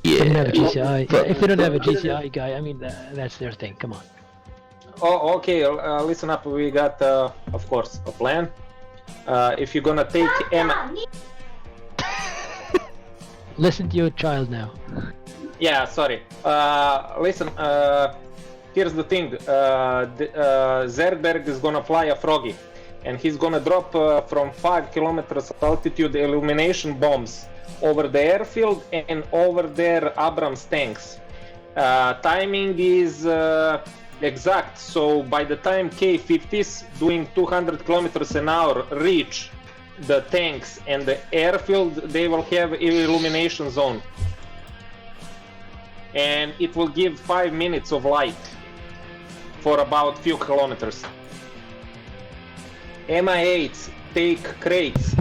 They don't have a Yeah. GCI. If they don't have a GCI guy, I mean, that's their thing. Come on. Oh, okay. Listen up. We got, of course, a plan. If you're gonna take Emma. Listen to your child now. Yeah, sorry. Listen. Here's the thing. Zerberg is gonna fly a froggy, and he's gonna drop from 5 kilometers altitude illumination bombs over the airfield and over their Abrams tanks. Timing is exact, so by the time K-50s doing 200 kilometers an hour reach the tanks and the airfield, they will have illumination zone. And it will give 5 minutes of light for about few kilometers. MI8s take crates.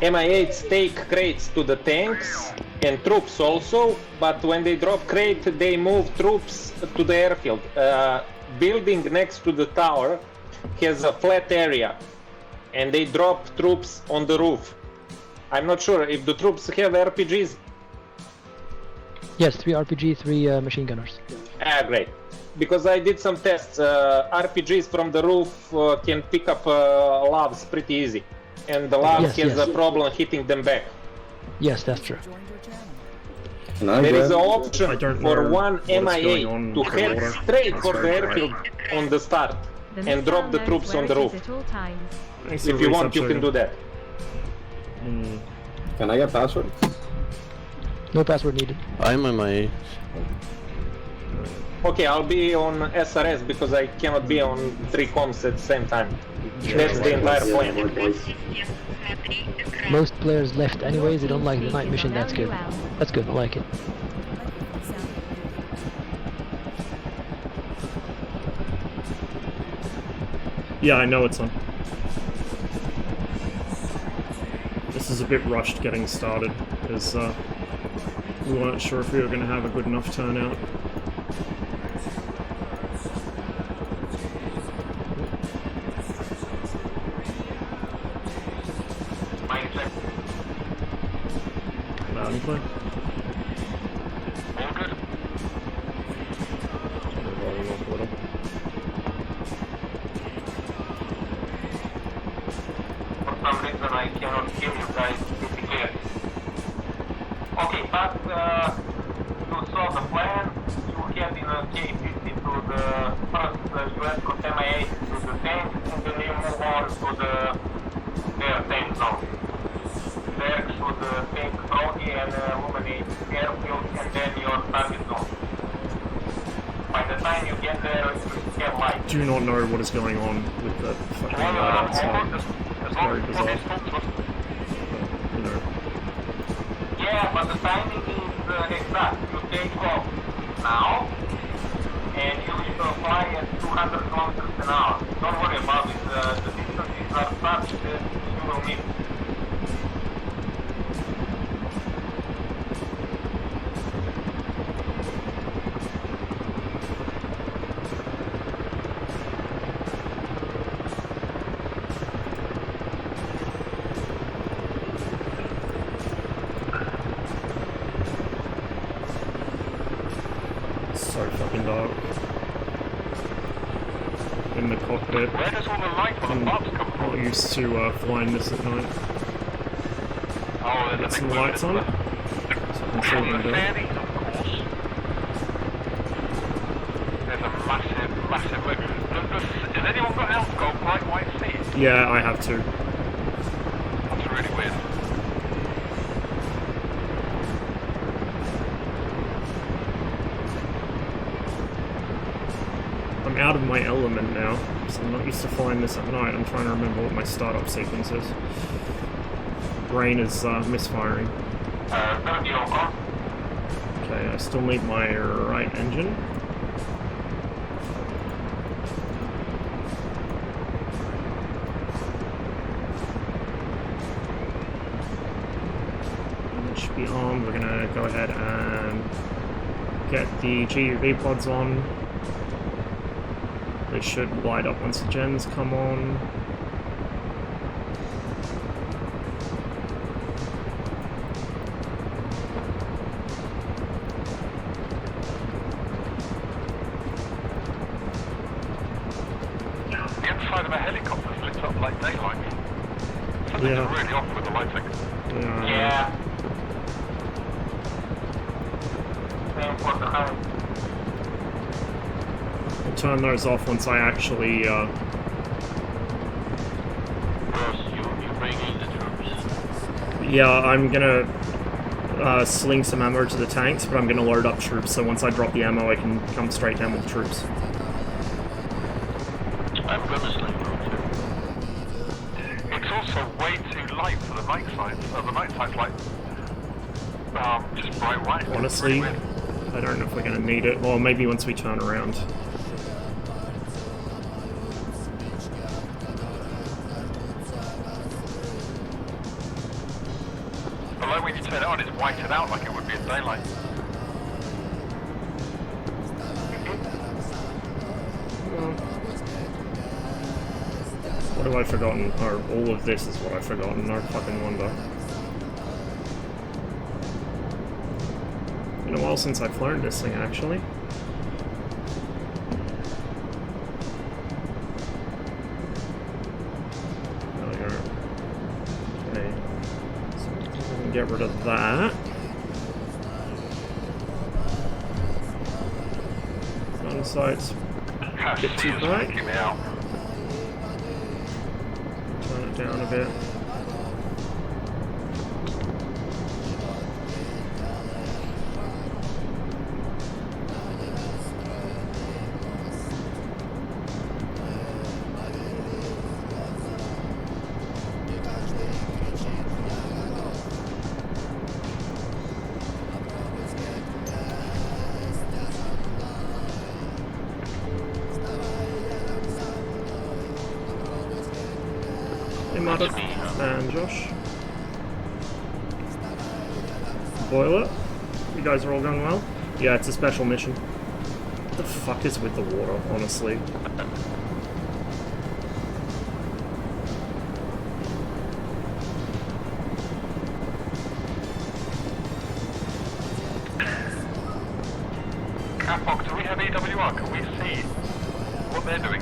MI8s take crates to the tanks and troops also, but when they drop crate, they move troops to the airfield. Building next to the tower has a flat area, and they drop troops on the roof. I'm not sure if the troops have RPGs. Yes, 3 RPG, 3 machine gunners. Great. Because I did some tests. RPGs from the roof can pick up lavs pretty easy. And the lavs has a problem hitting them back. Yes, that's true. There is an option for one MI8 to head straight for the airfield on the start and drop the troops on the roof. If you want, you can do that. Can I get password? No password needed. I'm on my... Okay, I'll be on SRS because I cannot be on 3 comms at the same time. That's the entire plan. Most players left anyways, they don't like the night mission, that's good. That's good, I like it. Yeah, I know it's on. This is a bit rushed getting started, because we weren't sure if we were going to have a good enough turnout. Loud and clear. All good. For some reason I cannot hear you guys pretty clear. Okay, but you saw the plan. You head in a K-50 to the first US MI8 to the tank, and then you move on to their tank zone. There should take Froggy and illuminate airfield and then your target zone. By the time you get there, you have light. Do not know what is going on with the fucking light outside. It's very bizarre. You know. Yeah, but the timing is exact. You take off now, and you will fly at 200 kilometers an hour. Don't worry about it. The distances are such that you will meet. So fucking dark. In the cockpit. Where does all the light on the box come I'm not used to flying this at night. Oh, there's Get some lights on it, so I can see what I'm doing. Fairies, of course. There's a massive look. Has anyone got an L-scope like white seats? Yeah, I have to. That's really weird. I'm out of my element now, so I'm not used to flying this at night. I'm trying to remember what my startup sequence is. Brain is misfiring. Okay, I still need my right engine. It should be on. We're gonna go ahead and get the GUV pods on. They should light up once the gens come on. Yeah. really off with the lighting. Yeah. Same for the high. I'll turn those off once I actually, Ross, you bringing the troops? yeah, I'm gonna sling some ammo to the tanks, but I'm gonna load up troops, so once I drop the ammo I can come straight down with troops. I'm gonna sling them too. It's also way too light for the night sight. The night sight's like just bright white. Honestly, Really I don't know if we're gonna need it. Well, maybe once we turn around. But like when you turn it on, it's whited out like it would be in daylight. What have I forgotten? Oh, all of this is what I've forgotten. No fucking wonder. Been a while since I've flown this thing, actually. There we go. Okay. So we can get rid of that. Gun sights. Bit too bright. Freaking me out. Turn it down a bit. Hey, Mudder. And Josh. Boiler. You guys are all going well? Yeah, it's a special mission. What the fuck is with the water, honestly? Catbox, do we have EWR? Can we see what they're doing?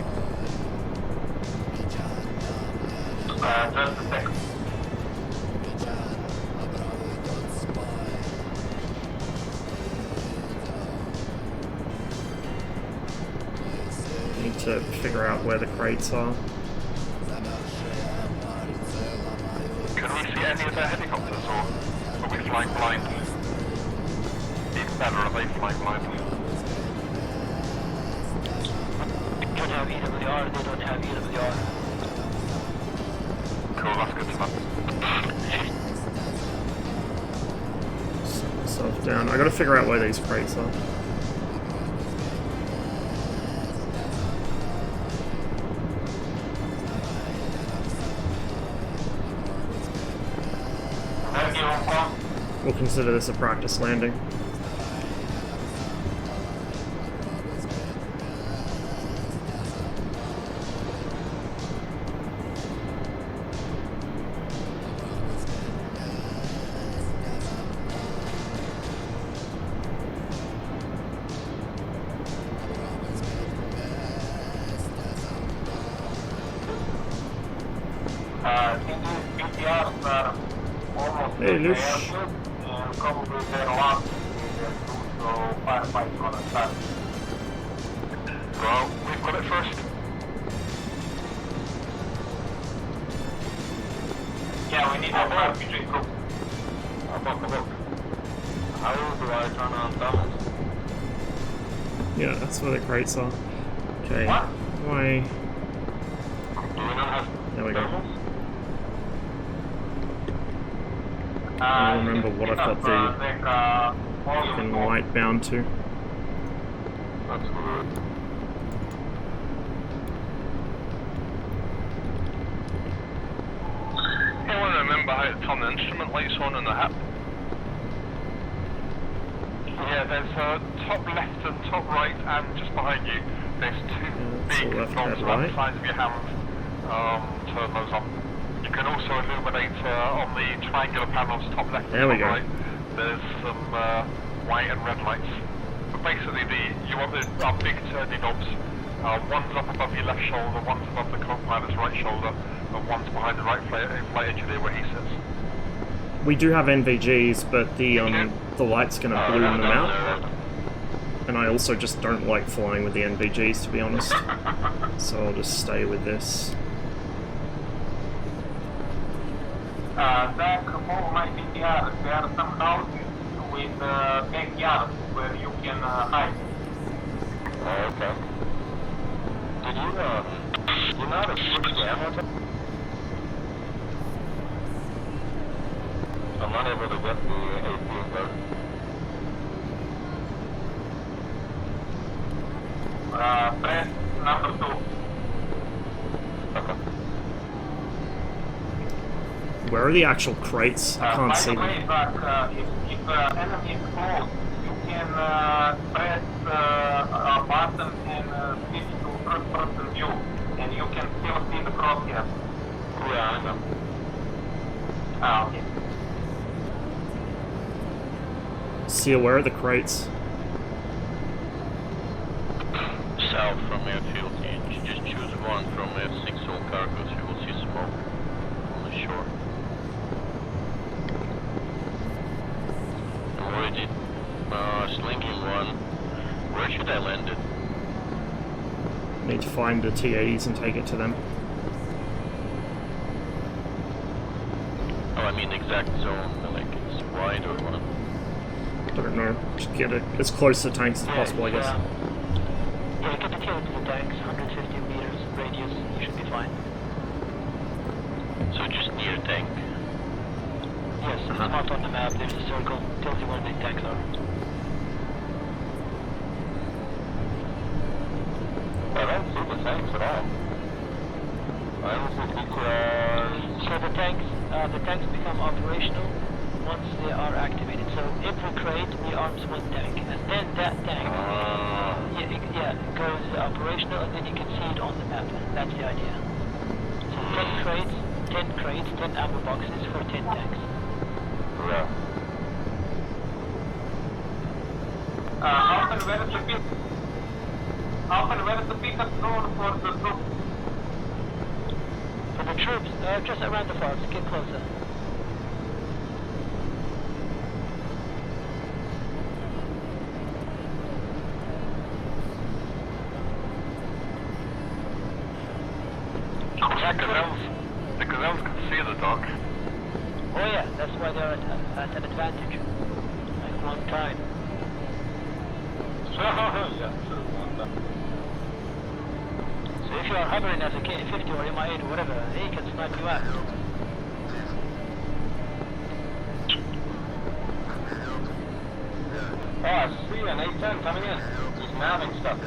Just a sec. Need to figure out where the crates are. Can we see any of their helicopters, or are we flying blind? Even better, are they flying blind? We don't have EWR, they don't have EWR. Cool, that's good to know. Set myself down. I gotta figure out where these crates are. We'll consider this a practice landing. BTRs are almost Hey, Lush. and probably their last so firefights gonna start. Well, we've got it first. Yeah, we need a RPG group. Look. How do I turn on balance? Yeah, that's where the crates are. Okay. What? Why? Do we not have There we go. thermals? I don't remember what I've got the fucking light bound to. That's good. I want to remember how to turn the instrument lights on in the hip. Yeah, there's top left and top right, and just behind you, there's two it's big all left, knobs head, around right. the sides of your hand. Turn those on. You can also illuminate on the triangular panels, top left There and we top go. right. There's some white and red lights. But basically, you want the big turning knobs. One's up above your left shoulder, one's above the co-pilot's right shoulder. the ones behind the right flight engineer where he sits. We do have NVGs, but the light's gonna bloom them out. And I also just don't like flying with the NVGs, to be honest. So I'll just stay with this. Back home my BTR, there are some houses with backyard where you can hide. Okay. Did you know how to switch the ammo type? I'm not able to get the AP loaded. Press number 2. Okay. Where are the actual crates? I can't see By the way, them. Zach, if enemy is close, you can press a button and switch to first person view, and you can still see the crosshair. Yeah, I know. Okay. Seal, where are the crates? South from airfield, you just choose one from F6 all cargoes, you will see smoke on the shore. I'm already slinging one. Where should I land it? Need to find the T-80s and take it to them. Oh, I mean exact zone, like it's wide or what? Don't know. Just get it as close to tanks as possible, I guess. Yeah, get the tail to the tanks, 150 meters radius, you should be fine. So just near tank. Yes, it's marked on the map, there's a circle, tells you where the tanks are. I don't see the tanks at all. I don't see DCS. So the tanks become operational once they are activated. So every crate rearms one tank, and then that tank goes operational, and then you can see it on the map. That's the idea. So 10 crates, 10 ammo boxes for 10 tanks. Yeah. Often where is the pickup zone for the troops? For the troops, just around the forest, get closer. The gazelles can see the dock. Oh yeah, that's why they're at an advantage. Like one time. So if you are hovering as a K-50 or MI-8 or whatever, he can snipe you out. Oh, I see an A-10 coming in. He's navving stuff.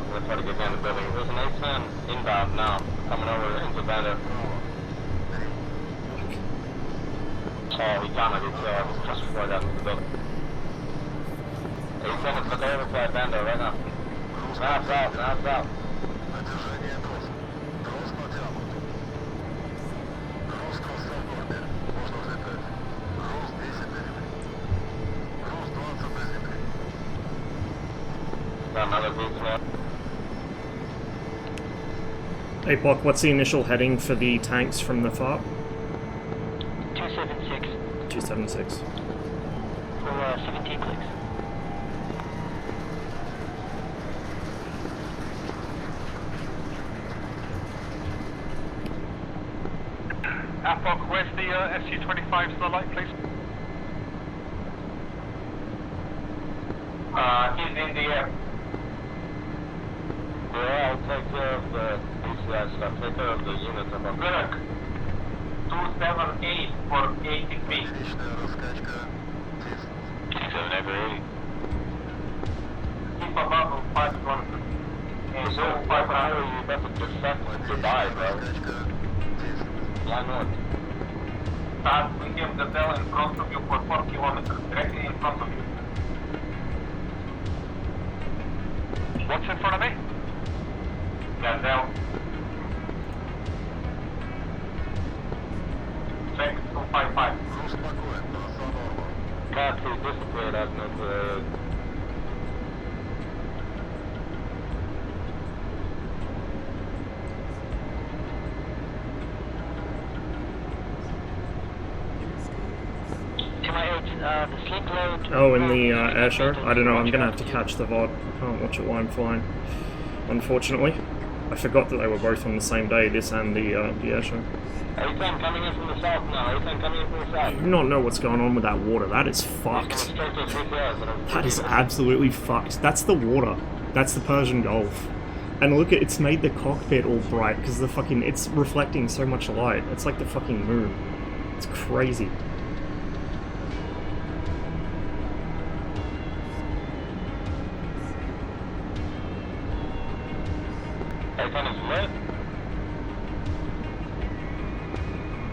I'm gonna try to get down the building. There's an A-10 inbound now, coming over into Banda. Oh, he found it. It's just before I got into the building. A-10 is looking over by Banda right now. Now south, now south. Got another group now. APOC, what's the initial heading for the tanks from the FARP? 276 276. for 17 clicks. Apok, where's the SU-25s in the light, please? He's in the air. Yeah, I'll take care of the DCS stuff. Take care of the units above. Good. 278 for 83. 780. Keep above 5 kilometers. And So, so why 500. are you about to defect to Dubai, bro? Why not? We have Gazelle in front of you for 4 kilometers, directly in front of you. What's in front of me? Gazelle. Check 255. Can't see disappeared as nuclear. Oh, in the air show? I don't know, I'm gonna have to catch the VOD. I can't watch it while I'm flying. Unfortunately. I forgot that they were both on the same day, this and the air show. A10 coming in from the south now. A10 coming in from the south. I do not know what's going on with that water. That is fucked. That is absolutely fucked. That's the water. That's the Persian Gulf. And look at, it's made the cockpit all bright because the fucking, it's reflecting so much light. It's like the fucking moon. It's crazy. A10 is lit.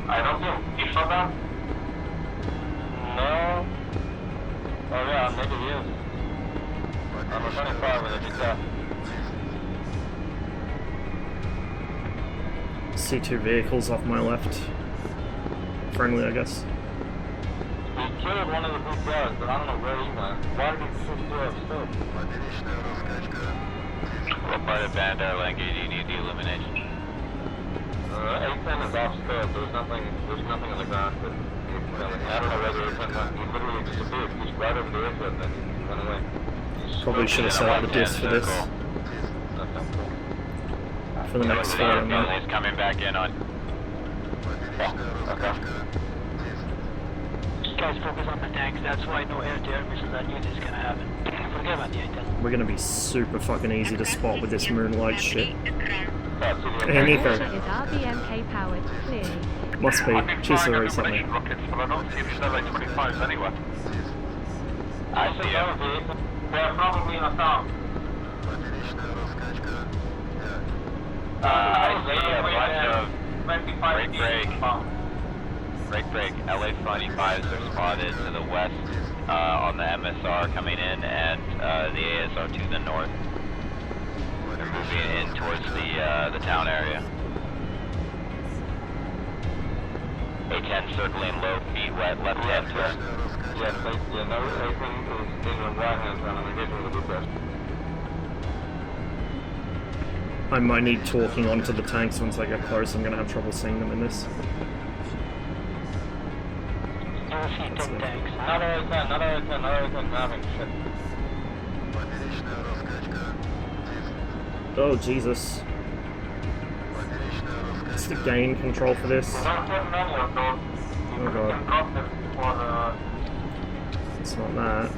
I don't think you saw that. No. Oh yeah, maybe he is. I'm a 25 with a DCS. See two vehicles off my left. Friendly, I guess. He killed one of the DCS, but I don't know where he went. Why did he shoot two up still? What part of band airline gate do you need the illumination? A10 is off still. There's nothing on the ground. But I don't know whether A10 went. He literally disappeared. He's right over the airfield and then he went away. Probably should have set up the disc for this. For the next photo. He's coming back in on. Okay. Guys, focus on the tanks. That's why no air-to-air missiles at unit is gonna happen. Forget about the A10. We're gonna be super fucking easy to spot with this moonlight shit. Water is RBMK powered, clearly. Must be. I've been Cheers flying to illumination recently. rockets, but I don't see any Snowlight 25s anywhere. I see him. They're probably in the south. I see a bunch of 25 break. LA 25s are spotted to the west on the MSR coming in, and the ASR to the north. They're moving in towards the town area. A10 circling low, feet wet, left hand turn. Yes, no, everything is in the right hand turn. I'm engaging with the DCS. I might need talking onto the tanks once I get close. I'm gonna have trouble seeing them in this. You'll see 10 tanks. Another A10 having shit. Oh, Jesus. What's the gain control for this? Don't get many of those. Oh, You God. can drop them for It's not that.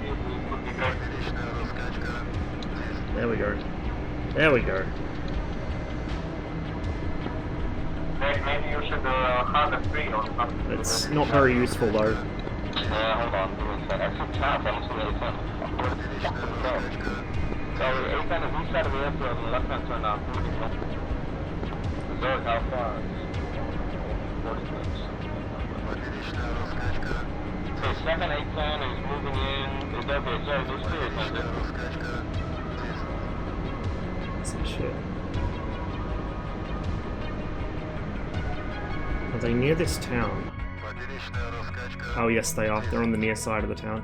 it would be great. There we go. There we go. Maybe you should have a free or something. It's not very useful though. Hold on, give me a sec. Actually, tap, I'm just going to A10. So, A10 is east side of the airfield and the left hand turn now. Reserve, how far? 40 minutes. Okay, second A10 is moving in. Is that the reserve? There's two A10s there. Some shit. Are they near this town? Oh yes they are. They're on the near side of the town.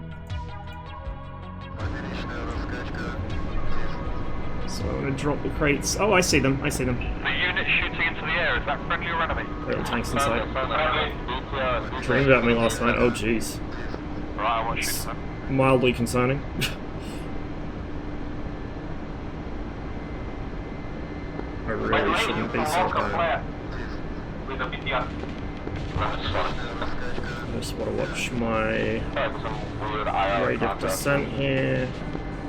So I'm gonna drop the crates. Oh, I see them. I see them. The unit shooting into the air, is that friendly or enemy? There are tanks inside. DCS. Dreamed about me last night. Oh jeez. Right, I won't shoot them. Mildly concerning. I really shouldn't be so bad. With the BTR. I just want to watch my rate of descent here.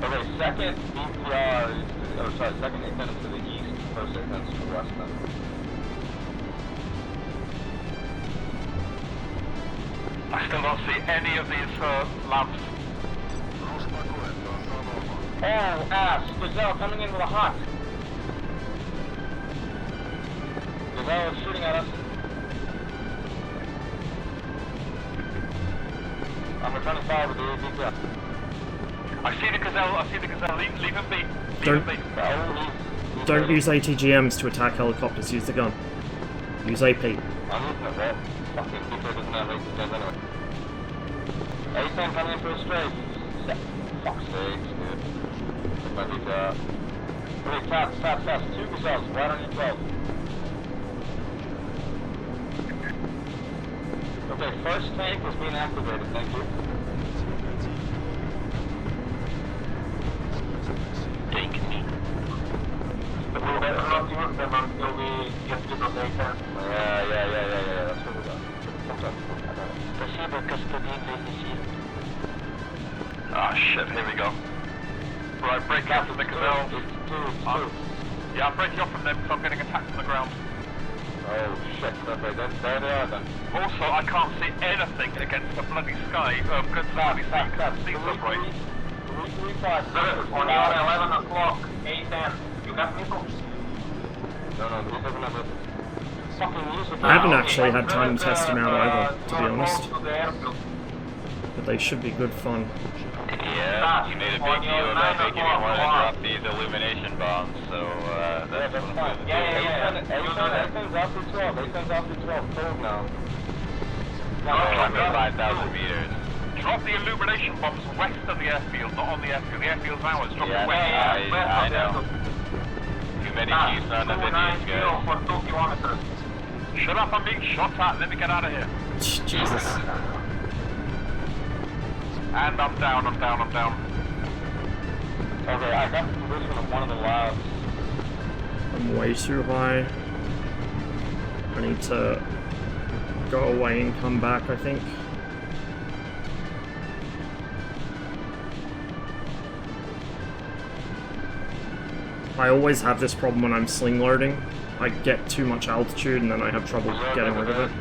Okay, second BTR is, second A10 is to the east, first A10 is to the west then. I still don't see any of these lamps. Oh, ass! Gazelle coming in with a hot! Gazelle is shooting at us. I'm returning fire with the DCS. I see the gazelle, leave him be. Leave him be. Don't use ATGMs to attack helicopters. Use the gun. Use AP. I'm using it, right? Fucking DCS doesn't have ATGMs anyway. A10 coming in for a straight. Fuck's sake, dude. My DCS. Okay, fast. Two gazelles, right on your 12. Okay, first tank was being activated, thank you. Yeah. That's what we got. Спасибо, господин Венесин. Ah, shit, here we go. Right, break out from the gazelle. Yeah, I'm breaking off from them because I'm getting attacked from the ground. Oh shit, okay, there they are then. Also, I can't see anything against the bloody sky. Against the bloody sea. Seems so bright. 335, on hour 11 o'clock, 8:10. You got missiles? No, he doesn't have it. I haven't actually had time to test them out either, to be honest. But they should be good fun. Yeah, you made a big deal about making me want to drop these illumination bombs, so that's what I'm going to do. Yeah. 810's after 12, 810's after 12, cold now. I'm at 5,000 meters. Drop the illumination bombs west of the airfield, not on the airfield. The airfield's ours. Drop Yeah, it west. I know. Too many Chiefs on the videos, guys. For 2 kilometers. Shut up, I'm being shot at. Let me get out of here. Jesus. And I'm down. Okay, I got the position of one of the labs. I'm way too high. I need to go away and come back, I think. I always have this problem when I'm sling loading. I get too much altitude and then I have trouble getting rid of it.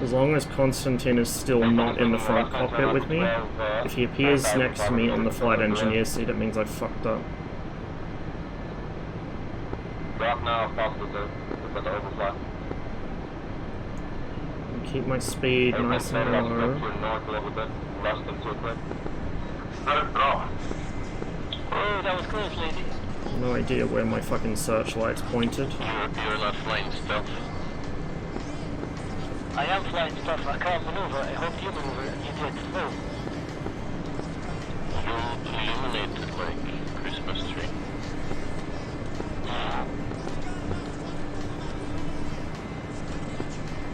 As long as Konstantin is still not in the front cockpit with me, if he appears next to me on the flight engineer seat, it means I fucked up. Drop now, faster to the overfly. Keep my speed nice and low. North a little bit, less than 2 quick. Oh, that was close, lady. No idea where my fucking searchlight's pointed. You're not flying stealth. I am flying stuff. I can't maneuver. I hope you maneuver, and you did. Oh. You illuminated like Christmas tree.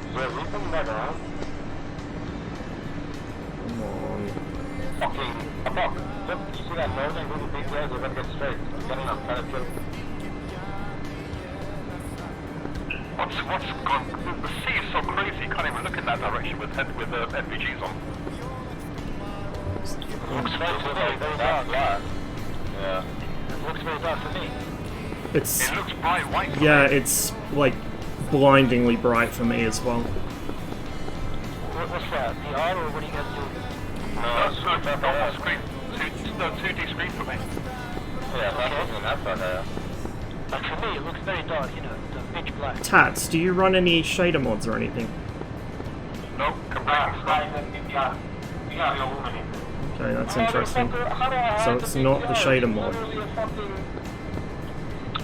Is there a reason back around? Come on. Okay, above. Look, you see that building really big there? They're gonna get straight. I'm getting them, kind of kill. What's gone? The sea is so crazy. You can't even look in that direction with NVGs on. Looks very dark. Yeah. It looks very dark for me. It's... It looks bright white. Yeah, it's like blindingly bright for me as well. What's that? DR or what are you guys doing? No, normal screen. 2D screen for me. Yeah, that's looking that far there. But for me, it looks very dark, you know, the pitch black. Tats, do you run any shader mods or anything? No, completely stop. Okay, that's interesting. So it's not the shader mod.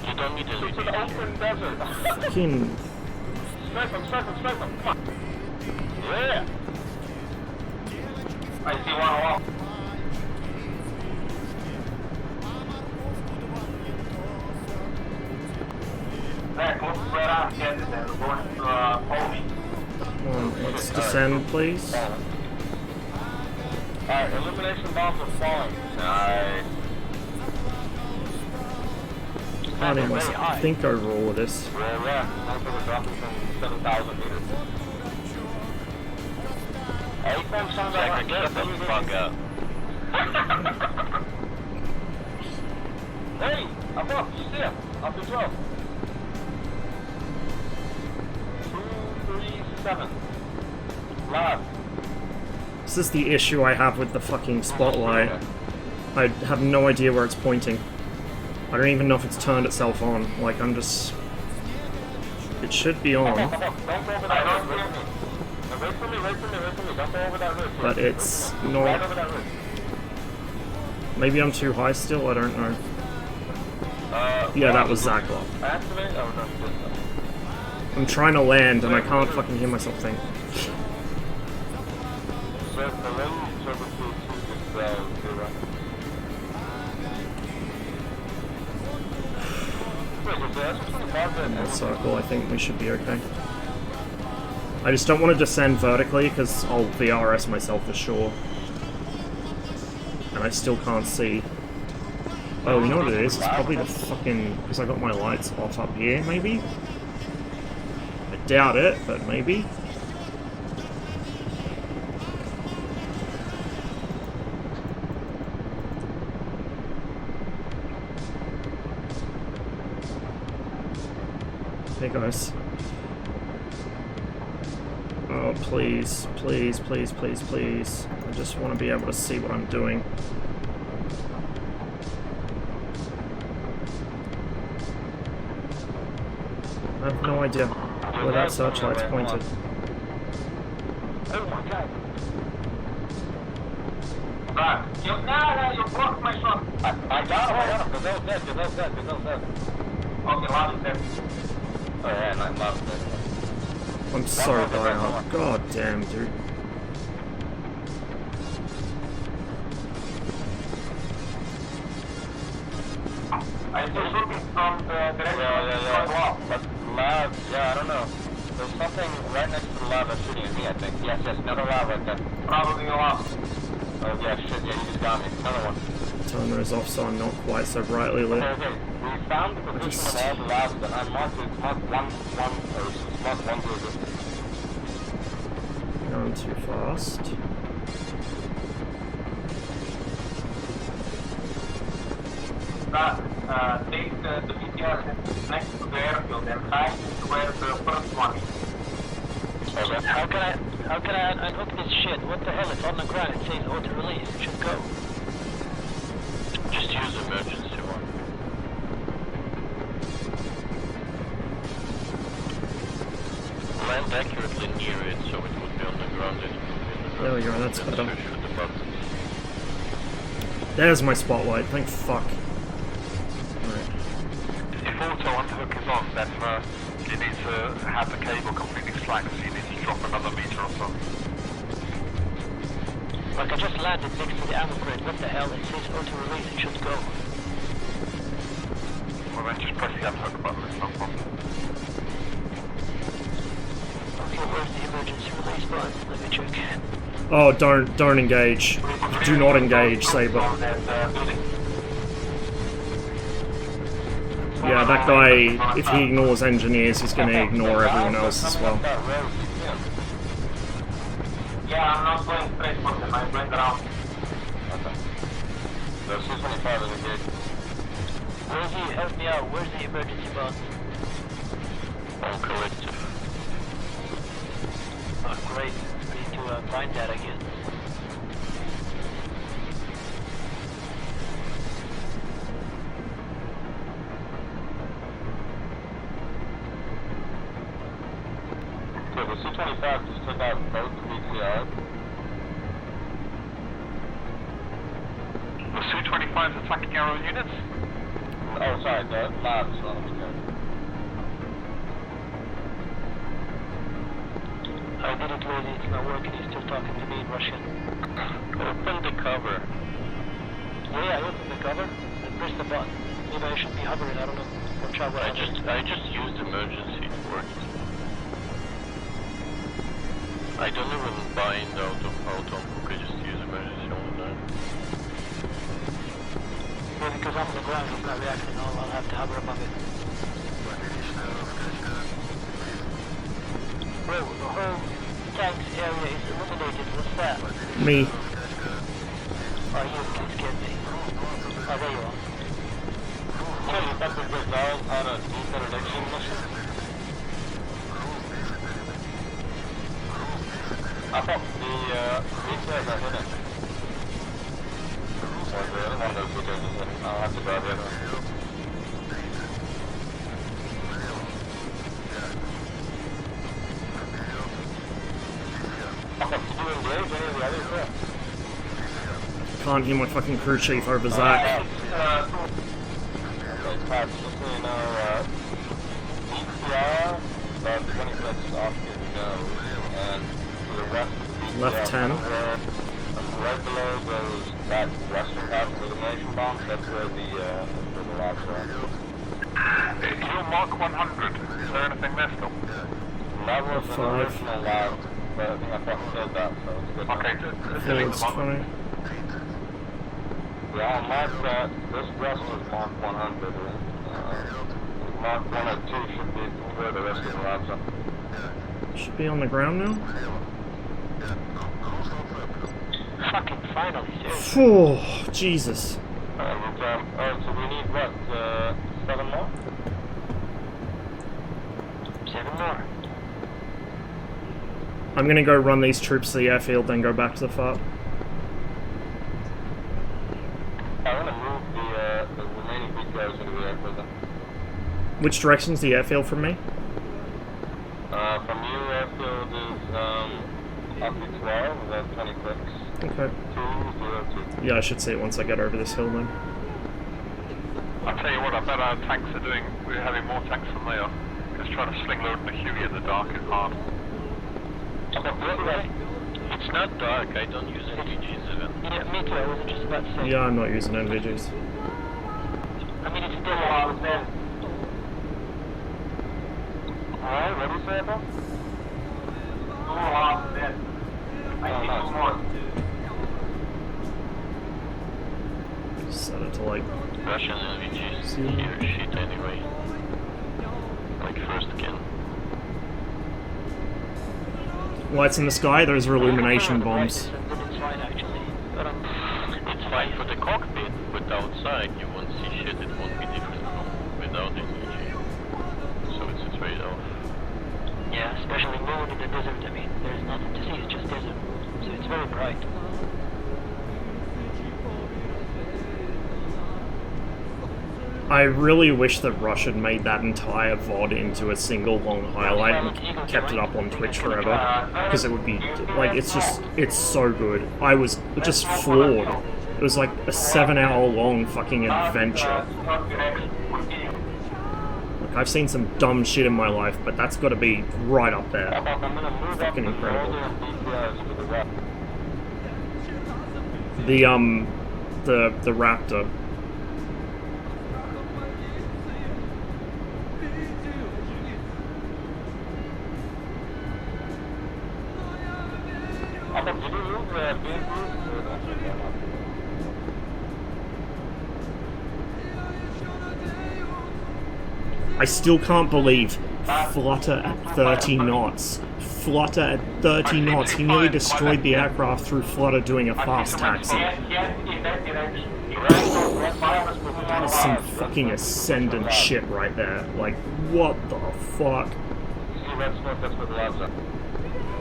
You don't need to It's an open desert. Fucking... Snipe him, come on. Yeah. I see one wall. Zach, look where I'm headed there. We're going to Pony. Come on, let's descend, please. Alright, illumination bombs are falling. Nice. I think over all of this. Yeah. Also, we're dropping from 7,000 meters. Zach, Shut the fuck up. Hey, I'm up. You see him? Up to 12. 237. Last. This is the issue I have with the fucking spotlight. I have no idea where it's pointing. I don't even know if it's turned itself on. Like, I'm just... It should be on. Don't go over that ridge. Wait for me. Don't go over that ridge. But it's Right not... over that ridge. Maybe I'm too high still, I don't know. Yeah, that was Zaglop. Activate? Oh, no, you didn't. I'm trying to land and I can't fucking hear myself think. In the circle, I think we should be okay. I just don't want to descend vertically because I'll VRS myself for sure. And I still can't see. Oh, you know what it is? It's probably the fucking... because I got my lights off up here, maybe? I doubt it, but maybe. Hey guys. Oh, please, please, please, please, please. I just want to be able to see what I'm doing. I have no idea where that searchlight's pointed. Oh my god. God, you blocked my shot. I got him, Gazelle's dead. Okay, Lobby's dead. Oh yeah, not Lobby's dead. I'm so down. God damn, dude. I still looking from the direction yeah. But lab, yeah, I don't know. There's something right next to the lab that's shooting at me, I think. Yes, another lab right there. probably a lot. Oh yeah, shit, yeah, you just got me. Another one. Timer is off, so I'm not quite so brightly lit. Okay. We found the position of all the labs that I marked. It's marked 1-1, it's marked 1-0. Going too fast. Take the BTR next to the airfield and hide where the first one is. Okay. How can I unhook this shit? What the hell? It's on the ground. It says auto release. It should go. Just use emergency one. Land accurately near it so it would be on the ground. There we go, that's better. There's my spotlight, thank fuck. Alright. If auto unhook is on, then you need to have the cable completely slack, so you need to drop another meter or so. Like I just landed next to the ammo crate. What the hell? It says auto release. It should go. Well then just press the unhook button, it's no problem. Okay, where's the emergency release button? Let me check. Oh, don't engage. Do not engage, Saber. Yeah, that guy, if he ignores engineers, he's gonna ignore everyone else as well. Yeah, I'm not going straight for them, I'm going around. Okay. There's 225 in the gate. Where's he? Help me out. Where's the emergency button? All collective. Oh, great. I need to find that again. Okay, the C-25 just took out both the BTR. The Su-25 is attacking our own units? Oh, sorry, the labs on the BTR. I did it, lady. It's not working. He's still talking to me in Russian. Open the cover. Yeah, I opened the cover and pressed the button. Maybe I should be hovering. I don't know. Watch out what I just used emergency to work it. I don't even bind out of hook, I just use emergency all the time. Yeah, because I'm on the ground. He's not reacting. I'll have to hover above it. Bro, the whole tanks area is illuminated. What's that? Me. Oh, you scared me. Oh, there you are. So you thought the Gazelle on a deep-interdiction mission? I thought the details are hidden. Or the other one of those details is hidden. I'll have to grab the other one. Okay, did you engage any of the others there? Can't hear my fucking crew chief over Zach. Okay, Pat, just so you know, BTR, about 26 off your nose, and to the west of the BTR, Left 10. right below those, that western half of the elimination bomb, that's where the labs are. You're Mark 100. Is there anything there still? That was an 5. original lab, but I think I fucking killed that, so it's good. Okay, delete Fields the mark. 20. Yeah, I'll mark that. This west is Mark 100. Mark 102 should be where the rest of the labs are. Should be on the ground now. Fucking finally, seriously. Oh, Jesus. Alright, so we need what? 7 more? 7 more. I'm gonna go run these troops to the airfield, then go back to the FARP. I'm gonna move the remaining big guys into the airfield then. Which direction's the airfield from me? From you, airfield is up to 12, about 20 clicks. Okay. 202. Yeah, I should see it once I get over this hill then. I'll tell you what, I bet our tanks are doing, we're having more tanks than they are. Because trying to sling load in the Huey in the dark is hard. It's not dark, I don't use NVGs even. Yeah, me too, I was just about to say. Yeah, I'm not using NVGs. I mean, it's still a lot of men. Alright, ready, Sable? Still a lot of men. I need 2 more. Set it to like... Russian NVGs here shit anyway. Like first can. Lights in the sky, those are illumination bombs. It's fine, actually. But, It's fine for the cockpit, but outside you won't see shit, it won't be different from without NVG. So it's a trade-off. yeah, especially moon in the desert, I mean, there's nothing to see, it's just desert. So it's very bright. I really wish that Rush had made that entire VOD into a single long highlight and kept it up on Twitch forever. Because it would be, like, it's so good. I was just floored. It was like a 7-hour long fucking adventure. Like, I've seen some dumb shit in my life, but that's gotta be right up there. Fucking incredible. The Raptor. I still can't believe flutter at 30 knots. Flutter at 30 knots. He nearly destroyed the aircraft through flutter doing a fast taxi. That is some fucking ascendant shit right there. Like, what the fuck?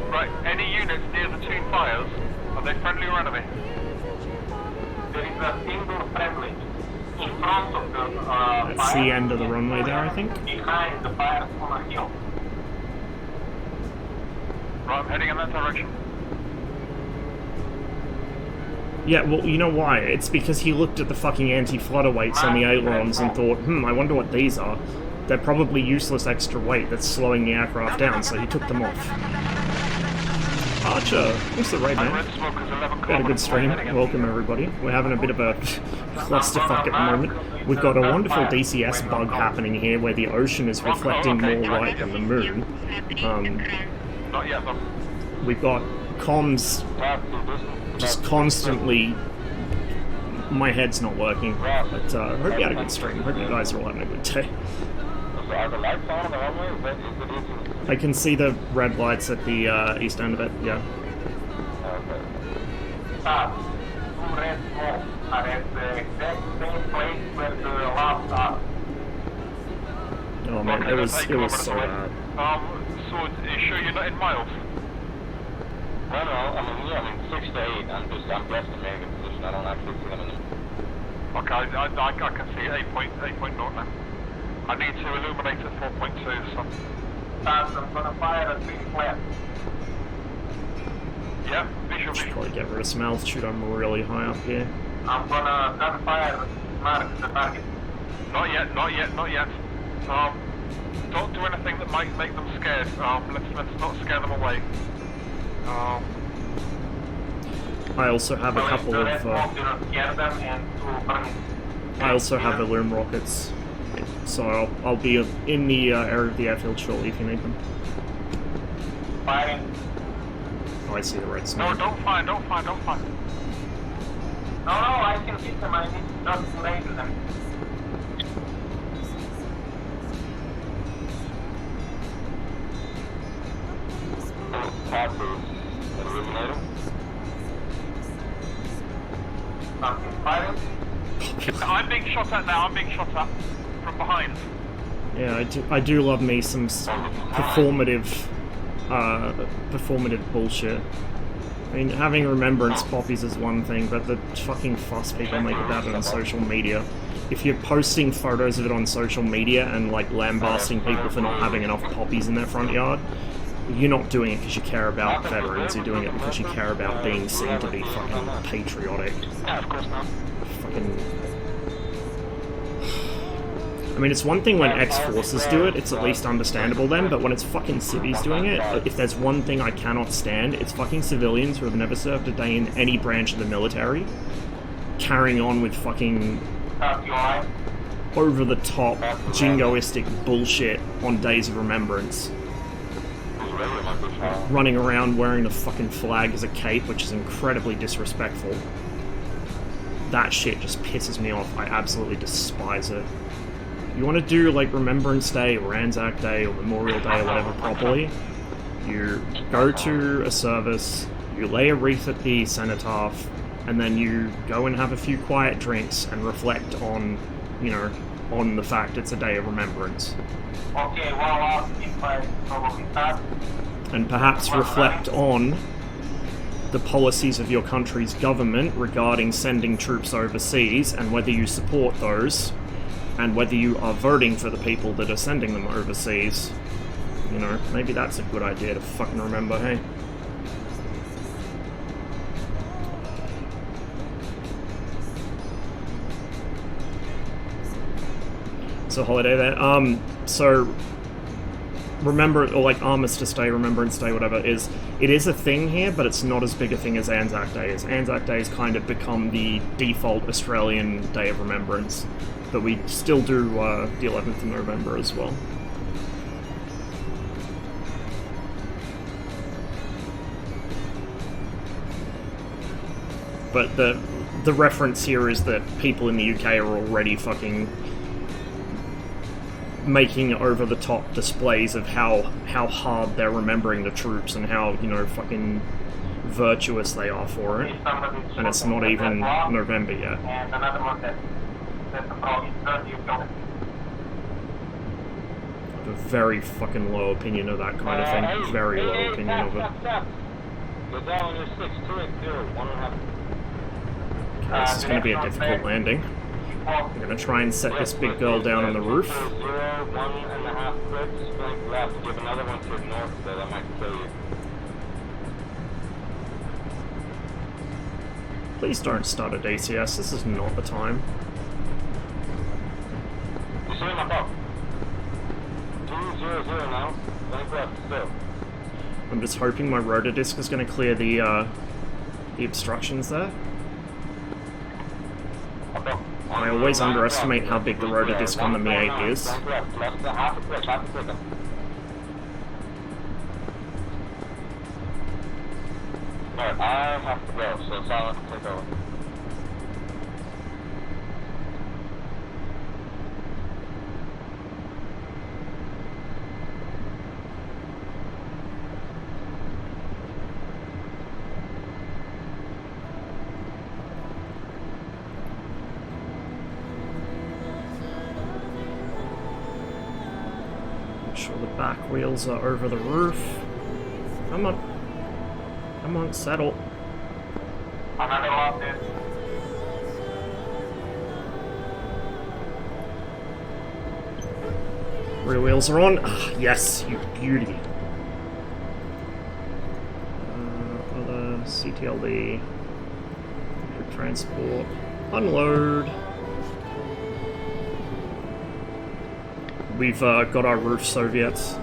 Right, any units near the 2 fires, are they friendly or enemy? There is a single friendly in front of the That's the end of the runway there, I think. behind the fires on a hill. Right, I'm heading in that direction. Yeah, well, you know why? It's because he looked at the fucking anti-flutter weights on the ailerons and thought, I wonder what these are. They're probably useless extra weight that's slowing the aircraft down, so he took them off. Archer, what's the raid, man? Had a good stream. Welcome, everybody. We're having a bit of a clusterfuck at the moment. We've got a wonderful DCS bug happening here where the ocean is reflecting more light than the moon. Not yet, though. We've got comms just constantly... My head's not working, but hope you had a good stream. Hope you guys are all having a good day. Are the lights on the runway? Is it I can see the red lights at the east end of it, yeah. okay. 2 red smokes are at the exact same place where the last are. Oh man, it was so bad. So, are you sure you're not in miles? No, I mean 6 to 8. I'm guesstimating the position. I don't actually see them in the... Okay, I can see 8.0 now. I need to illuminate at 4.2, so... I'm gonna fire a big flare. Yeah, visual. Should probably get rid of some altitude, I'm really high up here. I'm gonna gunfire mark the target. Not yet. Don't do anything that might make them scared. Let's not scare them away. I also have a couple of... I also have Illume rockets. So I'll be in the area of the airfield shortly if you need them. Firing. Oh, I see the red No, smoke. don't fire. No, I can hit them. I need not to label them. Something firing. I'm being shot at now, I'm being shot at. From behind. Yeah, I do love me some performative bullshit. I mean, having remembrance poppies is one thing, but the fucking fuss people make about it on social media. If you're posting photos of it on social media and, like, lambasting people for not having enough poppies in their front yard, you're not doing it because you care about veterans, you're doing it because you care about being seen to be fucking patriotic. Yeah, of course not. Fucking... I mean, it's one thing when ex-forces do it, it's at least understandable then, but when it's fucking civvies doing it, if there's one thing I cannot stand, it's fucking civilians who have never served a day in any branch of the military, carrying on with fucking over-the-top, jingoistic bullshit on days of remembrance. Running around wearing the fucking flag as a cape, which is incredibly disrespectful. That shit just pisses me off. I absolutely despise it. You want to do, like, Remembrance Day, or Anzac Day, or Memorial Day, or whatever properly, you go to a service, you lay a wreath at the cenotaph, and then you go and have a few quiet drinks and reflect on, you know, on the fact it's a day of remembrance. Okay, well, if I probably start. And perhaps reflect on the policies of your country's government regarding sending troops overseas, and whether you support those, and whether you are voting for the people that are sending them overseas. You know, maybe that's a good idea to fucking remember, hey? So holiday there. So remember, or like Armistice Day, Remembrance Day, whatever, it is a thing here, but it's not as big a thing as Anzac Day is. Anzac Day has kind of become the default Australian Day of Remembrance, but we still do the 11th of November as well. But the reference here is that people in the UK are already fucking making over-the-top displays of how hard they're remembering the troops and how, you know, fucking virtuous they are for it. And it's not even November yet. And another one that's a problem. I have a very fucking low opinion of that kind of thing. Very low opinion of it. Okay, this is going to be a difficult landing. I'm going to try and set this big girl down on the roof. Please don't start a DCS, this is not the time. I'm just hoping my rotor disc is going to clear the obstructions there. I always underestimate how big the rotor disc on the Mi-8 is. Alright, I have to go, so Silent, take over. Make sure the back wheels are over the roof. Come on. Come on, settle. Another one, dude. Rear wheels are on. Ah, yes, you beauty. Other CTLD. Transport. Unload. We've got our roof Soviets.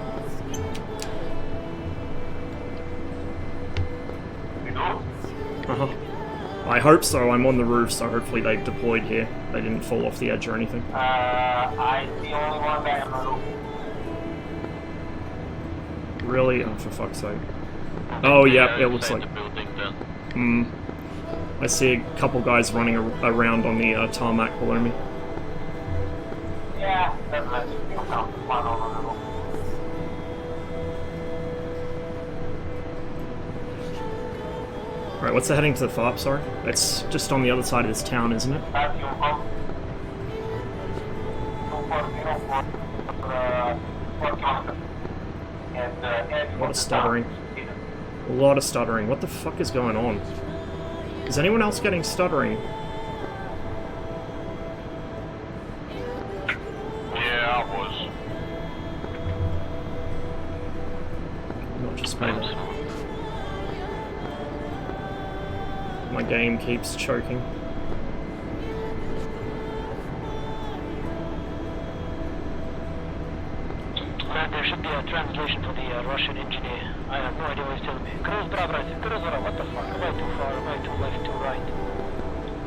Uh-huh. I hope so. I'm on the roof, so hopefully they've deployed here. They didn't fall off the edge or anything. I'm the only one guy on the roof. Really? Oh, for fuck's sake. Oh, yeah, it looks like... I see a couple guys running around on the tarmac below me. Yeah, that's nice. One on the roof. Alright, what's the heading to the FARP, sorry? It's just on the other side of this town, isn't it? As you come, 2404 4 kilometers. And A lot of stuttering. A lot of stuttering. What the fuck is going on? Is anyone else getting stuttering? Yeah, I was. Not just me. My game keeps choking. There should be a translation for the Russian engineer. I have no idea what he's telling me. Cruise bravo, what the fuck? Am I too far? Am I too left, too right?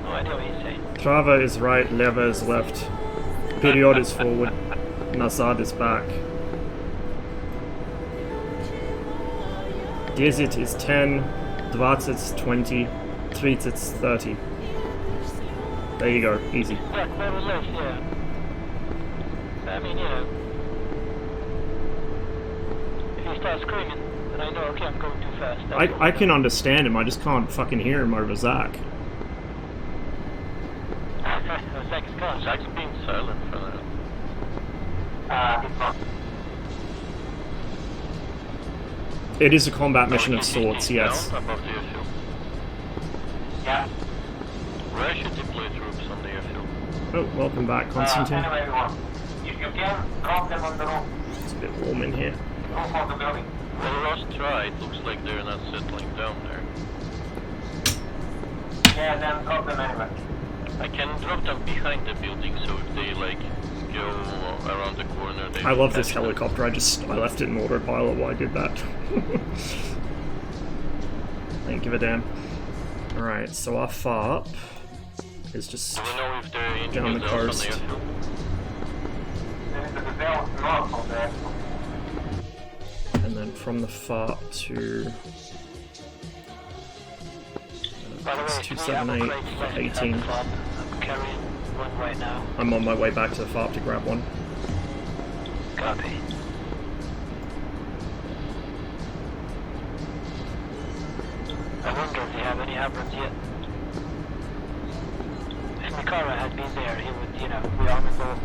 No idea what he's saying. Trava is right, leva is left. Period is forward. Nazad is back. 10 is 10, 20 is 20, 30 is 30. There you go, easy. Yeah, more or less, yeah. I mean, you know. If he starts screaming, then I know, okay, I'm going too fast. I can understand him, I just can't fucking hear him over Zach. Zach's gone. Zach's being silent for that. It's not. It is a combat mission of sorts, yes. Down above the airfield. Yeah. Where should deploy troops on the airfield? Oh, welcome back, Constantine. Anyway, everyone, if you can, drop them on the roof. It's a bit warm in here. Roof of the building. Well, Ross tried. Looks like they're not settling down there. Yeah, then drop them anyway. I can drop them behind the building, so if they like go around the corner, they. I love this catch them. helicopter, I left it in autopilot while I did that. I didn't give a damn. Alright, so our FARP is just Do we know if there are down the individuals coast. on the airfield? There is a gazelle north of there. And then from the FARP to By the way, it's if you 278, have a crate left 18. at the FARP, I'm carrying one right now. I'm on my way back to the FARP to grab one. Copy. I wonder if they have any Abrams yet. If Mikara had been there, he would, you know, rearm and go.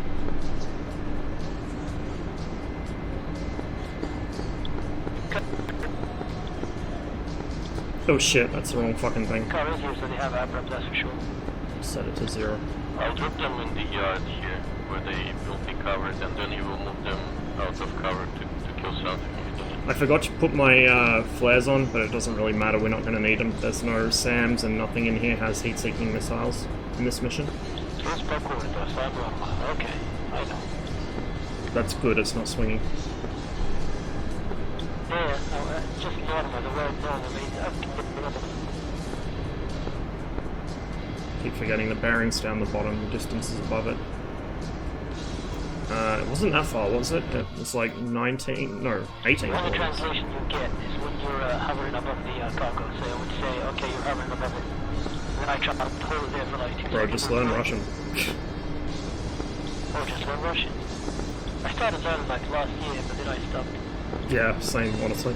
Oh shit, that's the wrong fucking thing. Mikara is here, so they have Abrams, that's for sure. Set it to 0. I'll drop them in the yard here, where they will be covered, and then you will move them out of cover to kill something. I forgot to put my flares on, but it doesn't really matter, we're not going to need them. There's no SAMs and nothing in here has heat-seeking missiles in this mission. Okay, I know. That's good, it's not swinging. Yeah, just normal, the word normal, I mean, Keep forgetting the bearings down the bottom, the distance is above it. It wasn't that far, was it? It was like 19, no, 18 the only kilometers. translation you get is when you're hovering above the cargo, so I would say, okay, you're hovering above it. Then I try to hold it there for like 2 seconds. Bro, just learn Russian. Oh, just learn Russian? I started learning like last year, but then I stopped. Yeah, same, honestly.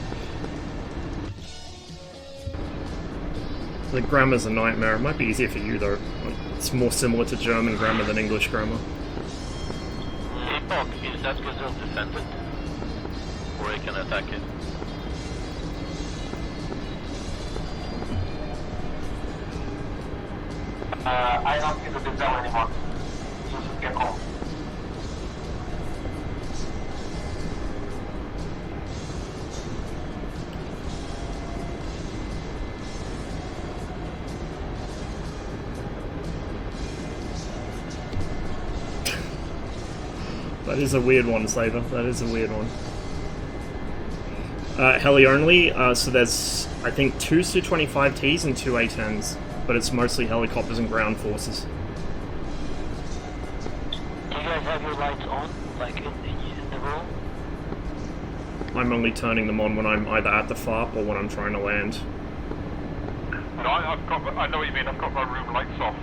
The grammar's a nightmare. It might be easier for you, though. It's more similar to German grammar than English grammar. Epoch, is that gazelle defended? Or I can attack it? I don't see the gazelle anymore. You should get home. That is a weird one, Saber. That is a weird one. Heli only, so there's, I think, 2 Su-25Ts and 2 A-10s, but it's mostly helicopters and ground forces. Do you guys have your lights on, like in the room? I'm only turning them on when I'm either at the FARP or when I'm trying to land. Roger, I know what you mean. I've got my room lights off.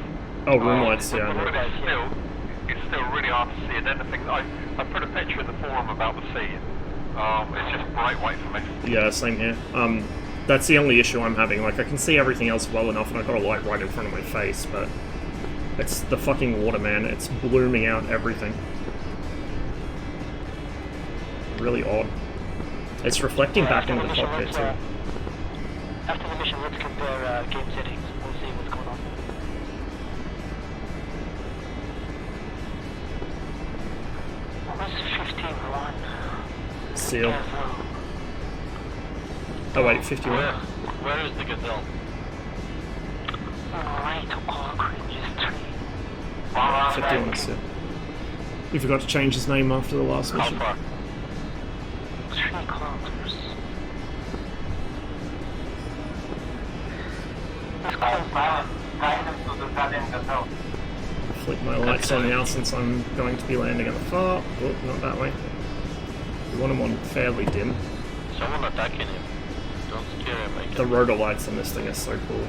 Oh, room lights, yeah. But it's still really hard to see. And then the thing, I put a picture in the forum about the sea. It's just bright white for me. Yeah, same here. That's the only issue I'm having. Like, I can see everything else well enough, and I've got a light right in front of my face, but it's the fucking water, man. It's blooming out everything. Really odd. It's reflecting back into the cockpit too. After the mission, let's compare game settings. We'll see what's going on. What's 15-1? Seal. Oh wait, 51. Where is the Gazelle? Right o'clock, just 51 seal. We forgot to change his name after the last mission. How far? 3 kilometers. Let's Guidance to the goddamn Gazelle. Flick my lights on now since I'm going to be landing at the far. Oh, not that way. We want them on fairly dim. Someone attacking him. Don't scare him. The rotor lights on this thing are so cool.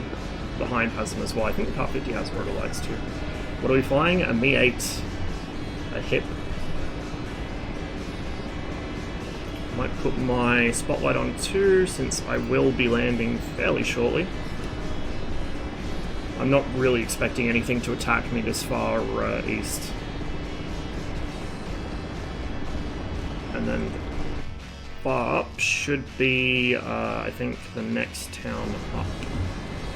The Hind has them as well. I think the Car 50 has rotor lights too. What are we flying? A Mi-8. A HIP. Might put my spotlight on too, since I will be landing fairly shortly. I'm not really expecting anything to attack me this far east. And then far up should be, I think, the next town up.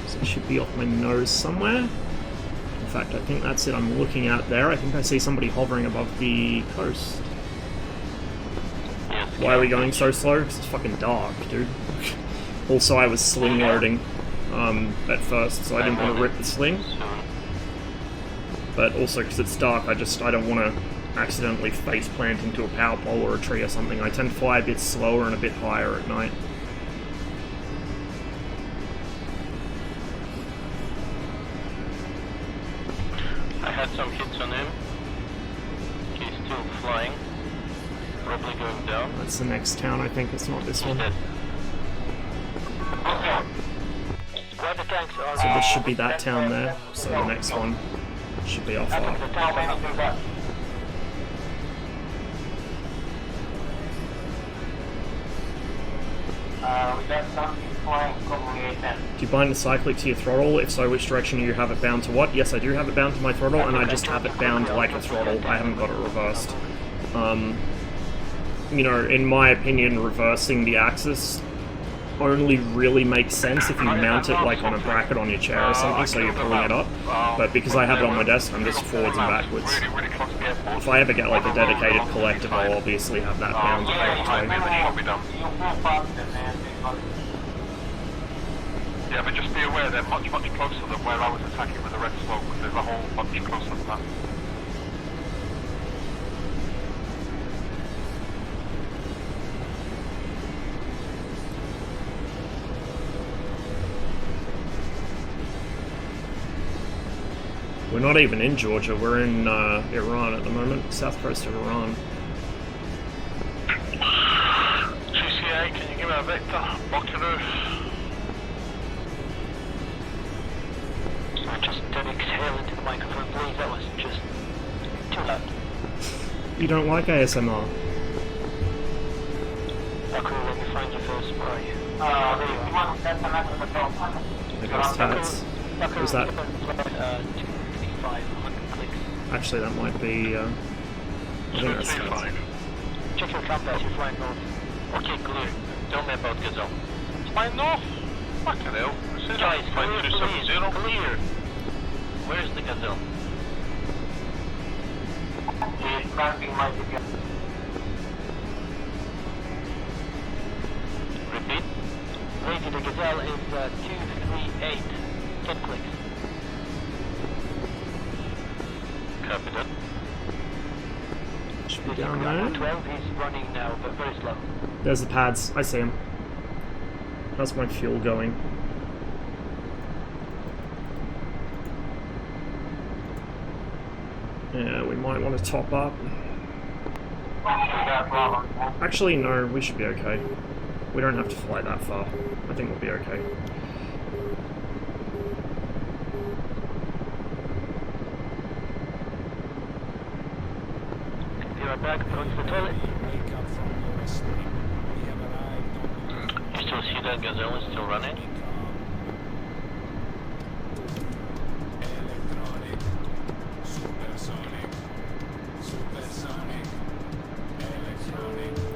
So it should be off my nose somewhere. In fact, I think that's it. I'm looking out there. I think I see somebody hovering above the coast. Why are we going so slow? Because it's fucking dark, dude. Also, I was sling loading at first, so I didn't want to rip the sling. But also, because it's dark, I don't want to accidentally face plant into a power pole or a tree or something. I tend to fly a bit slower and a bit higher at night. I had some hits on him. He's still flying. Probably going down. That's the next town, I think. It's not this one. Dead. Where the tanks are. So this should be that town there. So the next one should be off The up. tanks are We got something flying probably 810. Do you bind the cyclic to your throttle? If so, which direction do you have it bound to what? Yes, I do have it bound to my throttle, and I just have it bound like a throttle. I haven't got it reversed. You know, in my opinion, reversing the axis only really makes sense if you mount it like on a bracket on your chair or something, so you're pulling it up. But because I have it on my desk, I'm just forwards and backwards. If I ever get like a dedicated collective, I'll obviously have that bound Yeah, but just be aware they're much, much closer than where I was attacking with the red smoke. There's a whole bunch closer than that. We're not even in Georgia, we're in Iran at the moment, south coast of Iran. GCA, can you give me a vector? Buckaroo. just don't exhale into the microphone, please. That was just too loud. You don't like ASMR? Buckaroo, let me find you first. Where are you? There goes Tats. Who's that? 235, 100 clicks. Actually, that might be, I think that's Tats. Check your compass, you're flying north. Okay, clear. Tell me about Gazelle. Flying north? Fucking hell. Guys, clear, please. Clear. Where's the Gazelle? He's crashing my ticket. Repeat. Lady, the Gazelle is 238. 10 clicks. Copy that. Should be down there. 12, he's running now, but very slow. There's the pads. I see him. How's my fuel going? Yeah, we might want to top up. Actually, no, we should be okay. We don't have to fly that far. I think we'll be okay. my bag, going to the toilet. You still see that gazelle is still running?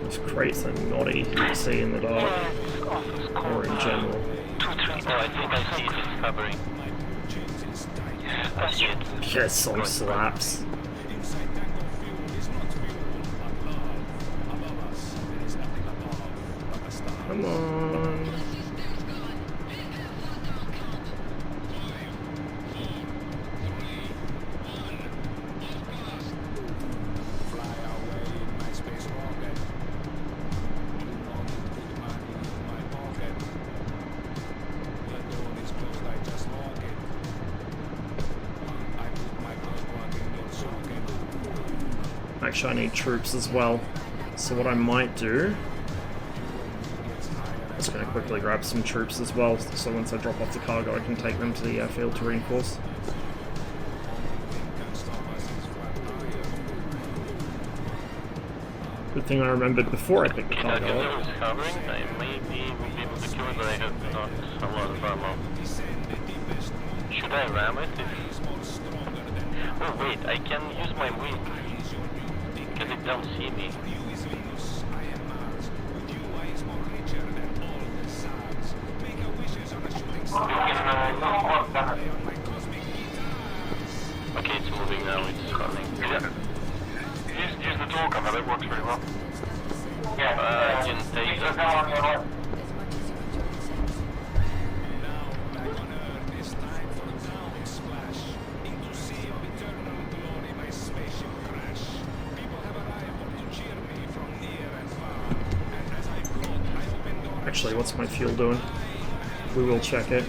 Those crates are naughty to see in the dark, or in general. Oh, I think I see it, it's covering. I see it. Yeah, some slaps. Come on. Actually, I need troops as well. So what I might do... I'm just going to quickly grab some troops as well, so once I drop off the cargo I can take them to the airfield to reinforce. Good thing I remembered before I picked the cargo up. Covering, I maybe will be able to kill it, but I have not a lot of ammo. Should I ram it? Oh wait, I can use my wing. Because it don't see me. Okay, it's moving now, it's coming. Yeah. Use the door gunner, that works really well. I can take it. Actually, what's my fuel doing? We will check it.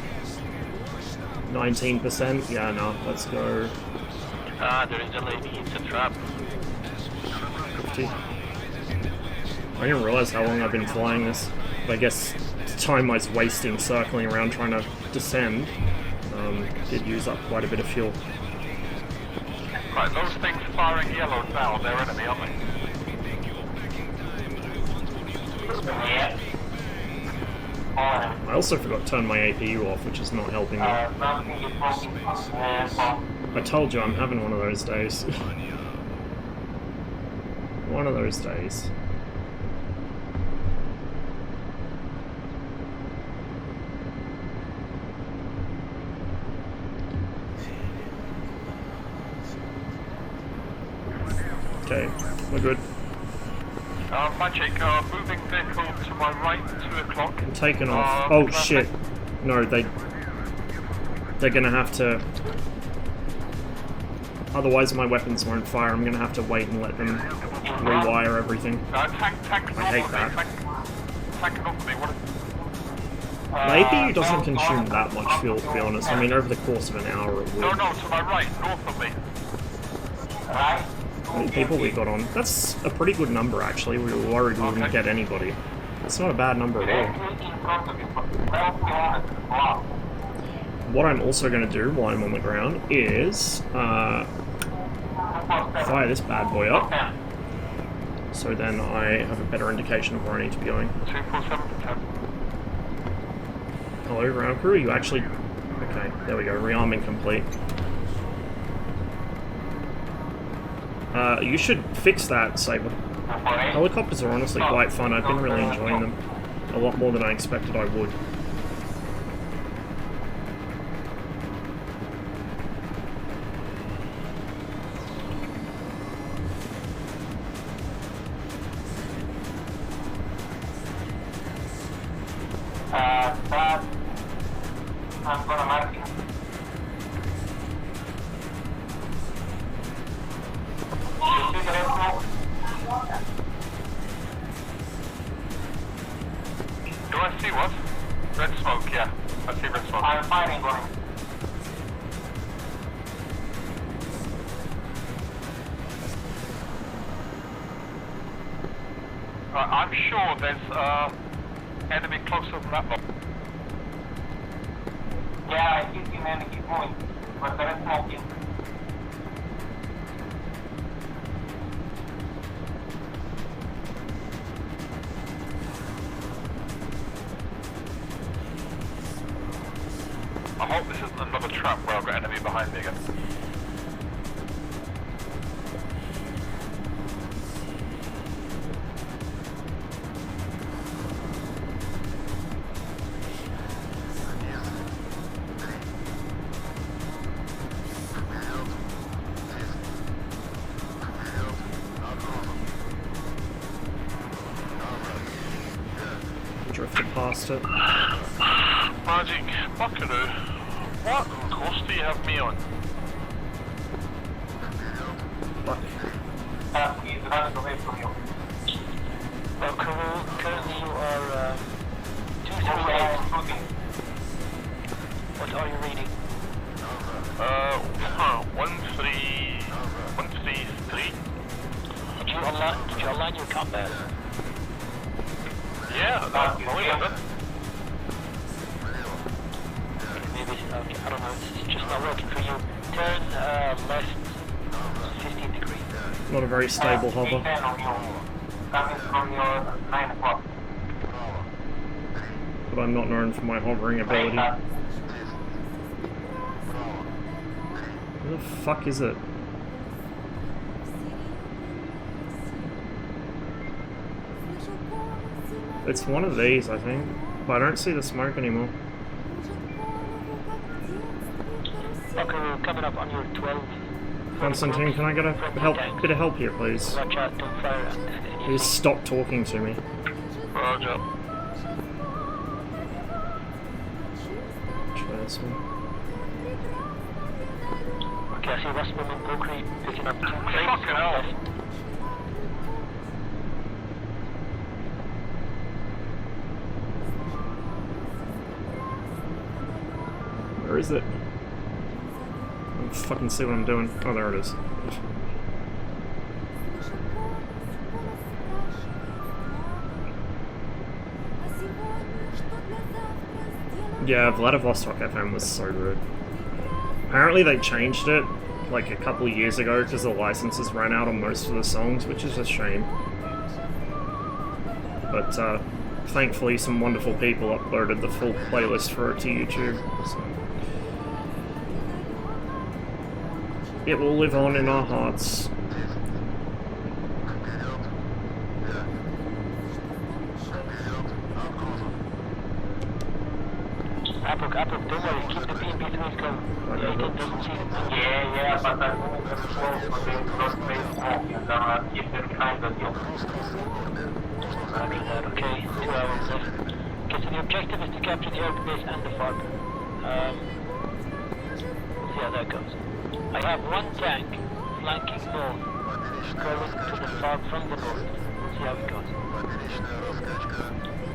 19%? Yeah, no, let's go. Ah, there is a lady, it's a trap. 50. I didn't realize how long I've been flying this. But I guess the time I was wasting circling around trying to descend did use up quite a bit of fuel. Right, those things firing yellow now, they're enemy, aren't they? Yeah. I also forgot to turn my APU off, which is not helping me. I told you I'm having one of those days. One of those days. Okay, we're good. Magic, moving vehicle to my right, 2 o'clock. I'm taking off. Oh shit. No, they're gonna have to... Otherwise my weapons won't fire. I'm gonna have to wait and let them rewire everything. Tank I hate that. Tank off me, what? The APU doesn't consume that much fuel, to be honest. I mean, over the course of an hour it would. No, to my right, north of me. Right? How many people we got on? That's a pretty good number, actually. We were worried we wouldn't get anybody. That's not a bad number at all. What I'm also going to do while I'm on the ground is fire this bad boy up. So then I have a better indication of where I need to be going. 247 Hello, ground crew. You actually... Okay, there we go. Rearming complete. You should fix that, Saber. Helicopters are honestly quite fun. I've been really enjoying them. A lot more than I expected I would. I'm gonna mark it. Do I see what? Red smoke, yeah. I see red smoke. I'm firing on it. I'm sure there's enemy closer than that one. Yeah, I hit him and keep going. But there is smoking. I hope this isn't another trap where I've got enemy behind me again. Drifted past it. Magic Buckaroo, what course do you have me on? Fuck. He's running away from you. Buckaroo, currently you are 238. What are you reading? 133. Did you align your combat? Yeah, I believe I did. Maybe, okay, I don't know, it's just not working for you. Turn left 15 degrees. Not a very stable hover. Coming from your 9 o'clock. But I'm not known for my hovering ability. Where the fuck is it? It's one of these, I think. But I don't see the smoke anymore. Buckaroo, coming up on your 12. Constantine, can I get a bit of help here, please? Watch out, don't fire. Please stop talking to me. Roger. Try this one. Okay, I see Westman and Buckaroo picking up 2 crates. Fucking hell. Where is it? I don't fucking see what I'm doing. Oh, there it is. Yeah, Vladivostok FM was so good. Apparently they changed it like a couple of years ago because the licenses ran out on most of the songs, which is a shame. But thankfully some wonderful people uploaded the full playlist for it to YouTube. So. It will live on in our hearts. Apple, don't worry, keep the BMP3s going. The 18 doesn't see them. Yeah, but I'm moving them slow so they don't make smoke and keep them behind the hill. Roger that, okay, 2 hours left. Okay, so the objective is to capture the air base and the farm. We'll see how that goes. I have 1 tank flanking north, going to the farm from the north. We'll see how it goes.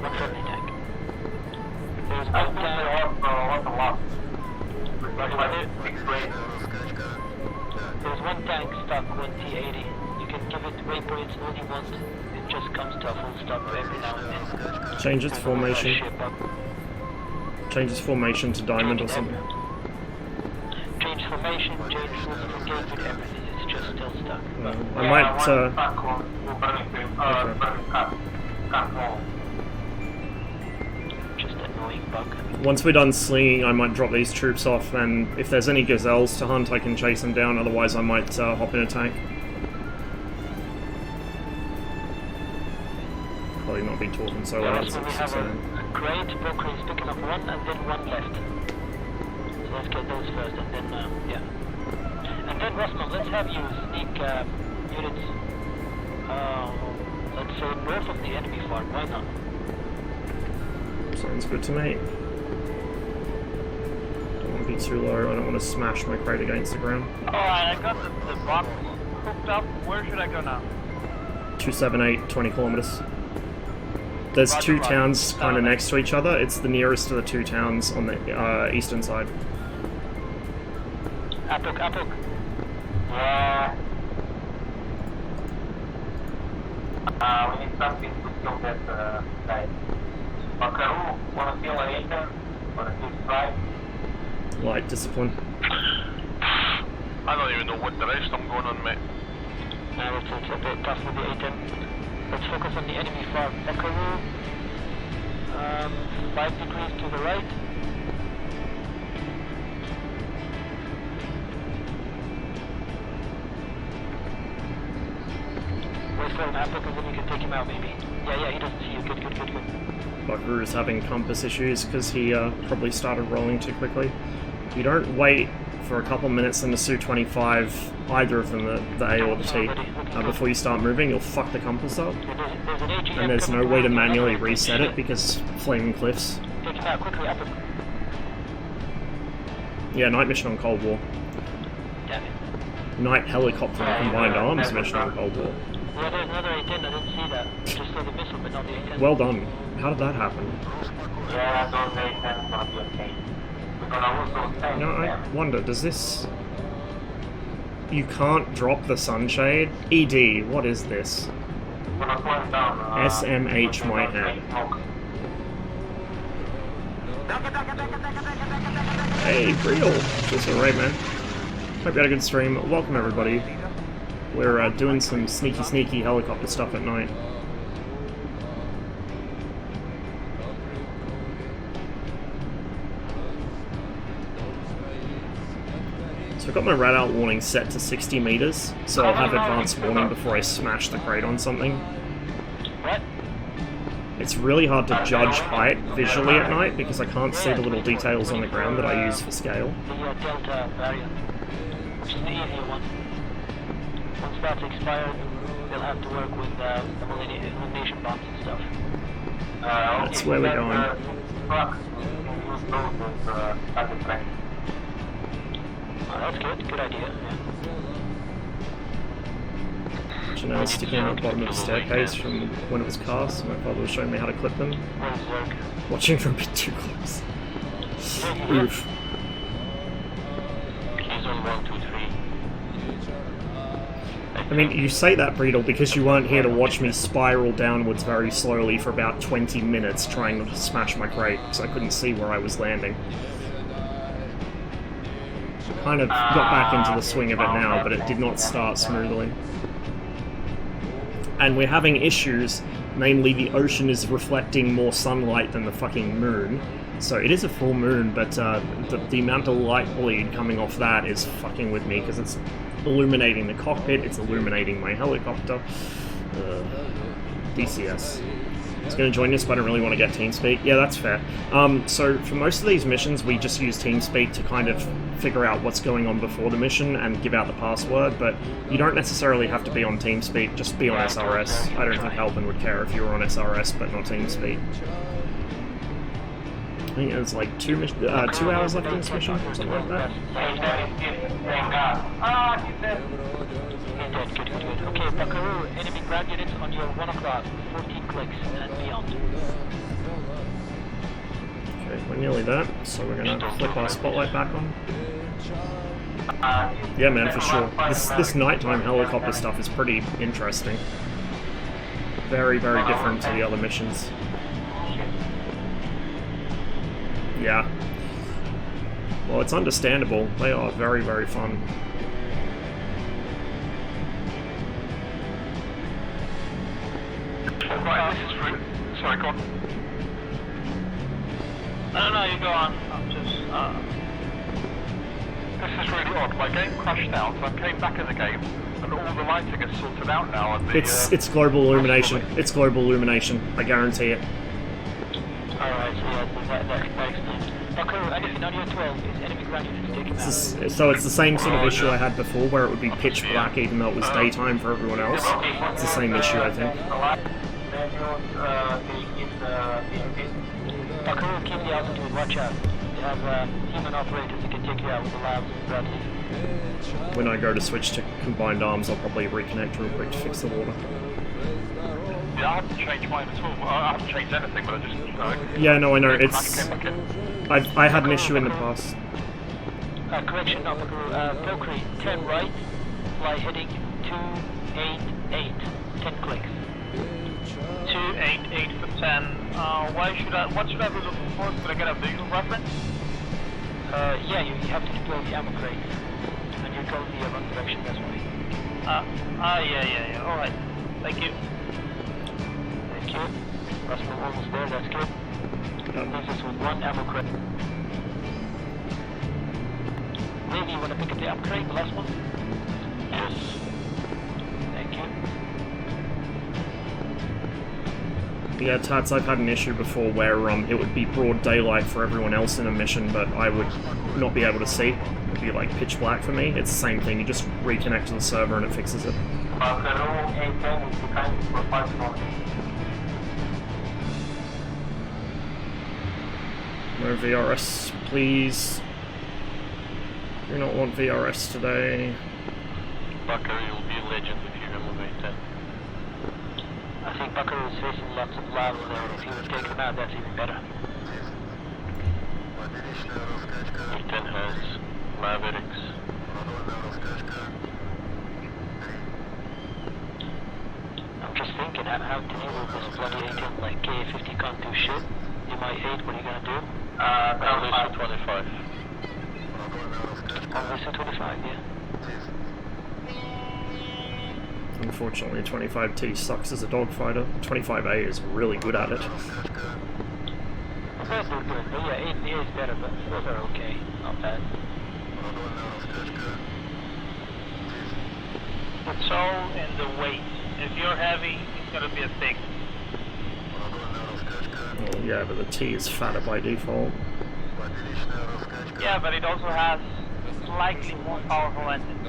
1 friendly tank. There's 1 tank. There's 1 tank stuck, 1 T-80. You can give it waypoints all you want. It just comes to a full stop every now and then. Change its formation. Change its formation to diamond or something. Change formation, change rules of engagement, everything. It's just still stuck. I might. Just annoying bug. Once we're done slinging, I might drop these troops off, and if there's any gazelles to hunt, I can chase them down. Otherwise, I might hop in a tank. Probably not be talking so loud. So we have a great broker is picking up 1 and then 1 left. So let's get those first, and then yeah. And then Rosman, let's have you sneak units. Let's say north of the enemy farm. Why not? Sounds good to me. Don't want to be too low. I don't want to smash my crate against the ground. Alright, I got the box hooked up. Where should I go now? 278, 20 kilometers. There's 2 towns kind of next to each other. It's the nearest of the 2 towns on the eastern side. Apuk. We need something to kill that guy. Buckaroo, wanna kill an 8 or a 6-5? Light discipline. I don't even know what direction I'm going on, mate. Now it's a bit tough with the 8. Let's focus on the enemy farm. Buckaroo, 5 degrees to the right. slow map because then you can take him out maybe. Yeah, he doesn't see you. Good. Buckaroo is having compass issues because he probably started rolling too quickly. You don't wait for a couple minutes in the Su-25, either of them, the A or the T, before you start moving. You'll fuck the compass up. And there's no way to manually reset it because flaming cliffs. Take him out quickly, up. Yeah, night mission on Cold War. Damn it. Night helicopter and combined arms mission on Cold War. Yeah, there's another A-10, I didn't see that. I just saw the missile, but not the A-10. Well done. How did that happen? Yeah, those A-10s gonna be okay. We're gonna also tank No, I them. wonder, does this... You can't drop the sunshade? ED, what is this? We're gonna slow down. SMH my head. Hey, Breedle! Just alright, man. Hope you had a good stream. Welcome, everybody. We're doing some sneaky helicopter stuff at night. So I've got my rad-out warning set to 60 meters, so I'll have advanced warning before I smash the crate on something. What? It's really hard to judge height visually at night because I can't see the little details on the ground that I use for scale. The Delta variant, which is the easier one. Once that's expired, they'll have to work with the illumination bombs and stuff. That's where we're going. Oh, that's good. Good idea. Yeah. Janelle sticking out the bottom of the staircase from when it was cast. My father was showing me how to clip them. Where's Zerg? Watching from a bit too close. Oof. He's on 1, 2, 3. I mean, you say that, Breedle, because you weren't here to watch me spiral downwards very slowly for about 20 minutes trying to smash my crate, because I couldn't see where I was landing. Kind of got back into the swing of it now, but it did not start smoothly. And we're having issues, namely the ocean is reflecting more sunlight than the fucking moon. So it is a full moon, but the amount of light bleed coming off that is fucking with me, because it's illuminating the cockpit, it's illuminating my helicopter. DCS. It's going to join us, but I don't really want to get TeamSpeak. Yeah, that's fair. So for most of these missions, we just use TeamSpeak to kind of figure out what's going on before the mission and give out the password, but you don't necessarily have to be on TeamSpeak, just be on SRS. I don't think Halpin would care if you were on SRS, but not TeamSpeak. I think it's like 2 hours left in this mission, or something like that. Good. Okay, Buckaroo, enemy ground units on your 1 o'clock, 14 clicks and beyond. Okay, we're nearly there, so we're gonna flip our spotlight back on. Yeah, man, for sure. This nighttime helicopter stuff is pretty interesting. Very different to the other missions. Yeah. Well, it's understandable. They are very fun. Right, this is through. Sorry, go on. No, you go on. I'm just, This is really odd. My game crashed out, so I came back in the game, and all the lighting is sorted out now. And the, It's global illumination. It's global illumination. I guarantee it. Alright, so yeah, that explains. Buckaroo, anything on your 12 is enemy ground units taken out. So it's the same sort of issue I had before, where it would be pitch black even though it was daytime for everyone else. It's the same issue, I think. Buckaroo, keep the altitude, watch out. You have human operators that can take you out with the labs and Bradley. When I go to switch to combined arms, I'll probably reconnect real quick to fix the water. yeah, I haven't changed mine at all. I haven't changed anything, but I just, Yeah, no, I know. I It's came back in. I had an issue in the past. Correction, not Buckaroo. Valkyrie, 10 right, fly heading 288, 10 clicks. 288 for 10. What should I be looking for? Could I get a visual reference? Yeah, you have to deploy the ammo crate, and you go the run direction this way. Yeah. Alright. Thank you. Thank you. Russell almost there, that's good. Leaves us with 1 ammo crate. Maybe you want to pick up the ammo crate, the last one? Yes. Thank you. Yeah, Tats, I've had an issue before where it would be broad daylight for everyone else in a mission, but I would not be able to see. It would be like pitch black for me. It's the same thing, you just reconnect to the server and it fixes it. Buckaroo 810 is behind for 5 kilometers. No VRS, please. Do not want VRS today. Buckaroo, you'll be a legend if you remove 810. I think Buckaroo is facing lots of lava there. If you would take them out, that's even better. 810 has Mavericks. I'm just thinking how to deal with this bloody 810, like K50 can't do shit. You might 8, what are you gonna do? Down 25. Only 25, yeah. Unfortunately, 25T sucks as a dogfighter. 25A is really good at it. Both are good, but yeah, 8 is better, but both are okay. Not bad. It's all in the weight. If you're heavy, it's gonna be a thing. Well, yeah, but the T is fatter by default. Yeah, but it also has slightly more powerful engines.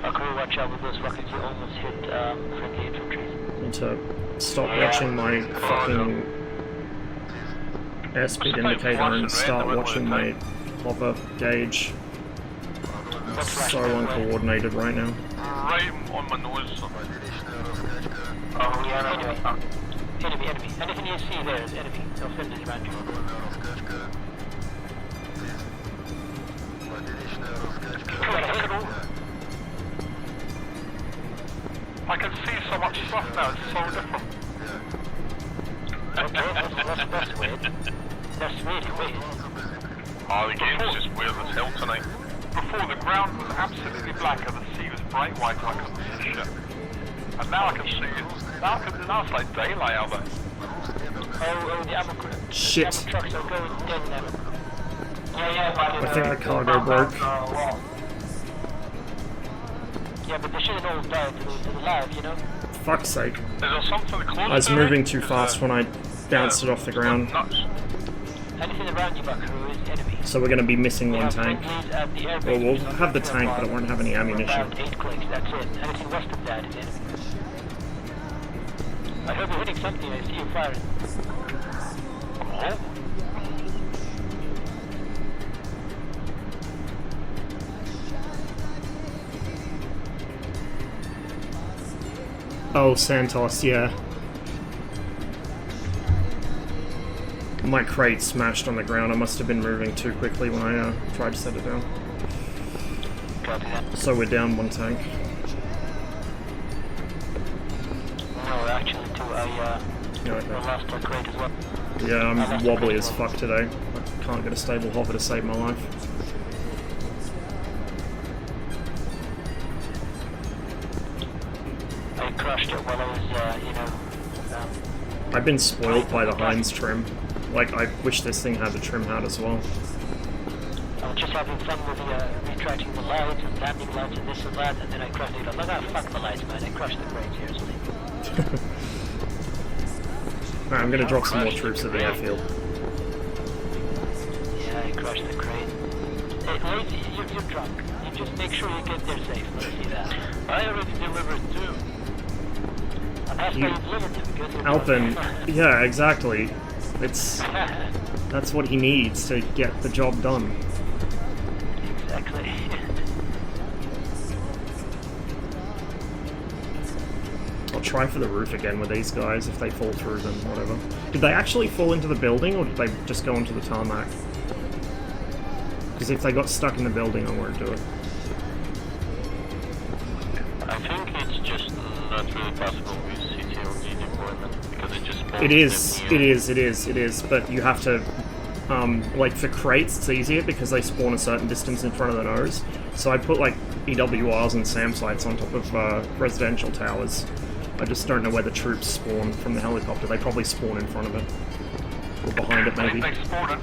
Buckaroo, watch out with those rockets, you almost hit friendly infantry. Need to stop watching my fucking airspeed indicator and start watching my hopper gauge. So uncoordinated right now. Right on my nose. Oh, yeah, Enemy. Anything you see there is enemy. No friendlies around you. I can see so much stuff now, it's so different. That's weird. That's really weird. Oh, the game's just weird as hell tonight. Before, the ground was absolutely black and the sea was bright white, so I couldn't see shit. And now I can see it. Now it's like daylight out there. Oh, the ammo Shit. The ammo trucks are going dead now. yeah, but I think the cargo broke. Yeah, but they shouldn't all die to the live, you know? Fuck's sake. Is there something close I was moving too fast when I bounced it off the ground. Nuts. Anything around you, Buckaroo, is enemy. So we're going to be missing We one have tank. friendlies at the air Well, we'll base. have the tank, but it won't have any ammunition. About 8 clicks, that's it. Anything west of that is enemy. I hope you're hitting something, I see you firing. Oh. Oh, Santos, yeah. My crate smashed on the ground. I must have been moving too quickly when I tried to set it down. Copy that. So we're down one tank. No, actually, too, I Yeah, okay. lost our crate as well. Yeah, I'm wobbly as fuck today. I can't get a stable hover to save my life. I crushed it while I was, I've been spoiled by the Heinz trim. Like, I wish this thing had the trim hat as well. I was just having fun with retracting the lights and landing lights and this and that, and then I crushed it. I'm like, ah, fuck the lights, man. I crushed the crate, seriously. Alright, I'm gonna drop some more troops at the airfield. Yeah, I crushed the crate. Hey, Lazy, you're drunk. You just make sure you get there safe. Let's see that. I already delivered two. And that's why you delivered them, because you're Alpin, drunk. yeah, exactly. That's what he needs to get the job done. Exactly. I'll try for the roof again with these guys. If they fall through, then whatever. Did they actually fall into the building, or did they just go onto the tarmac? Because if they got stuck in the building, I won't do it. I think it's just not really possible with CTOD deployment because it just It is, but you have to, like for crates it's easier because they spawn a certain distance in front of the nose. So I put like EWRs and SAM sites on top of residential towers. I just don't know where the troops spawn from the helicopter. They probably spawn in front of it. Or behind it maybe. They spawn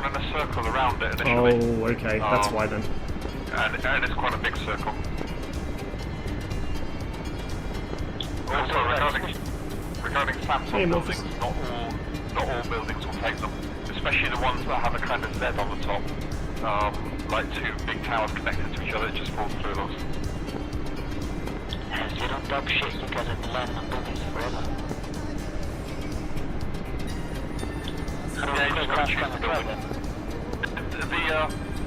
in a circle around it initially. Oh, okay, that's why then. And it's quite a big circle. Also, regarding Samsung buildings, not all buildings will take them, especially the ones that have a kind of Z on the top. Like two big towers connected to each other, it just falls through those. As you don't dock shit, you guys have been landing on buildings forever. How do Yeah, you we just gotta choose last the time building.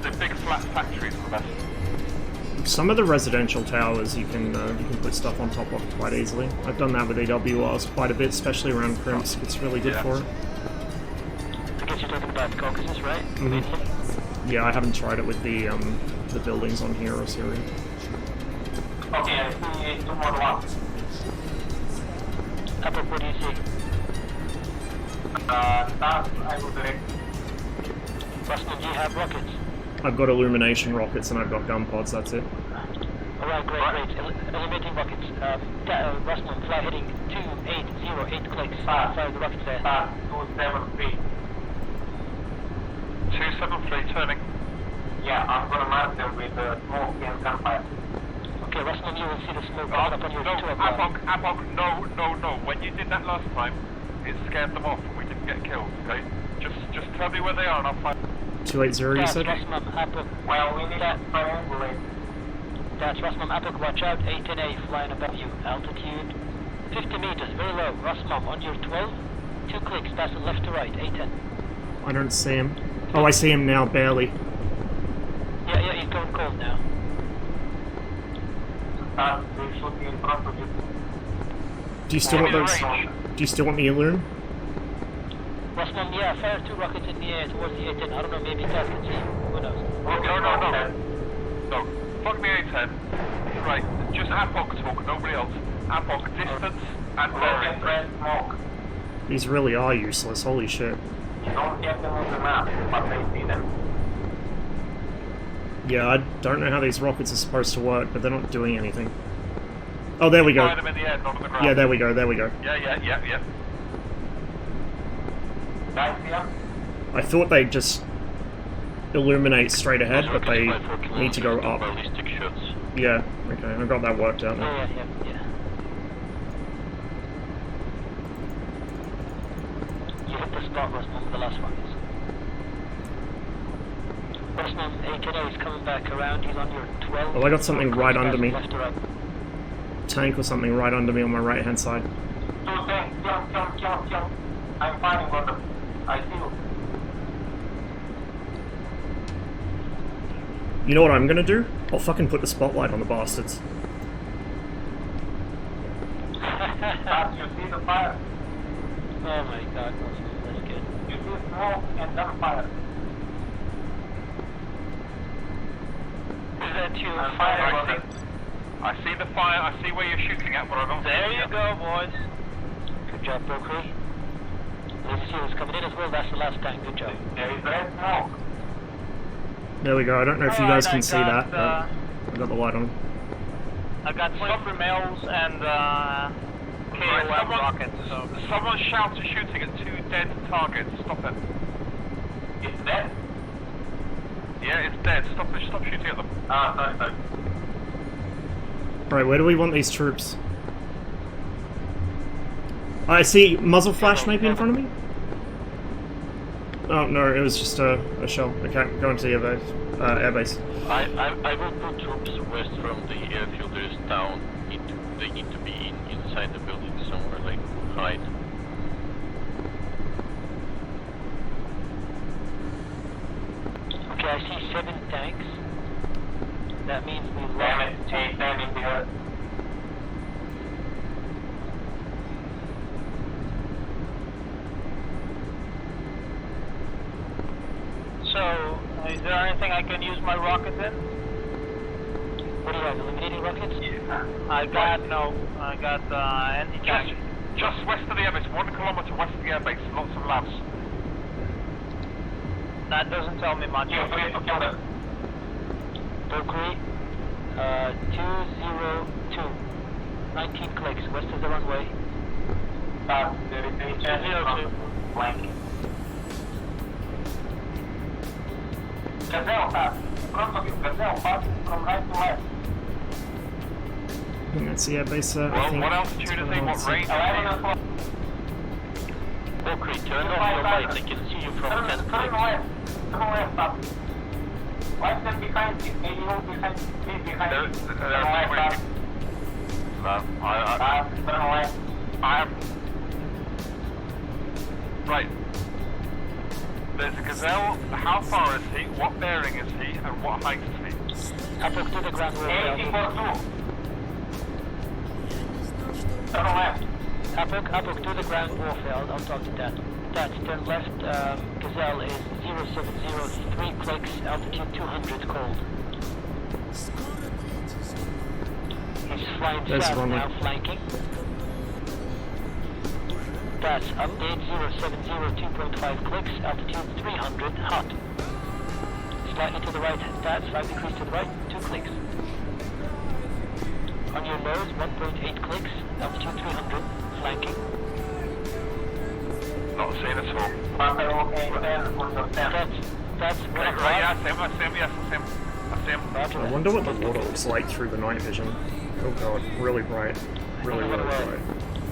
The big flat factories are the best. Some of the residential towers you can put stuff on top of quite easily. I've done that with AWRs quite a bit, especially around Crimsk. It's really good for it. I guess you're talking about Caucasus, right? Mm-hmm. Yeah, I haven't tried it with the buildings on here or Syria. Okay, I see 2 more ones. Apple, what do you see? That I will direct. Rustin, do you have rockets? I've got illumination rockets and I've got gun pods, that's it. Alright, great. Illuminating rockets. Rustin, fly heading 2808 clicks. Fire the rockets there. 273. 273 turning. Yeah, I'm gonna mark them with smoke and gunfire. Okay, Rustin, you will see the smoke coming up on your 2 o'clock. Apok, no. When you did that last time, it scared them off and we didn't get killed, okay? Just tell me where they are and I'll find 280, you said? Well, we need to triangulate. That's Rusmum, Apok, watch out, 810A flying above you. Altitude 50 meters, very low. Rusmum, on your 12, 2 clicks, passing left to right, 810. I don't see him. Oh, I see him now, barely. Yeah, he's going cold now. They should be in front of you. Do you still want those? Do you still want the illume? Rusmum, yeah, fire 2 rockets in the air towards the 810. I don't know, maybe Taz can see. Who knows? No. Fuck the A10. Right, just Apok talk, nobody else. Apok, distance and bearing. Smoke. These really are useless, holy shit. You don't get them on the map, but they see them. Yeah, I don't know how these rockets are supposed to work, but they're not doing anything. Oh, there we go. Fire them in the air, not on the ground. Yeah, there we go. Yeah. Guys here? I thought they'd just illuminate straight ahead, but they need to go up. Ballistic shots. Yeah, okay, I got that worked out now. Yeah. You hit the spot, Rusmum, the last rockets. Rusmum, 810A is coming back around, he's on your 12. Oh, I got something right under me. Left to right. Tank or something right under me on my right hand side. Two tanks, kill. I'm firing on them. I see you. You know what I'm gonna do? I'll fucking put the spotlight on the bastards. But you see the fire. Oh my god, Rusmum, that's good. You see smoke and gunfire. Is that you? I'm firing on them. I see the fire, I see where you're shooting at, but I don't see There it you yet. go, boys. Good job, Brokey. Let's see who's coming in as well. That's the last tank. Good job. There is red smoke. There we go. I don't know if you guys can see that, but I got the light on. I've got Super Mills and KOM rockets. So Someone shouts and shooting at 2 dead targets. Stop it. It's dead? Yeah, it's dead. Stop shooting at them. Sorry. Alright, where do we want these troops? I see muzzle flash maybe in front of me? Oh no, it was just a shell. Okay, go into the airbase. I will put troops west from the airfield. There is town. They need to be inside the building somewhere, like hide. okay, I see 7 tanks. That means we Damn lost it, A10 in the earth. So, is there anything I can use my rockets in? What do you have, illuminating rockets? I got anti-tank. Just west of the airbase, 1 kilometer west of the airbase, lots of labs. That doesn't tell me much. You're free to kill them. Berkeley, 202. 19 clicks, west of the runway. There is A10 in front of you, flanking. Gazelle, front of you. Gazelle passing from right to left. I think that's the airbase there. I Well, think. what altitude is he? What range is 11 he? and 12. Okay, turn off your lights. I can see you from 10 Turn clicks. left. Turn left, up. Left and behind you. AU behind you. Behind you. Turn left, up. No, Turn left. I am. Right. There's a Gazelle. How far is he? What bearing is he? And what height is he? Up to the ground warfield. 8042. Turn left. Up to the ground warfield. I'll talk to that. That's turn left. Gazelle is 0703 clicks, altitude 200 cold. He's flying There's south runway. now, flanking. That's update 0702.5 clicks, altitude 300, hot. Slightly to the right, that's slightly increase to the right, 2 clicks. On your nose, 1.8 clicks, altitude 300, flanking. Not seen at all. That's Right, yeah, I see him. I wonder what the water looks like through the night vision. Oh god, really bright. Really, really bright.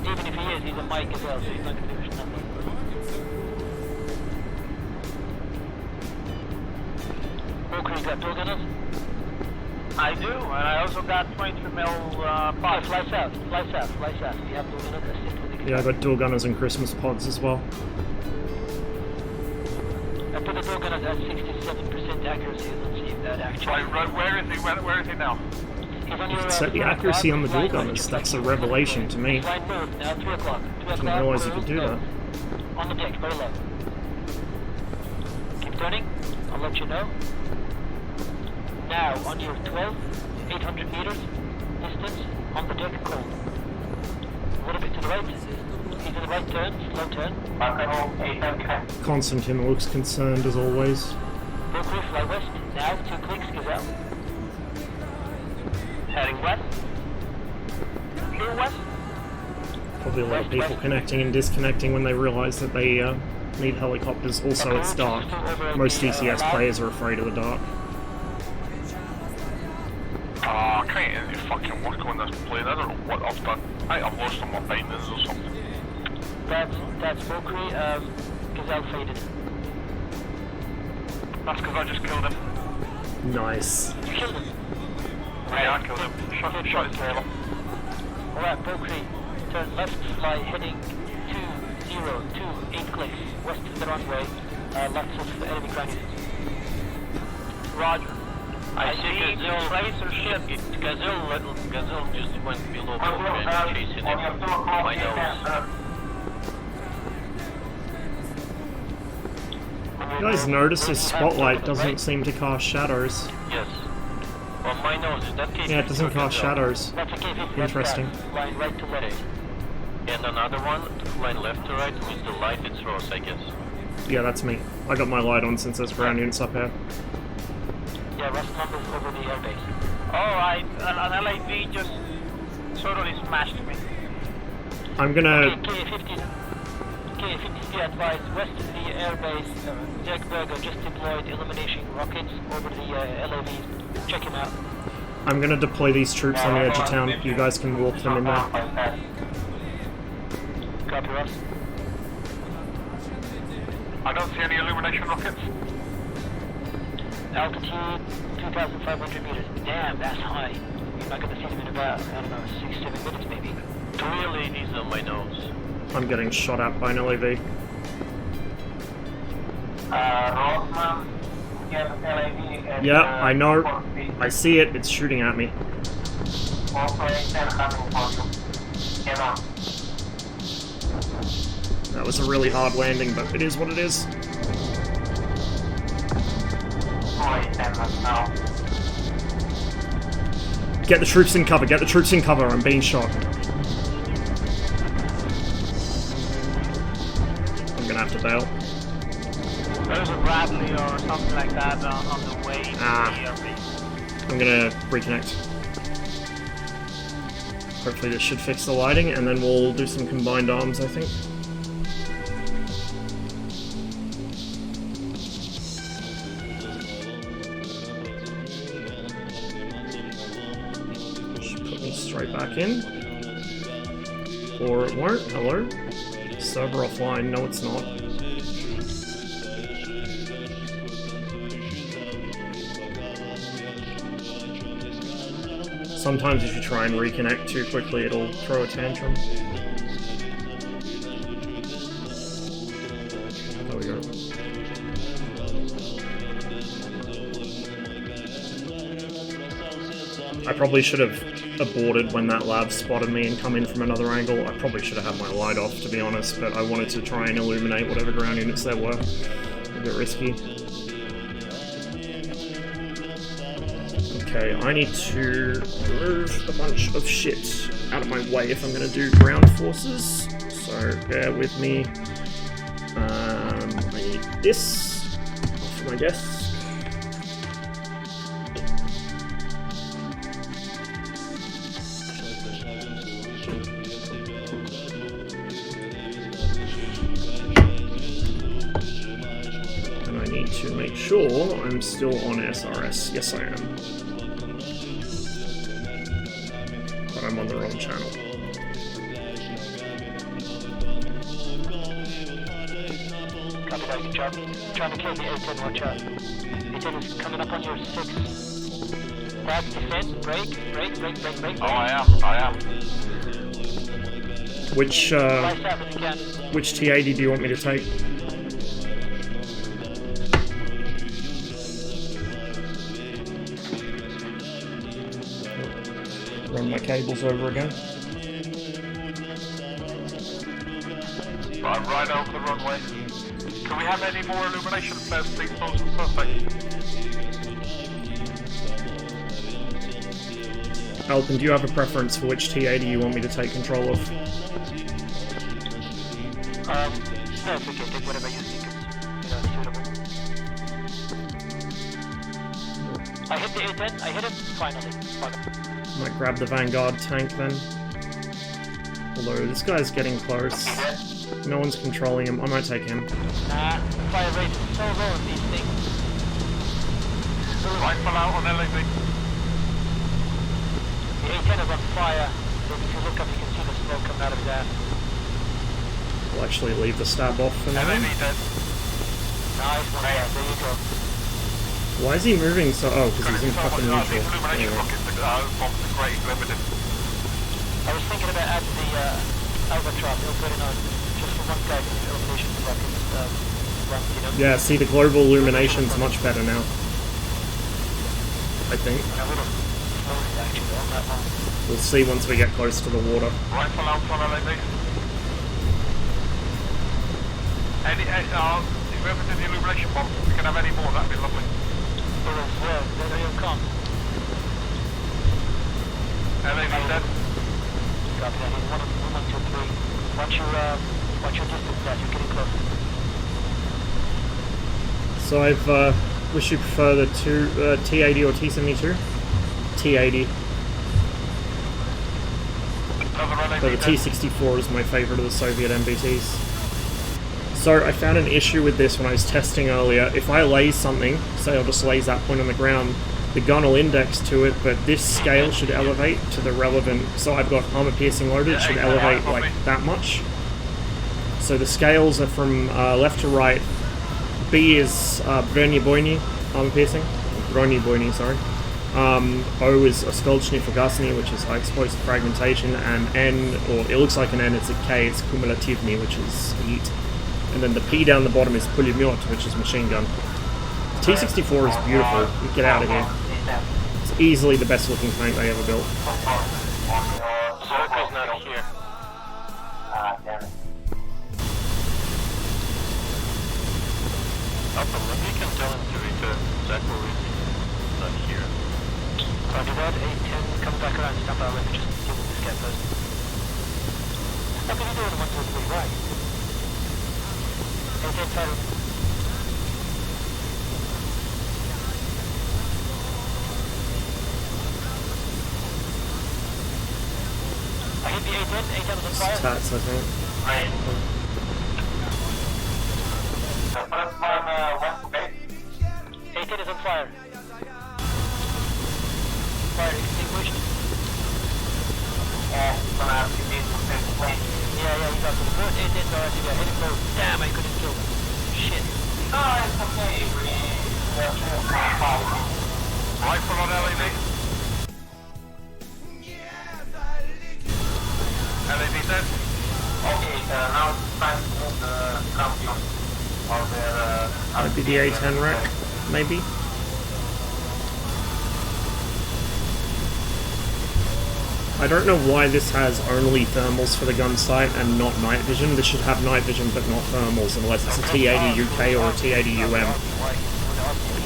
Even if he is, he's a Mike as well, so he's not going to do nothing. Walker, you got dual gunners? I do, and I also got 23 mil Fly south. You have dual gunners, assist with the Yeah, I got dual gunners and Christmas pods as well. I put the dual gunners at 67% accuracy, let's see if that actually... Right, where is he? Where is he now? He's on your, Set the accuracy on the dual gunners. That's a revelation to me. Flying north now, 3 o'clock. 2 o'clock. Didn't realize you could do that. On the deck, very low. Keep turning, I'll let you know. Now, on your 12, 800 meters distance, on the deck, cold. A little bit to the right. He's in the right turn, slow turn. Constantine looks concerned as always. Valkyrie, fly west. Now, 2 clicks, Gazelle. heading west. Due west. Probably a lot of people connecting and disconnecting when they realise that they need helicopters. Also, it's dark. Most DCS players are afraid of the dark. I can't even fucking work on this plane. I don't know what I've done. I think I've lost on my bindings or something. That's Valkyrie, Gazelle faded. That's because I just killed him. Nice. You killed him. Yeah, I killed him. Shot his tail off. Alright, Valkyrie, turn left, fly heading 2028 clicks, west of the runway, lots of enemy ground units. Roger. I see Gazelle. tracer ship. Gazelle just went below and chasing him. My nose. You guys notice his spotlight doesn't seem to cast shadows. Yes. On my nose, in that case. Yeah, it doesn't cast shadows. That's a K-50, Interesting. Line right to left. And another one, line left to right with the light it throws, I guess. Yeah, that's me. I got my light on since there's ground units up here. Yeah, Rostom is over the airbase. Alright, an LAV just totally smashed me. I'm gonna... K-50 advised, west of the airbase, Jack Berger just deployed elimination rockets over the LAVs. Check him out. I'm gonna deploy these troops on the edge of town. You guys can walk them in there. Copy, Ross. I don't see any illumination rockets. Altitude 2,500 meters. Damn, that's high. You're not gonna see them in about, I don't know, 6-7 minutes maybe. 3 LAVs on my nose. I'm getting shot at by an LAV. Rossman, get LAV. Yeah, I know. I see it. It's shooting at me. Also, A10 coming for you. Get on. That was a really hard landing, but it is what it is. A10 now. Get the troops in cover. Get the troops in cover. I'm being shot. I'm gonna have to bail. There's a Bradley or something like that on the way to the airbase. I'm gonna reconnect. Hopefully this should fix the lighting, and then we'll do some combined arms, I think. straight back in. Or it won't. Hello? Server offline. No, it's not. Sometimes if you try and reconnect too quickly, it'll throw a tantrum. There we go. I probably should have aborted when that lab spotted me and come in from another angle. I probably should have had my light off, to be honest, but I wanted to try and illuminate whatever ground units there were. A bit risky. Okay, I need to move a bunch of shit out of my way if I'm going to do ground forces, so bear with me. I need this off my desk. And I need to make sure I'm still on SRS. Yes, I am. But I'm on the wrong channel. Copy that, good job. Trying to kill the A10, watch out. A10 is coming up on your 6. Back, descent, brake. Oh, I am. Which T80 do you want me to take? Run my cables over again. Right over the runway. Can we have any more illumination first, please? Perfect. Alpin, do you have a preference for which T80 you want me to take control of? No, it's okay, take whatever you think is, suitable. I hit the A10, I hit him, finally. Might grab the Vanguard tank then. Although this guy's getting close. No one's controlling him. I might take him. Nah, fire rate is so low on these things. Rifle out on LAV. The A10 is on fire. If you look up, you can see the smoke coming out of his ass. We'll actually leave the stab off for now. LAV dead. Nice one, yeah, there you go. Why is he moving so... Oh, because he's in fucking The neutral. illumination Yeah. rockets, bombs are great, limited. I was thinking about adding the Albatross, it'll put it on just for one guy, the illumination rockets run, you know? Yeah, see, the global illumination's much better now. I think. A little slowly, actually, on that one. We'll see once we get close to the water. Rifle out on LAV. Any, whoever did the illumination bomb, we can have any more, that'd be lovely. Yeah, there you'll come. LAV dead. Copy that, he's 1, 2, 3. Watch your distance there, you're getting close. So I've, wish you prefer the T80 or T72? T80. So the T64 is my favourite of the Soviet MBTs. So I found an issue with this when I was testing earlier. If I laze something, say I'll just laze that point on the ground, the gun will index to it, but this scale should elevate to the relevant... So I've got armor piercing loaded, it should elevate like that much. So the scales are from left to right. B is Bronny armor piercing. Bronny, sorry. O is Oskolichny Fogasny, which is high explosive fragmentation, and N, or it looks like an N, it's a K, it's Kumulativny, which is heat. And then the P down the bottom is Pulemyot, which is machine gun. T-64 is beautiful. You get out of here. It's easily the best looking tank they ever built. Circle's not here. Damn it. Alpha, maybe you can tell him to return. Circle is not here. Copy that, A10, come back around, stand by, let me just deal with this guy first. What can you do in 1, 2, 3, right? A10, title. I hit the A10, A10 is on fire. Stats, I think. Right. First one, west base. A10 is on fire. Fire extinguished. plane. Yeah, he's up to the boat. It's already there. Hit him low. Damn, I couldn't kill him. Shit. No, it's okay. We are just Rifle on LAV. LAV dead. okay, now it's time to move the champion of their Maybe the A10 rack, maybe? I don't know why this has only thermals for the gun sight and not night vision. This should have night vision but not thermals unless it's a T80 UK or a T80 UM.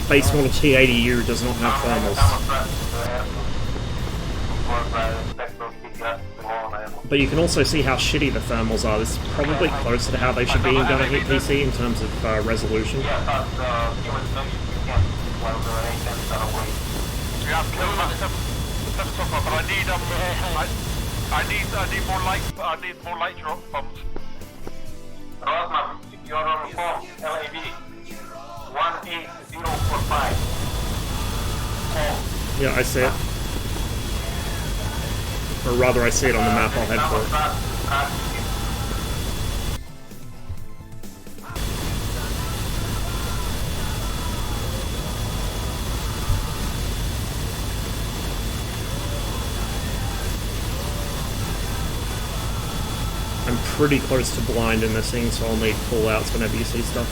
Base model T80U does not have thermals. But you can also see how shitty the thermals are. This is probably closer to how they should be in Gunner Heat PC in terms of resolution. We have killed myself. But I need I need more light drop bombs. Rosman, you're on form, LAV 18045. Yeah, I see it. Or rather, I see it on the map. I'll head for it. I'm pretty close to blind in this thing, so I'll need call-outs whenever you see stuff.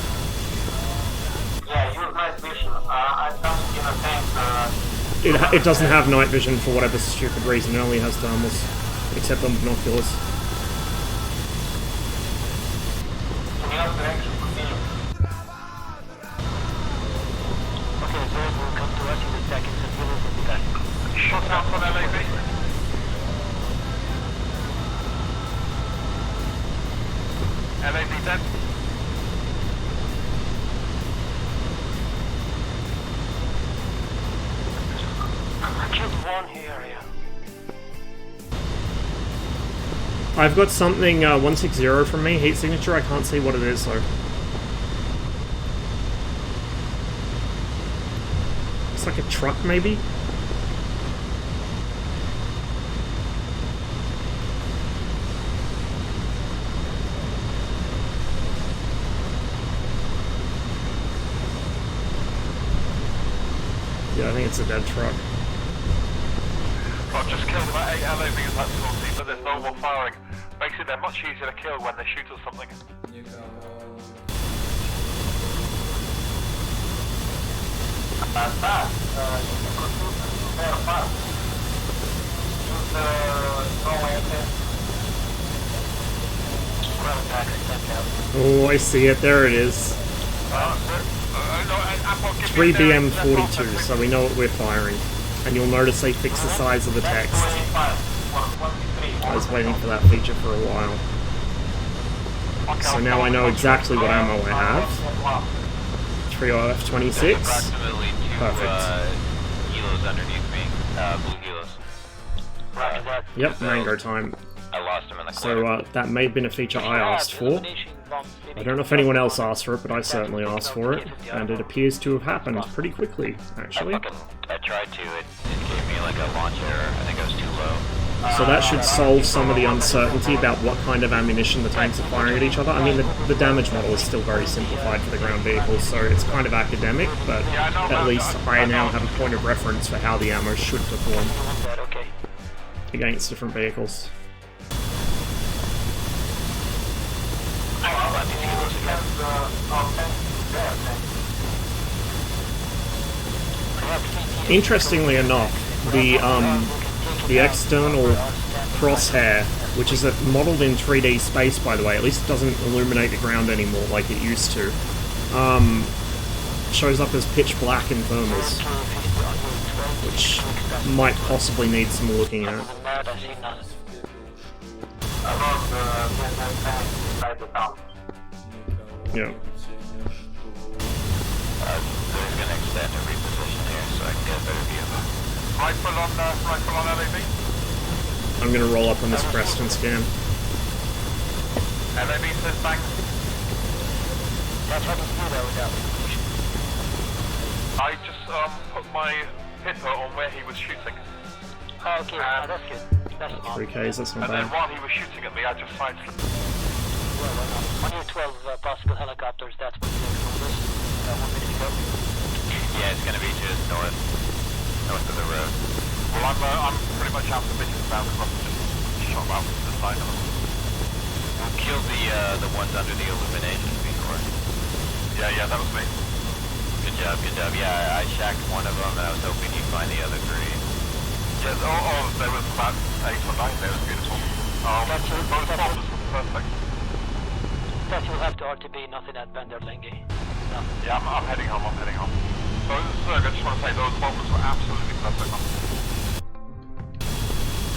Yeah, use night vision. I'm coming in a tank. It doesn't have night vision for whatever stupid reason. It only has thermals, except on binoculars. In your direction, continue. Okay, Zord will come to us in a second, and he'll be back. Shot out on LAV. LAV dead. I killed one here, yeah. I've got something 160 from me, heat signature. I can't see what it is though. It's like a truck, maybe? Yeah, I think it's a dead truck. I've just killed about 8 LAVs at Scorsese, but there's no more firing. Makes it they're much easier to kill when they shoot at something. Oh, I see it. There it is. 3BM42, so we know what we're firing. And you'll notice they fixed the size of the text. I was waiting for that feature for a while. So now I know exactly what ammo I have. 3OF26. Approximately 2 Perfect. kilos underneath me, blue kilos. Yep, mango time. I lost him in the So corner. that may have been a feature I asked for. I don't know if anyone else asked for it, but I certainly asked for it. And it appears to have happened pretty quickly, actually. I tried to, it gave me like a launch error. I think I was too low. So that should solve some of the uncertainty about what kind of ammunition the tanks are firing at each other. I mean, the damage model is still very simplified for the ground vehicles, so it's kind of academic, but at least I now have a point of reference for how the ammo should perform against different vehicles. Interestingly enough, the external crosshair, which is modelled in 3D space, by the way, at least it doesn't illuminate the ground anymore like it used to, shows up as pitch black in thermals, which might possibly need some looking at. Yeah. They're going to extend and reposition here so I can get a better view. Rifle on LAV. I'm gonna roll up on this Preston scan. LAV says bang. That's what you do though without revolution. I just put my hipper on where he was shooting. Oh, okay, that's good. That's smart. 3Ks, that's not And then bad. while he was shooting at me, I just sideslipped. Well, on your 12 possible helicopters, that's what the told us 1 minute ago. Yeah, it's gonna be just north of the road. Well, I'm pretty much out of the mission now because I've just shot out from the side of them. We'll kill the ones under the illumination before. Yeah, that was me. Good job. Yeah, I shacked one of them and I was hoping you'd find the other 3. Yeah, there was about 8 or 9 there, it was beautiful. That's Both bombers were perfect. That you'll have to RTB, nothing at Vanderlinge. No. Yeah, I'm heading home. So, Zerg, I just want to say those bombers were absolutely perfect.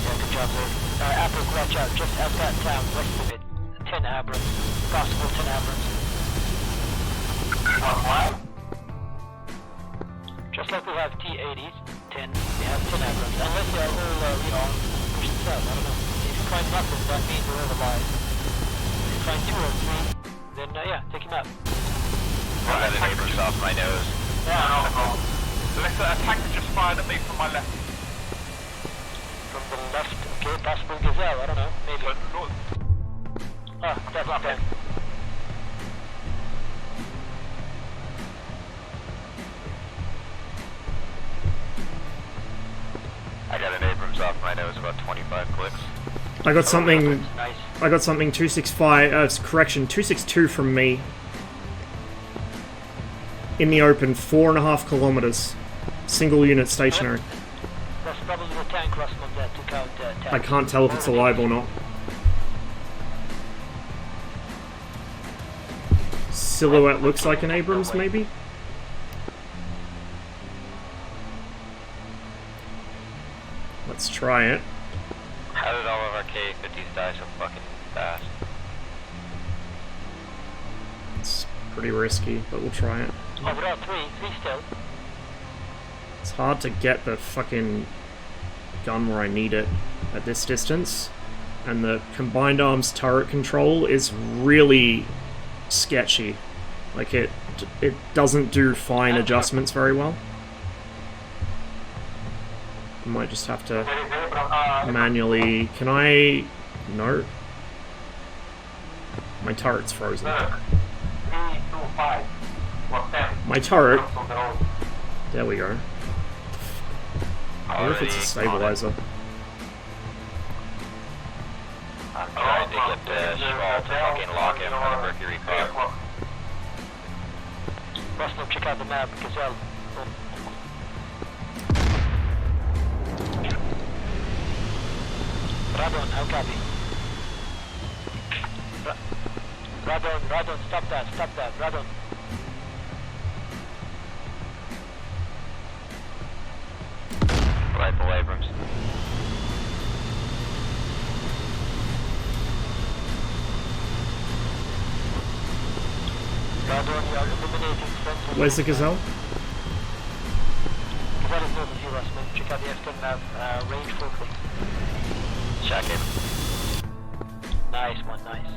Yeah, good job, sir. Abrams, watch out, just at that town, west of it. 10 Abrams. Possible 10 Abrams. What? Just like we have T-80s, 10, we have 10 Abrams. Unless they are all, pushed south, I don't know. If you find nothing, that means they're all alive. If you find 2 or 3, then, yeah, take him out. I got an Abrams off my nose. Yeah, no. A tank just fired at me from my left. From the left, okay, possible Gazelle, I don't know, maybe. So, north. Oh, that's not bad. I got an Abrams off my nose, about 25 clicks. I got something. Nice. I got something 265. Correction, 262 from me. In the open, 4.5 kilometers. Single unit stationary. That's probably the tank Russman that took out tank. I can't tell if it's alive or not. Silhouette looks like an Abrams, maybe? Let's try it. How did all of our K-50s die so fucking fast? It's pretty risky, but we'll try it. Overall, 3 still. It's hard to get the fucking gun where I need it at this distance. And the combined arms turret control is really sketchy. Like it doesn't do fine adjustments very well. I might just have to manually... Can I... No. My turret's frozen. 3, 2, 5. Or 10. My turret... On the road. There we go. I wonder if it's a stabilizer. I'm trying to get the Schwal to fucking lock him on a Mercury car. Russell, check out the map, Gazelle. Radon, how copy? Radon, stop that, Radon. Rifle Abrams. Radon, you are eliminating friendly. Where's the Gazelle? Gazelle is over here, Russman. Check out the F-10 map, range 4 clicks. Check him. Nice one, nice.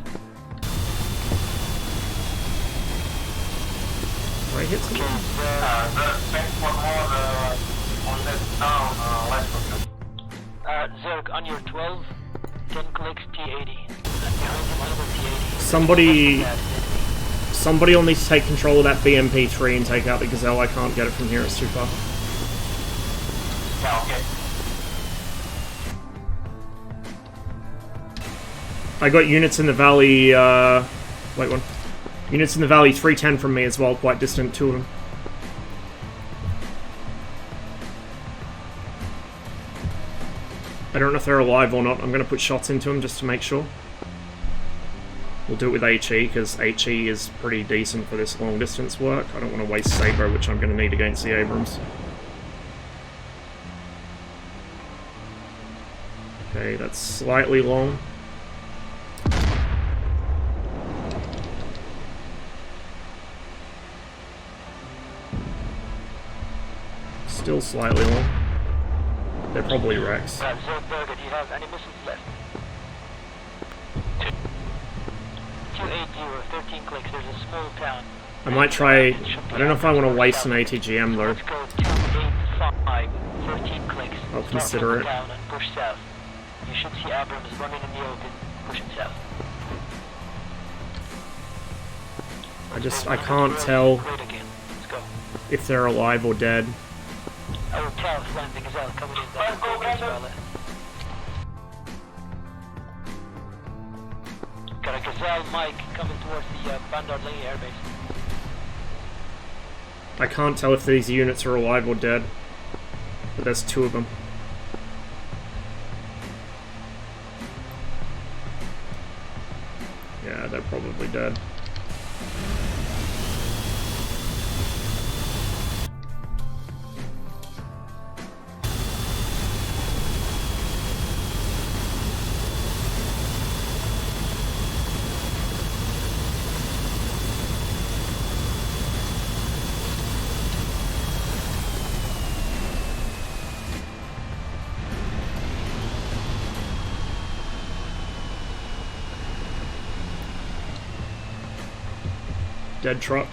Do I hit something? Thanks for more on that town left of you. Zerg, on your 12, 10 clicks, T-80. And behind him, another T-80. Somebody will need to take control of that BMP-3 and take out the Gazelle. I can't get it from here, it's too far. Yeah, okay. I got units in the valley, wait one. Units in the valley 310 from me as well, quite distant, 2 of them. I don't know if they're alive or not. I'm going to put shots into them just to make sure. We'll do it with HE, because HE is pretty decent for this long distance work. I don't want to waste Sabre, which I'm going to need against the Abrams. Okay, that's slightly long. Still slightly long. They're probably wrecks. Zerg, do you have any missiles left? 280 or 13 clicks, there's a small town. I might try... I don't know if I want to waste an ATGM though. Let's go 285, 13 clicks. I'll Start consider from the it. town and push south. You should see Abrams running in the open, pushing south. I can't tell Great again. Let's go. if they're alive or dead. I will tell if landing Gazelle coming in. That's go, Gazelle. Got a Gazelle Mike coming towards the Bandar Lane airbase. I can't tell if these units are alive or dead, but there's 2 of them. Yeah, they're probably dead. Dead truck.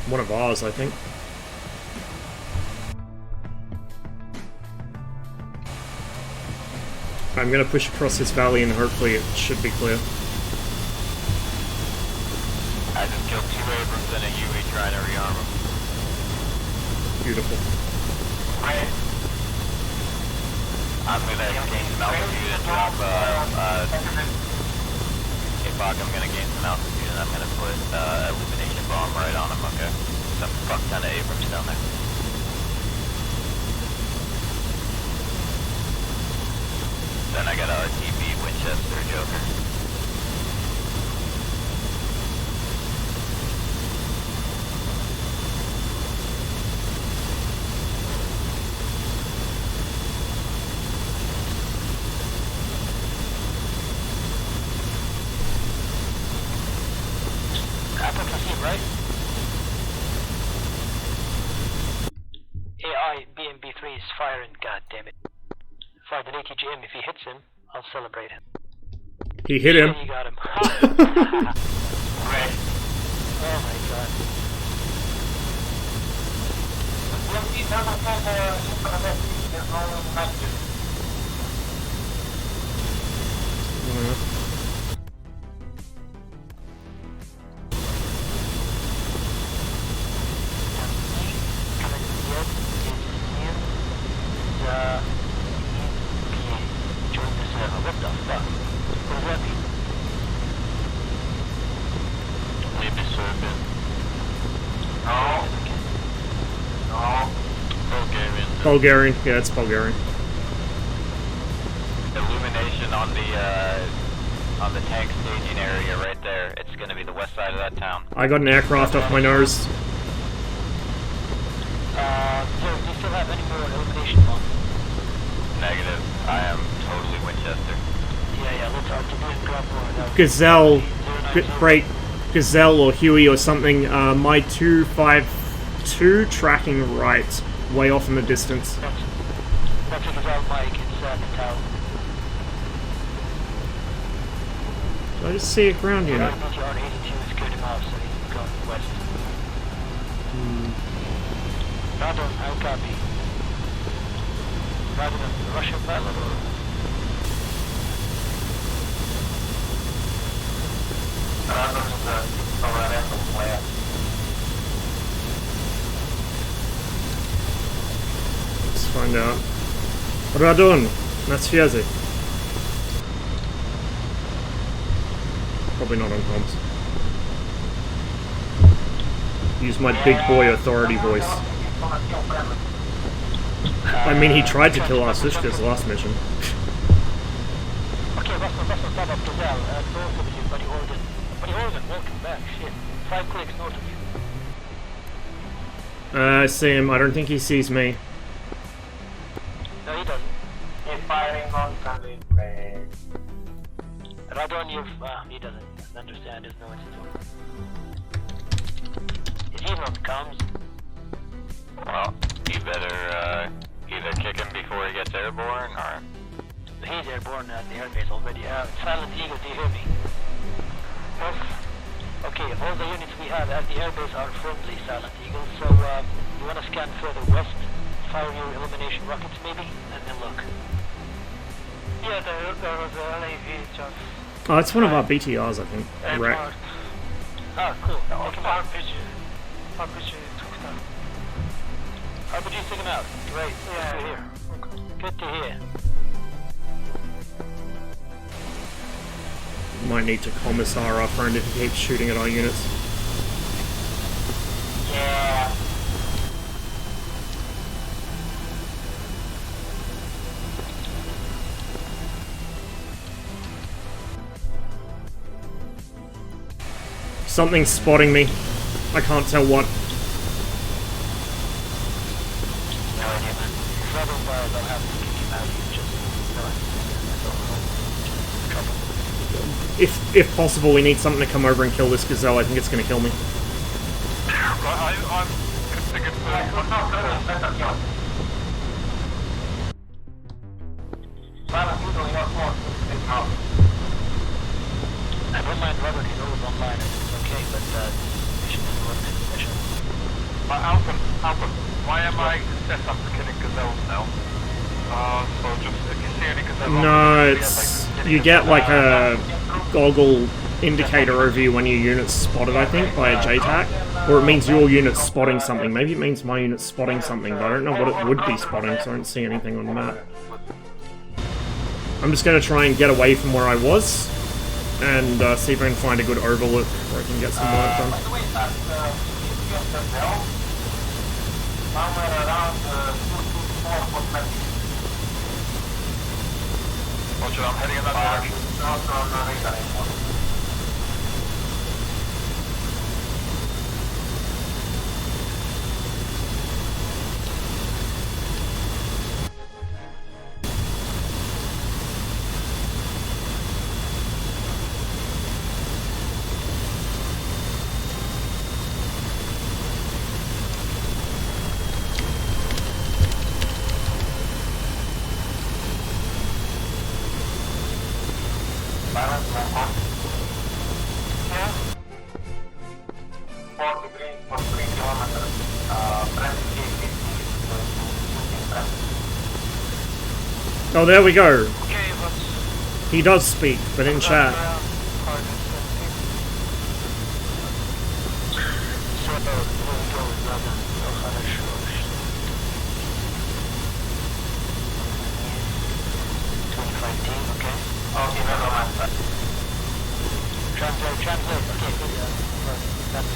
One of ours, I think. I'm gonna push across this valley and hopefully it should be clear. I just killed 2 Abrams and a Huey trying to rearm them. Beautiful. I'm gonna gain some altitude and drop, hey Bach, I'm gonna gain some altitude and I'm gonna put, illumination bomb right on him, okay? Some fuck ton of Abrams down there. Then I got a RTB Winchester Joker. Right? AI BMB3 is firing, god damn it. Fired an ATGM, if he hits him, I'll celebrate him. He hit him. Yeah, you got him. Right. Oh my god. What the fuck? What does that mean? Maybe Serbian. No. Bulgarian. Yeah, it's Bulgarian. Illumination on the tank staging area right there. It's gonna be the west side of that town. I got an aircraft off my nose. So, do you still have any more illumination bombs? Negative. I am totally Winchester. Yeah, let's start to grab more. Gazelle, great Gazelle or Huey or something. My 252 tracking right, way off in the distance. That's a Gazelle Mike, it's the tower. Did I just see a ground unit? BTR 82 is good enough, so he's going west. Radon, how copy? Rather than Russian pilot or? Radon is the rental plan. Let's find out. Radon, na связи. Probably not on comms. Use my big boy authority voice. I mean, he tried to kill Asushka's last mission. Okay, Russell, stop up Gazelle. North of you, Buddy Horgan. Buddy Horgan, welcome back. Shit. 5 clicks north of you. I see him. I don't think he sees me. No, he doesn't. He's firing on Sunday. Radon, he doesn't understand. There's no answer to him. Is he on comms? Well, you better either kick him before he gets airborne, or... He's airborne at the airbase already. Silent Eagle, do you hear me? Yes. Okay, all the units we have at the airbase are friendly, Silent Eagle, so you want to scan further west, fire your illumination rockets maybe, and then look. Yeah, there was a LAV just... Oh, it's one of our BTRs, I think. Wrecked. marked. Oh, cool. No, Take him out. RPG took them. RPG took him out. Great. Yeah, Good to hear. Good to hear. Might need to commissar our friend if he keeps shooting at our units. Yeah. Something's spotting me. I can't tell what. No idea, man. Trouble where they'll have to kick him out. You just... Trouble. If possible, we need something to come over and kill this gazelle. I think it's going to kill me. Right, I'm configured for... I don't mind Robert, he knows online, it's okay, but mission is one mission. Alpha, why am I set up for killing gazelles now? So just, if you see any gazelles... No, it's... You get like a goggle indicator over you when your unit's spotted, I think, by a JTAC. Or it means your unit's spotting something. Maybe it means my unit's spotting something, but I don't know what it would be spotting, so I don't see anything on the map. I'm just going to try and get away from where I was, and see if I can find a good overlook where I can get some work done. Roger, I'm heading in that direction. Oh, there we go. Okay, but... He does speak, but in chat. Translate. Okay, good. That's it.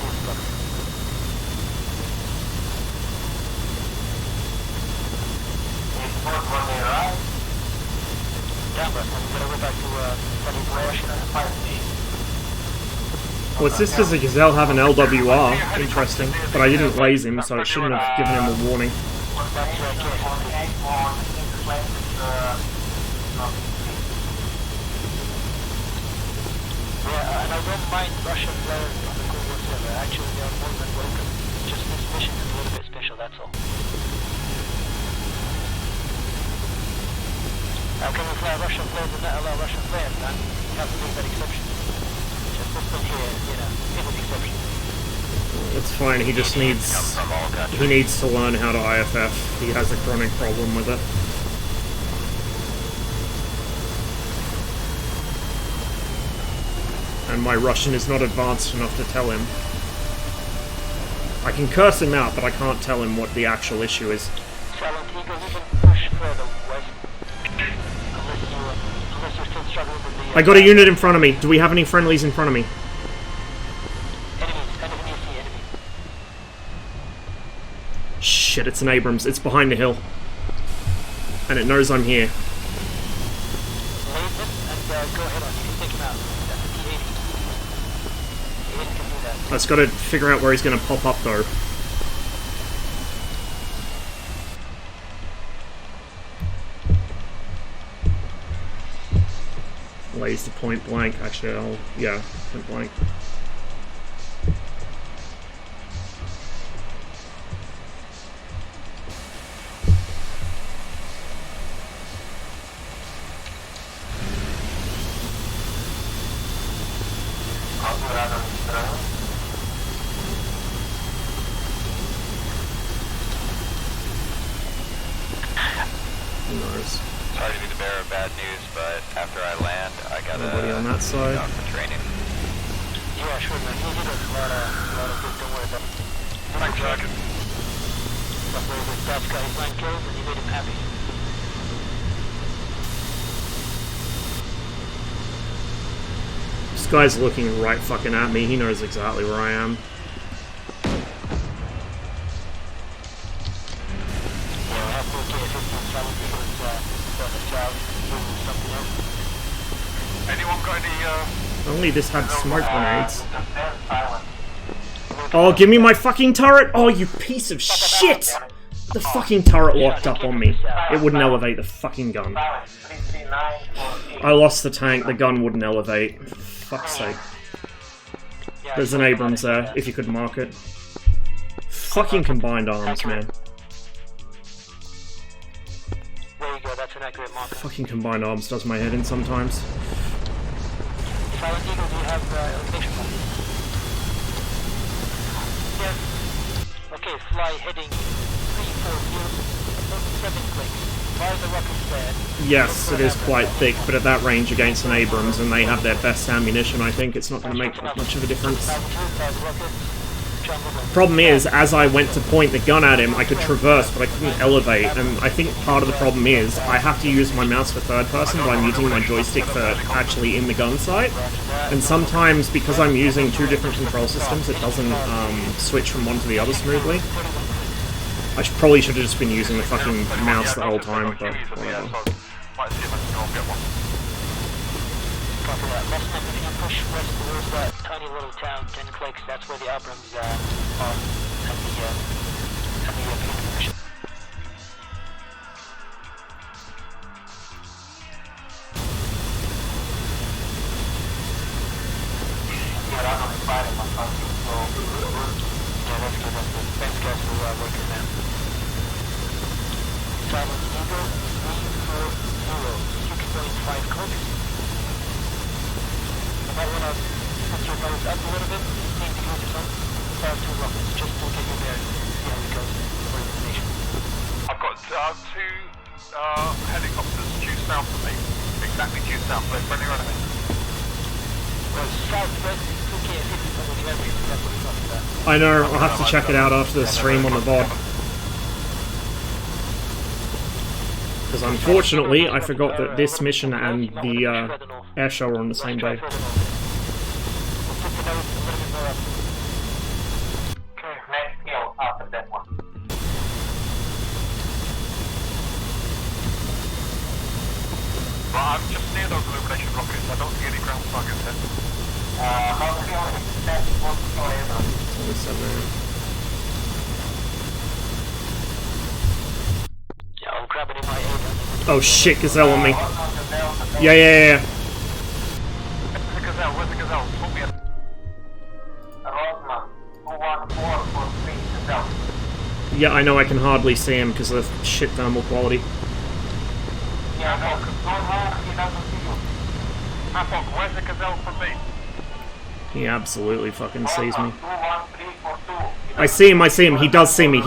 Well, it's just as a gazelle have an LWR. Interesting. But I didn't blaze him, so it shouldn't have given him a warning. Yeah, and I don't mind Russian players on the Cold War server. Actually, they are more than welcome. Just this mission is a little bit special, that's all. How can we fly Russian players and not allow Russian players, man? You have to make that exception. Just this one here, you know, is an exception. It's fine, he just needs... He needs to learn how to IFF. He has a chronic problem with it. And my Russian is not advanced enough to tell him. I can curse him out, but I can't tell him what the actual issue is. Silent Eagle, you can push further west. Unless you're still struggling with the... I got a unit in front of me. Do we have any friendlies in front of me? Enemy. Shit, it's an Abrams. It's behind the hill. And it knows I'm here. Lay it and go ahead on. You can take him out. T-80 can do that. I just gotta figure out where he's gonna pop up, though. Lays the point blank. Actually, yeah, point blank. Who knows? Sorry to be the bearer of bad news, but after I land, I gotta Nobody on that side. go for training. Yeah, sure, man. You did a lot of good. Don't worry about it. Thanks, Sergeant. That's where this Dutch got his 9 kills and you made him happy. This guy's looking right fucking at me. He knows exactly where I am. Anyone got any, Only this had smoke grenades. Oh, give me my fucking turret! Oh, you piece of shit! The fucking turret locked up on me. It wouldn't elevate the fucking gun. I lost the tank, the gun wouldn't elevate. Fuck's sake. There's an Abrams there, if you could mark it. Fucking combined arms, man. There you go, that's an accurate marker. Fucking combined arms does my head in sometimes. Silent Eagle, do you have elevation mark? Yes. Okay, fly heading 340, 7 clicks. Fire the rockets there. Yes, it is quite thick, but at that range against an Abrams, and they have their best ammunition, I think it's not going to make much of a difference. Problem is, as I went to point the gun at him, I could traverse, but I couldn't elevate, and I think part of the problem is, I have to use my mouse for third person, but I'm using my joystick for actually in the gun sight, and sometimes, because I'm using two different control systems, it doesn't switch from one to the other smoothly. I probably should have just been using the fucking mouse the whole time, but whatever. might see if I can go and get one. Copy that. Let's make a push west towards that tiny little town, 10 clicks. That's where the Abrams are at the field mission. Thanks guys for working there. Silent Eagle, 340, 6.5 clicks. You might want to put your nose up a little bit, 8 degrees or something. Fire 2 rockets, just to get your bearings. See how it goes for information. I've got two helicopters due south of me. Exactly due south, they're friendly or enemy. Well, southwest is 2K at 50 from the area, that's what he's talking about. I know, I'll have to check it out after the stream on the VOD. Because unfortunately, I forgot that this mission and the air show are on the same day. Okay, next kill after that one. But I'm just near those illumination rockets, I don't see any ground targets there. How do you expect what to go Yeah, I'm grabbing in my aim. Oh shit, Gazelle on me. Yeah. Where's the Gazelle? Where's the Gazelle? Pull me in. Rosman, 21443 Gazelle. Yeah, I know I can hardly see him because of the shit thermal quality. Yeah, no, don't move, he doesn't see you. Hapok, where's the Gazelle from me? He absolutely fucking sees me. 21342. I see him, he does see me.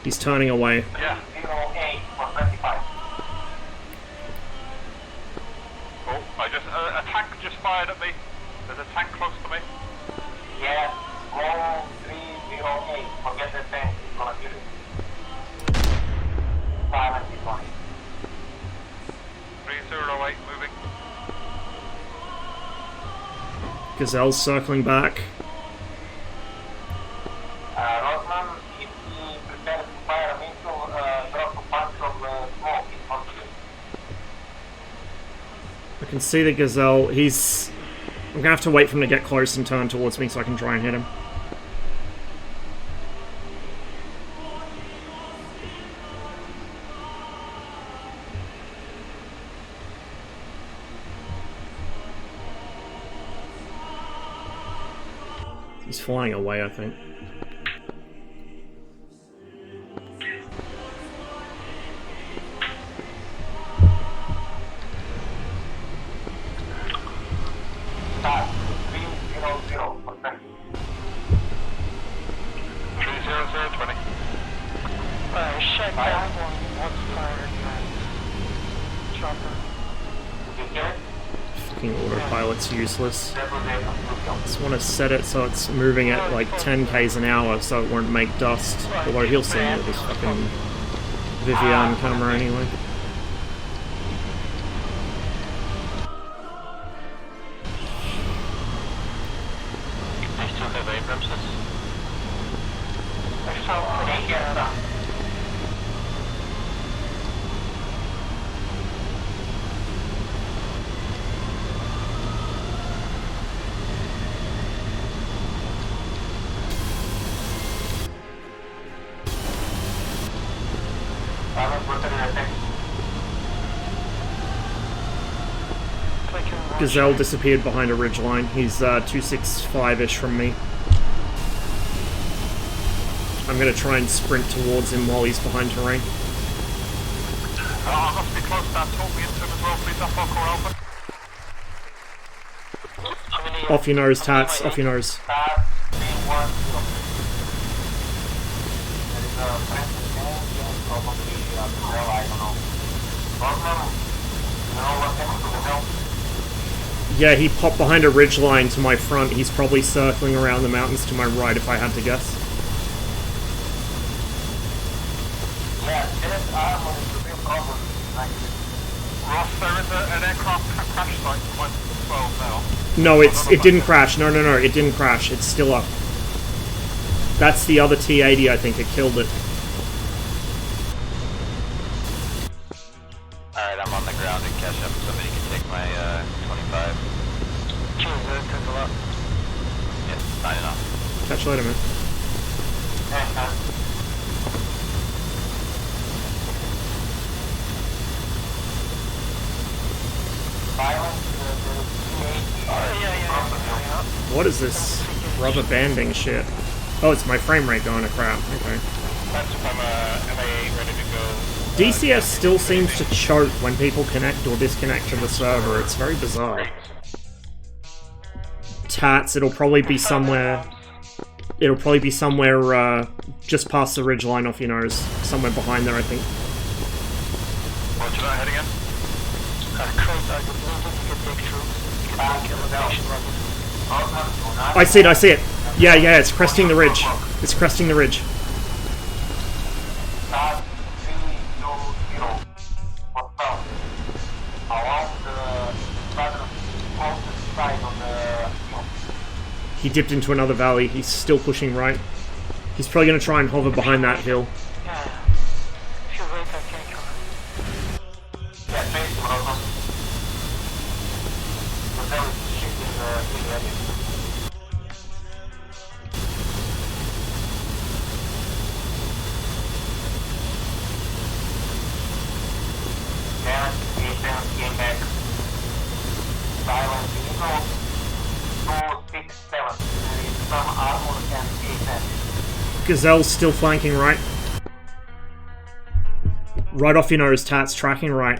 He's turning away. Yeah. 08 for 25. Oh, a tank just fired at me. There's a tank close to me. Yes, go 308. Forget the tank, it's gonna kill you. Silent is on it. 308 moving. Gazelle's circling back. Rosman, if he prepares to fire a missile, drop a bunch of smoke in front of you. I can see the Gazelle. I'm gonna have to wait for him to get close and turn towards me so I can try and hit him. He's flying away, I think. pilot's useless. Just want to set it so it's moving at like 10 k's an hour so it won't make dust. Although he'll see me with his fucking Vivian camera anyway. I still have Abramses. Gazelle disappeared behind a ridgeline. He's 265-ish from me. I'm gonna try and sprint towards him while he's behind terrain. I must be close now. Talk me into him as well, please. Up Alpha. Off your nose, Tats. Off your nose. Yeah, he popped behind a ridgeline to my front. He's probably circling around the mountains to my right, if I had to guess. Ross, there is an aircraft crash site point 12 now. No, it didn't crash. No, it didn't crash. It's still up. That's the other T-80, I think. It killed it. Alright, I'm on the ground and catch up. Somebody can take my 25. Cheers, thanks a lot. Yes, signing off. Catch you later, man. What is this rubber banding shit? Oh, it's my frame rate going to crap. Okay. That's if I'm MA8 ready to go. DCS still seems to choke when people connect or disconnect to the server. It's very bizarre. Tats, it'll probably be somewhere... It'll probably be somewhere just past the ridgeline off your nose. Somewhere behind there, I think. Roger that, head again. I see it. Yeah, it's cresting the ridge. It's cresting the ridge. He dipped into another valley. He's still pushing right. He's probably going to try and hover behind that hill. Gazelle's still flanking right. Right off your nose, Tats, tracking right.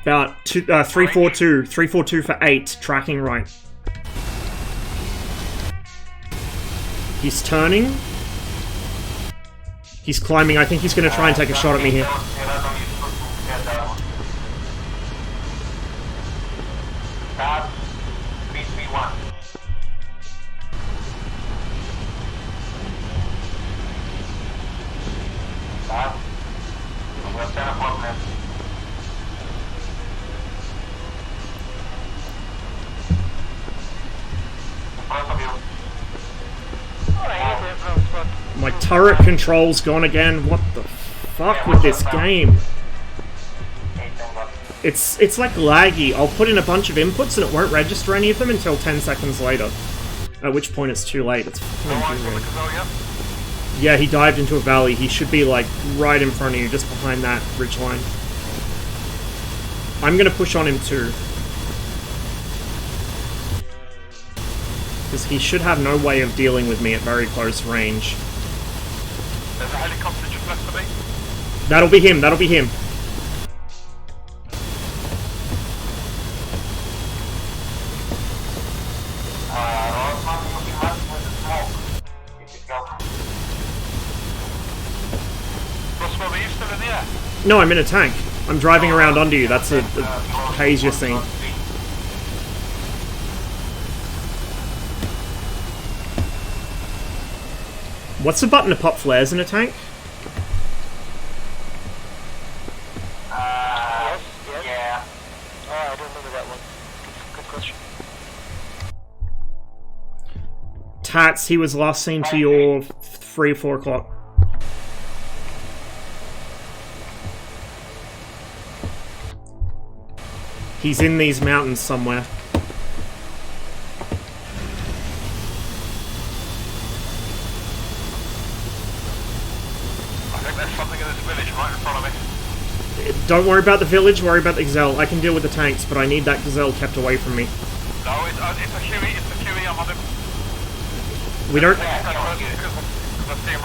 About 342 for 8, tracking right. He's turning. He's climbing. I think he's going to try and take a shot at me here. My turret control's gone again. What the fuck with this game? It's like laggy. I'll put in a bunch of inputs and it won't register any of them until 10 seconds later. At which point it's too late. It's fucking too late. Yeah, he dived into a valley. He should be like right in front of you, just behind that ridgeline. I'm gonna push on him too. Because he should have no way of dealing with me at very close range. There's a helicopter just left of me. That'll be him, that'll be him. No, I'm in a tank. I'm driving around under you. That's a haze you're seeing. What's the button to pop flares in a tank? Yes. Yeah. Oh, I don't remember that one. Good question. Tats, he was last seen to your 3 or 4 o'clock. He's in these mountains somewhere. I think there's something in this village right in front of me. Don't worry about the village, worry about the gazelle. I can deal with the tanks, but I need that gazelle kept away from me. No, it's a Huey, I'm on him. We don't... Because I see him.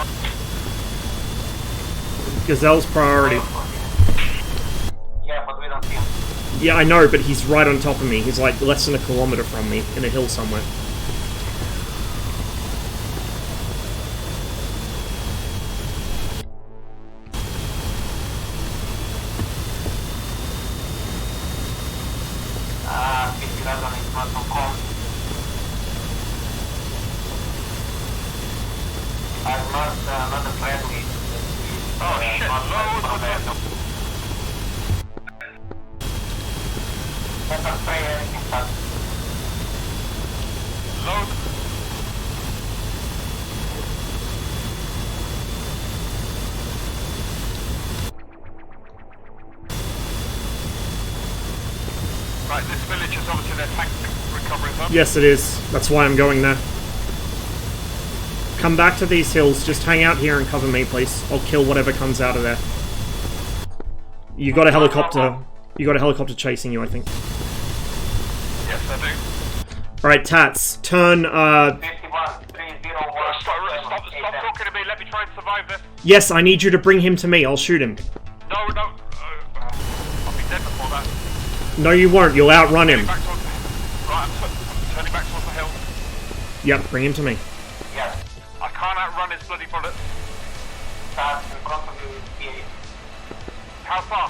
Gazelle's priority. Yeah, but we don't see him. Yeah, I know, but he's right on top of me. He's like less than a kilometer from me, in a hill somewhere. P11 is not on call. I marked another friendly. Oh shit, load. Let us spray everything fast. Load. Right, this village is obviously their tank recovery hub. Yes, it is. That's why I'm going there. Come back to these hills. Just hang out here and cover me, please. I'll kill whatever comes out of there. You got a helicopter. You got a helicopter chasing you, I think. Yes, I do. Alright, Tats. Turn, 51, 301. Stop talking to me, let me try and survive this. Yes, I need you to bring him to me. I'll shoot him. No, I'll be dead before that. No, you won't. You'll outrun him. Right, I'm turning back towards the hill. Yep, bring him to me. Yeah. I can't outrun his bloody bullets. Start in front of you with P8. How far?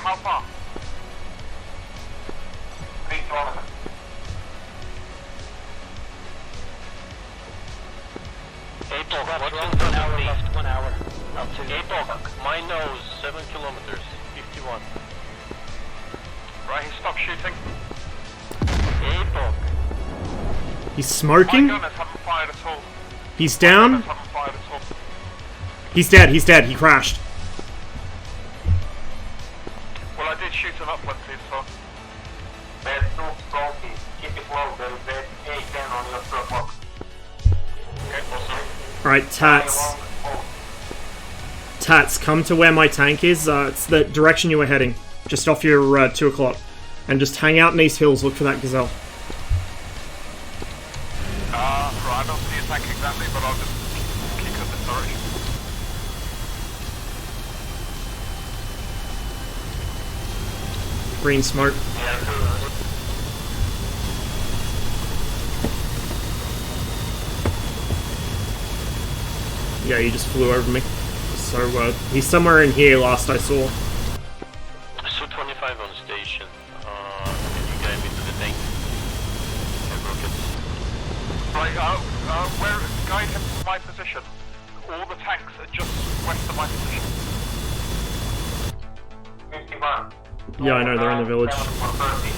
3 kilometers. April, what's in front of me? Left 1 hour. April, my nose, 7 kilometers, 51. Right, he stopped shooting. April. He's smoking? My gunners haven't fired at all. He's down? Haven't fired at all. He's dead, he crashed. Well, I did shoot him up plenty, so... There's 2 trophies. Keep it low. There's A10 on your 2 o'clock. Okay, awesome. Alright, Tats. Tats, come to where my tank is. It's the direction you were heading. Just off your 2 o'clock. And just hang out in these hills, look for that gazelle. Right, I don't see a tank exactly, but I'll just keep in this direction. Green smoke. Yeah, he just flew over me. So, he's somewhere in here last I saw. Su-25 on station. Can you guide me to the tank? Have rockets. Right, guide him to my position. All the tanks are just west of my position. 51. Yeah, I know, they're in the village. 7 for 30.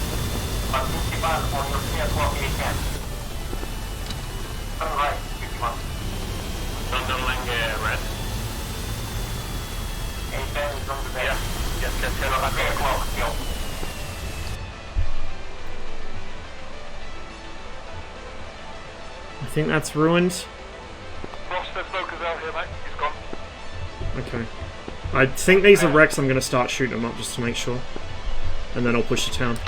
But 51 on your 3 o'clock A10. Turn right, 51. Underlying red. A10 is on the way. Yes, At 3 o'clock still. I think that's ruined. Ross, there's no gazelle here, mate. He's gone. Okay. I think these are wrecks. I'm going to start shooting them up just to make sure. And then I'll push the town.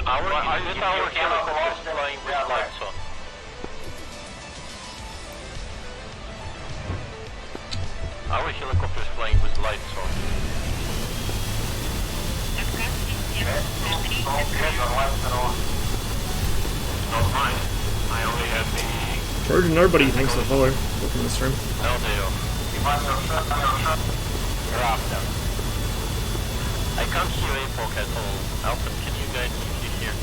Our helicopter flying with lights on. Our helicopter is flying with lights on. Not mine. I only have the... Trojan, nobody thinks so. Hello. Look in this room. No, they are. Raptor. I can't hear APOC at all. Alpha, can you guide me if you hear?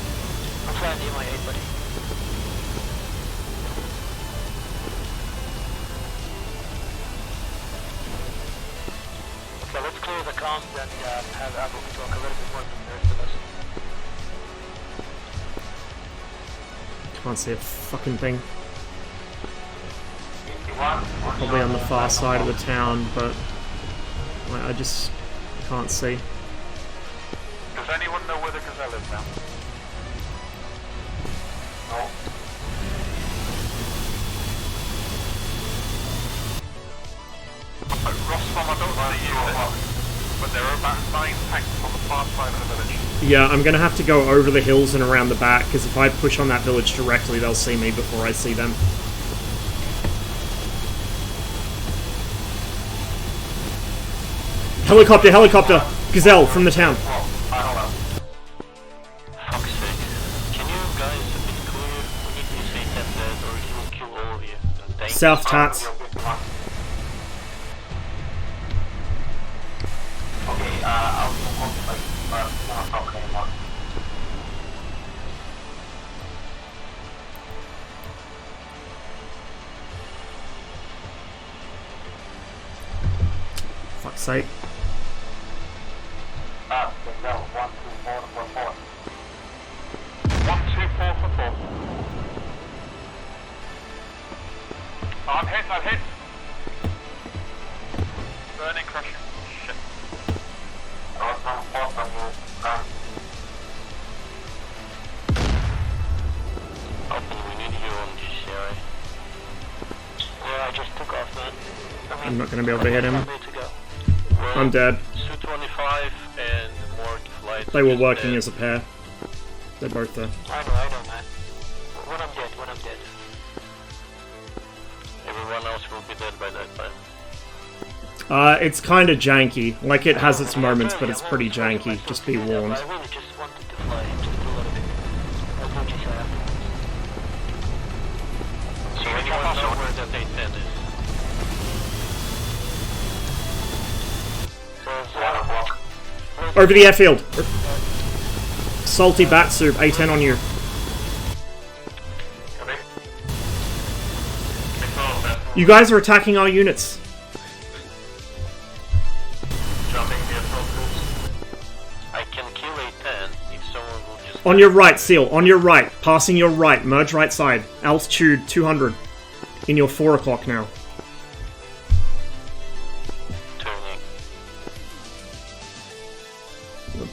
I'm flying the MI8, buddy. the comms and have Apple talk a little bit more than the rest of us. Can't see a fucking thing. Probably on the far side of the town, but I just can't see. Does anyone know where the Gazelle is now? No. Rostom, I don't see you, but there are about 9 tanks on the far side of the village. Yeah, I'm gonna have to go over the hills and around the back, because if I push on that village directly, they'll see me before I see them. Helicopter, helicopter! Gazelle, from the town. Fuck's sake. Can you guys be clear? We need to say 10 dead or he will kill all of you. Thank South Tats. Okay, I'll move like, not talk anymore. Fuck's sake. No, 12444. 12444. I'm hit, I'm hit! Burning, crushing. Shit. I was on force on you. Open, we need you on GCI. Yeah, I just took off, man. I'm not gonna be able to hit him. Way to go. Well, I'm dead. Su-25 and more flights. They were working as a pair. They're both there. I know, man. When I'm dead. Everyone else will be dead by that time. It's kind of janky. Like, it has its moments, but it's pretty janky. Just be warned. I really just wanted to fly just a little bit. I'll go GCI afterwards. So anyone know where that 810 is? Over the airfield! Salty bat soup, A10 on you. You guys are attacking our units. I can kill A10 if someone will just... On your right, Seal. On your right. Passing your right. Merge right side. Altitude 200. In your 4 o'clock now. Turning.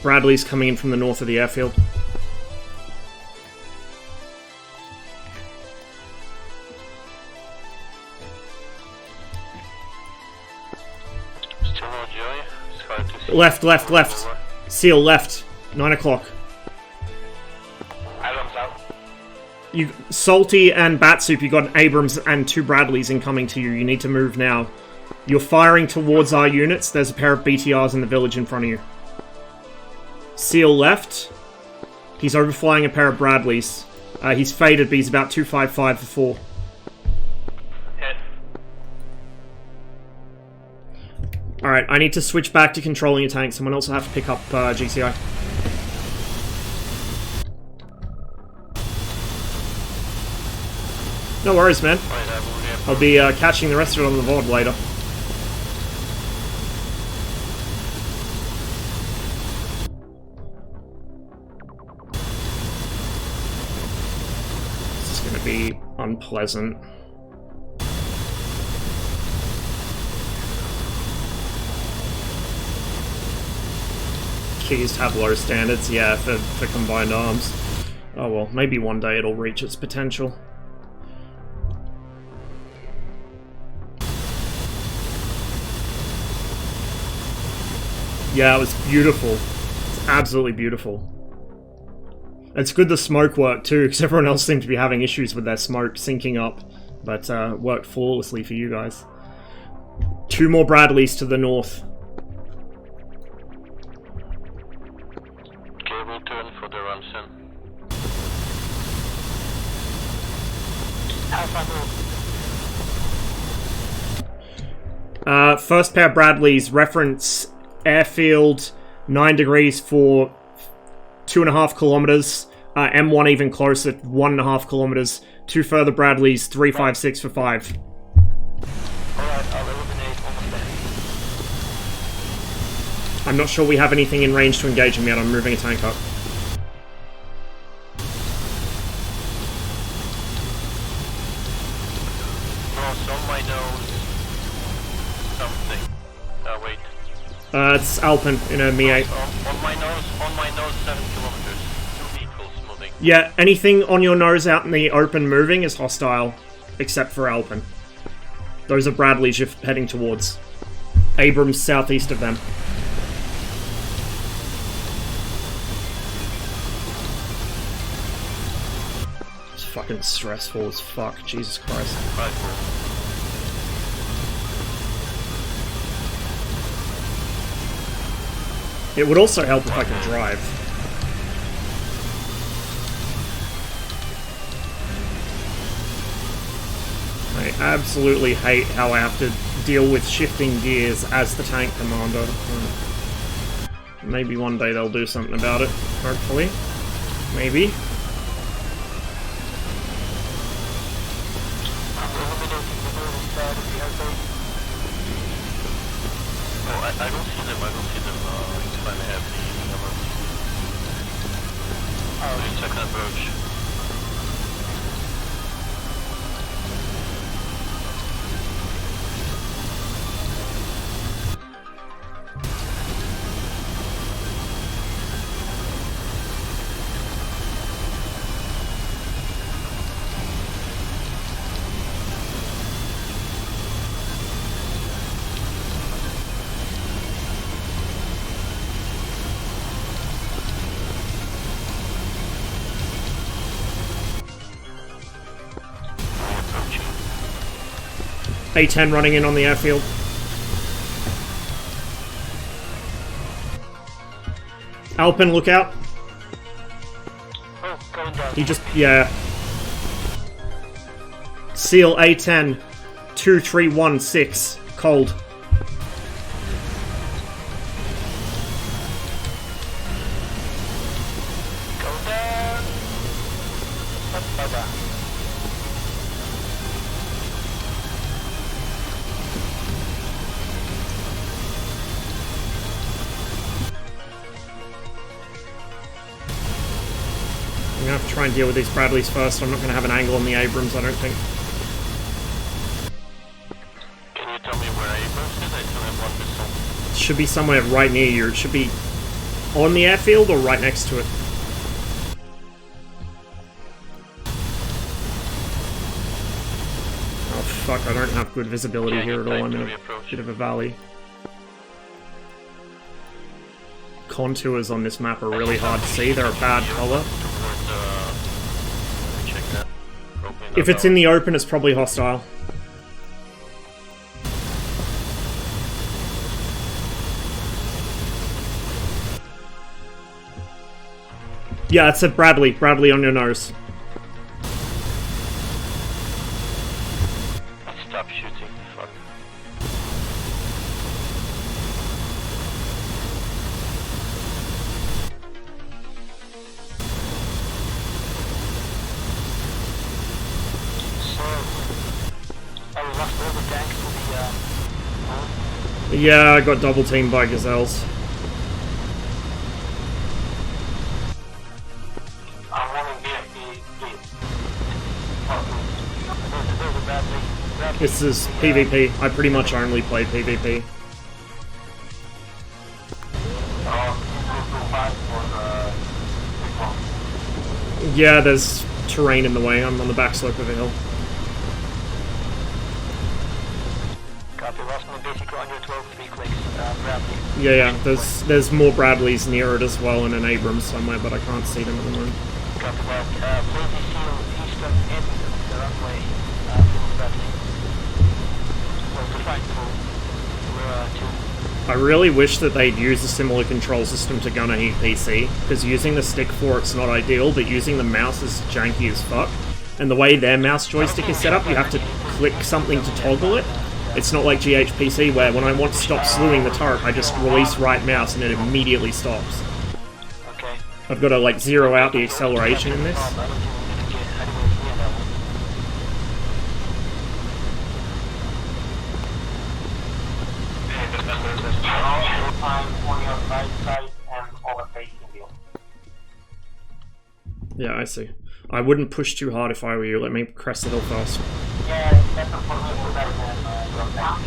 Bradley's coming in from the north of the airfield. Still no joy? It's hard to see. Left. Seal, left. 9 o'clock. Islands out. You, Salty and Batsoup, you got an Abrams and 2 Bradleys incoming to you. You need to move now. You're firing towards our units. There's a pair of BTRs in the village in front of you. Seal left. He's overflying a pair of Bradleys. He's faded, but he's about 255 for 4. Hit. Alright, I need to switch back to controlling your tank. Someone else will have to pick up GCI. No worries, man. I'll be catching the rest of it on the VOD later. This is going to be unpleasant. Keys have low standards, yeah, for combined arms. Oh well, maybe one day it'll reach its potential. Yeah, it was beautiful. It's absolutely beautiful. It's good the smoke worked too, because everyone else seemed to be having issues with their smoke syncing up, but worked flawlessly for you guys. 2 more Bradleys to the north. Cable turn for the Ramson. First pair of Bradleys, reference airfield 9 degrees for 2.5 kilometers. M1 even closer, 1.5 kilometers. 2 further Bradleys, 356 for 5. Alright, I'll eliminate almost there. I'm not sure we have anything in range to engage him yet. I'm moving a tank up. On my nose, something. Wait. It's Alpin in a Mi-8. On my nose, 7 kilometers. 2 vehicles moving. Yeah, anything on your nose out in the open moving is hostile, except for Alpin. Those are Bradleys you're heading towards. Abrams southeast of them. It's fucking stressful as fuck, Jesus Christ. It would also help if I could drive. I absolutely hate how I have to deal with shifting gears as the tank commander. Maybe one day they'll do something about it, hopefully. Maybe. I don't see them, it's fine, I have the numbers. Oh, check that approach. A-10 running in on the airfield. Alpin, look out. Oh, going down. He just, yeah. Seal A-10, 2316, cold. Going down. Bye-bye. I'm gonna have to try and deal with these Bradleys first. I'm not gonna have an angle on the Abrams, I don't think. Can you tell me where Abrams is? I still have one missile. It should be somewhere right near you. It should be on the airfield or right next to it. Oh fuck, I don't have good visibility here at all. I'm in a bit of a valley. Contours on this map are really hard to see. They're a bad color. If it's in the open, it's probably hostile. Yeah, it's a Bradley. Bradley on your nose. Stop shooting, fuck. Yeah, I got double teamed by gazelles. This is PvP. I pretty much only play PvP. Yeah, there's terrain in the way. I'm on the back slope of a hill. Yeah, there's more Bradleys near it as well and an Abrams somewhere, but I can't see them at the moment. I really wish that they'd use a similar control system to Gunner Heat PC, because using the stick for it's not ideal, but using the mouse is janky as fuck. And the way their mouse joystick is set up, you have to click something to toggle it. It's not like GHPC where when I want to stop slewing the turret, I just release right mouse and it immediately stops. Okay. I've got to like zero out the acceleration in this. Time 20 Yeah, I see. I wouldn't push too hard if I were you. Let me crest the hill first. Yeah, it's better for me to die than drop down.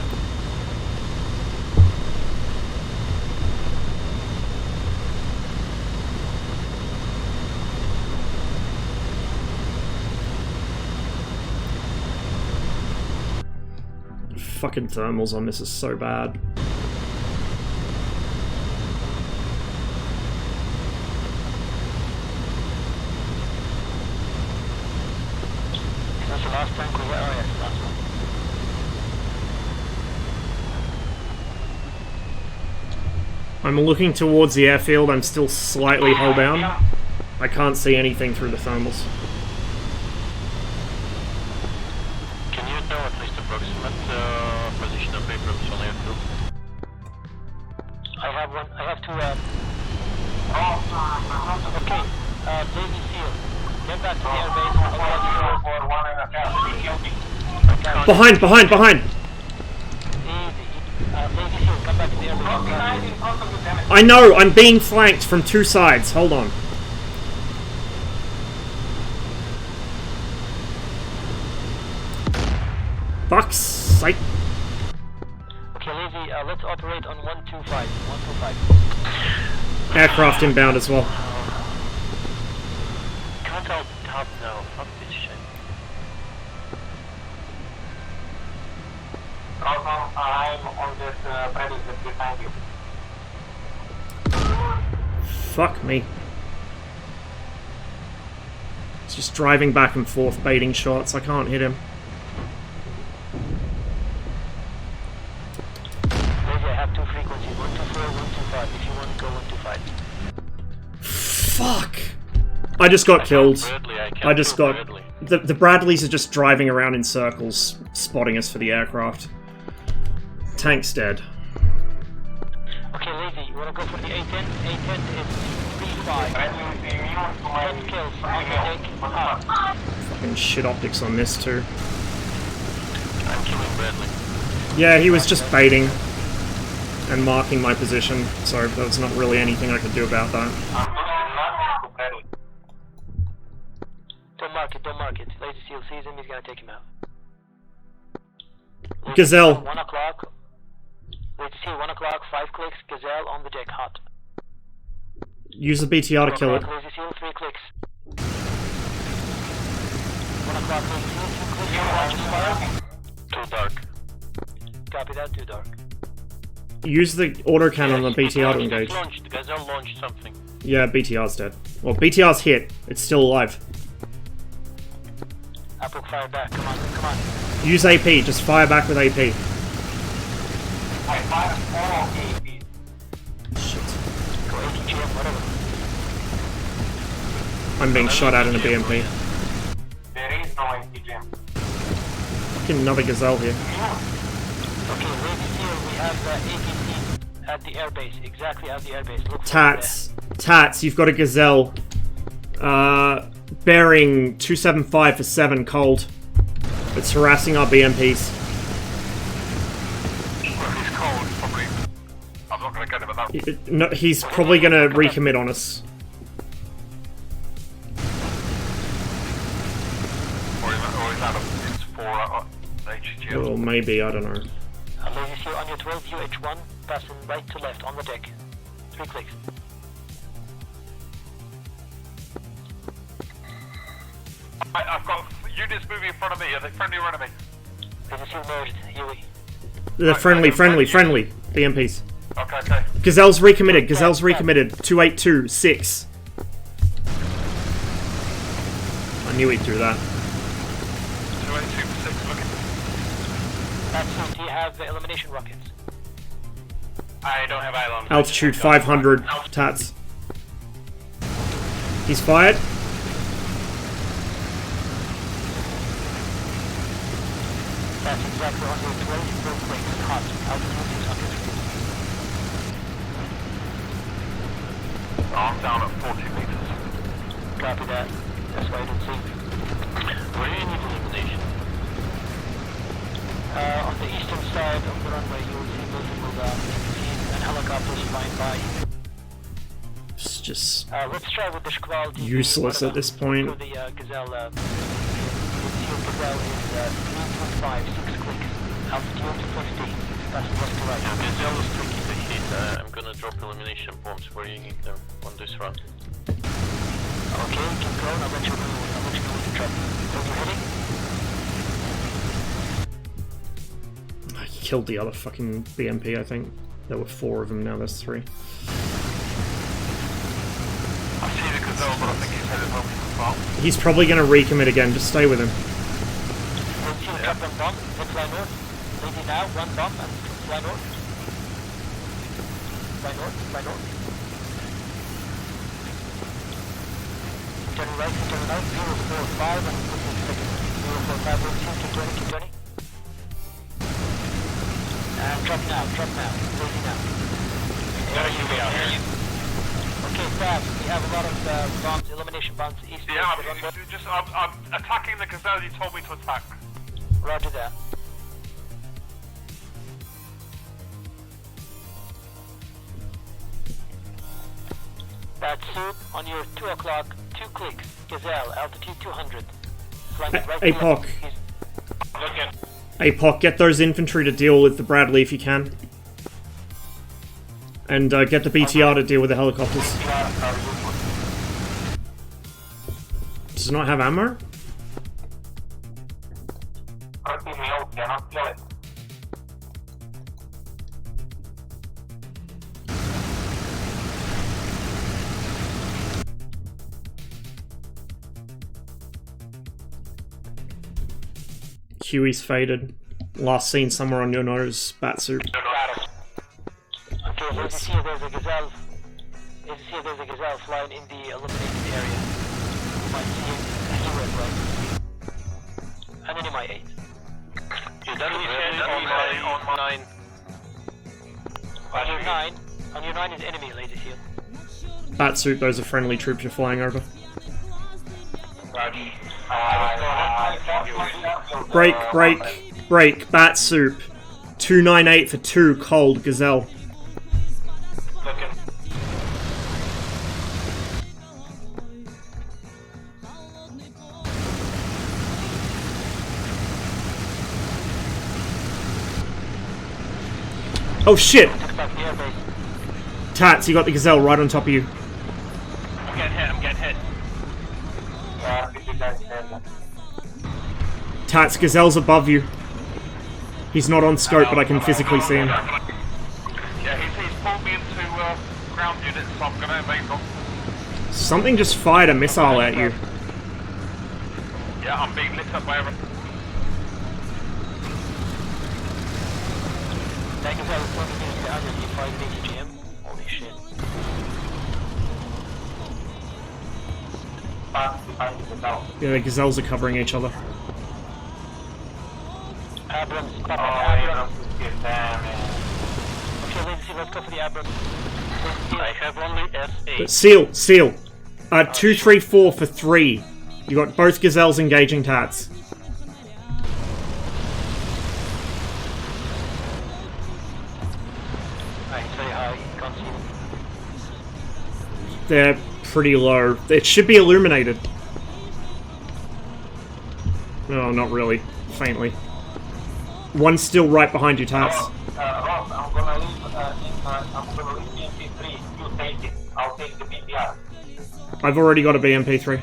Fucking thermals on this is so bad. That's the last tank we got. Oh, yes, the last one. I'm looking towards the airfield. I'm still slightly hull bound. I can't see anything through the thermals. Can you know at least approximate position of Abrams on airfield? I have one. I have two. Okay. Navy SEAL. Get back to the airbase. Behind! Behind! Behind! Easy. Navy SEAL, come back to the airbase. I know! I'm being flanked from two sides. Hold on. Fuck's sake. Okay, Lazy, let's operate on 125. 125. Aircraft inbound as well. Can't help top now. Fuck this shit. I'm on this premise that behind you. Fuck me. He's just driving back and forth, baiting shots. I can't hit him. Lazy, I have two frequencies. 124, 125. If you want to go 125. Fuck! I just got killed. Bradley, I just got... Bradley. The Bradleys are just driving around in circles, spotting us for the aircraft. Tank's dead. Okay, Lazy, you want to go for the A10? A10 is 3-5. 10 kills. Fucking shit optics on this too. I'm killing Bradley. Yeah, he was just baiting and marking my position, so there was not really anything I could do about that. Don't mark it. Lazy SEAL sees him, he's gonna take him out. Lazy Gazelle. SEAL, 1 o'clock. Lazy SEAL, 1 o'clock, 5 clicks, Gazelle on the deck, hot. Use the BTR to kill it. Lazy SEAL, 3 clicks. 1 o'clock, Lazy SEAL, 2 clicks, watch fire. Too dark. Copy that, too dark. Use the autocannon on the BTR to engage. The Gazelle launched something. Yeah, BTR's dead. Well, BTR's hit. It's still alive. Outlook fire back, come on, come on. Use AP. Just fire back with AP. I fired all AP. Shit. Go ATGM, whatever. I'm being shot at in a BMP. There is no ATGM. Fucking another Gazelle here. Okay, Lazy SEAL, we have APC at the airbase, exactly at the airbase. Look for Tats, you've got a Gazelle. Bearing 275 for 7 cold. It's harassing our BMPs. Well, he's cold, probably. I'm not going to get him at that. No, he's probably gonna recommit on us. Or he's out of his 4 HGL. Or maybe, I don't know. Lazy SEAL on your 12 UH1, passing right to left on the deck. 3 clicks. I've got units moving in front of me. Are they friendly or enemy? Lazy SEAL merged, Huey. They're friendly. BMPs. Okay. Gazelle's recommitted. 282, 6. I knew he'd do that. 2826 looking. That's do you have the elimination rockets? I don't have Island. Altitude 500, Tats. He's fired. That's exactly 112, 4 clicks, hot, altitude 600 feet. I'm down at 40 meters. Copy that. That's why I didn't see. Where do you need elimination? On the eastern side of the runway, you will see multiple APCs and helicopters flying by. just let's try with the Squall. useless at this point. The Gazelle, Gazelle is 3.5, 6 clicks. Altitude 50. That's left to right. Yeah, Gazelle is tricky to hit. I'm gonna drop illumination bombs where you need them on this run. Okay, keep going. I'll let you know when to drop. Are you hitting? I killed the other fucking BMP, I think. There were 4 of them, now there's 3. I see the Gazelle, but I think he's headed home from the farm. He's probably going to recommit again, just stay with him. Let's see, drop one bomb. Let's fly north. Lady now, one bomb and fly north. Fly north, fly north. Turn right, 045 and put in second. 045, keep 20, keep 20. And drop now, lazy now. Okay, Fab, we have a lot of bombs, illumination bombs east. Yeah, I'm attacking the Gazelle you told me to attack. Roger that. That's suit on your 2 o'clock, 2 clicks, Gazelle, altitude 200. Flying right to APOC. left. Looking. APOC, get those infantry to deal with the Bradley if you can. And get the BTR to deal with the helicopters. Does it not have ammo? Huey's faded. Last seen somewhere on your nose, Batsuit. Okay, let's see if there's a Gazelle. Let's see if there's a Gazelle flying in the illuminated area. You might see him anywhere, right? And then you might 8. Is that on my 9? On your 9? On your 9 is enemy, Lady Seal. Batsuit, those are friendly troops you're flying over. Break, Batsuit. 298 for 2, cold, Gazelle. Oh shit! Tats, you got the Gazelle right on top of you. I'm getting hit. Tats, Gazelle's above you. He's not on scope, but I can physically see him. Yeah, he's pulled me into ground units, so I'm gonna evade them. Something just fired a missile at you. Yeah, I'm being lit up by everyone. That Gazelle is plugging into the other D5 BTGM. Holy shit. Yeah, the Gazelles are covering each other. Abrams, Abrams. Okay, let's go for the Abrams. I have only S8. But seal. 2, 3, 4 for 3. You got both Gazelles engaging Tats. They're pretty low. It should be illuminated. No, not really. Faintly. One's still right behind you, Tats. Rob, I'm gonna leave BMP3. You take it. I'll take the BTR. I've already got a BMP3.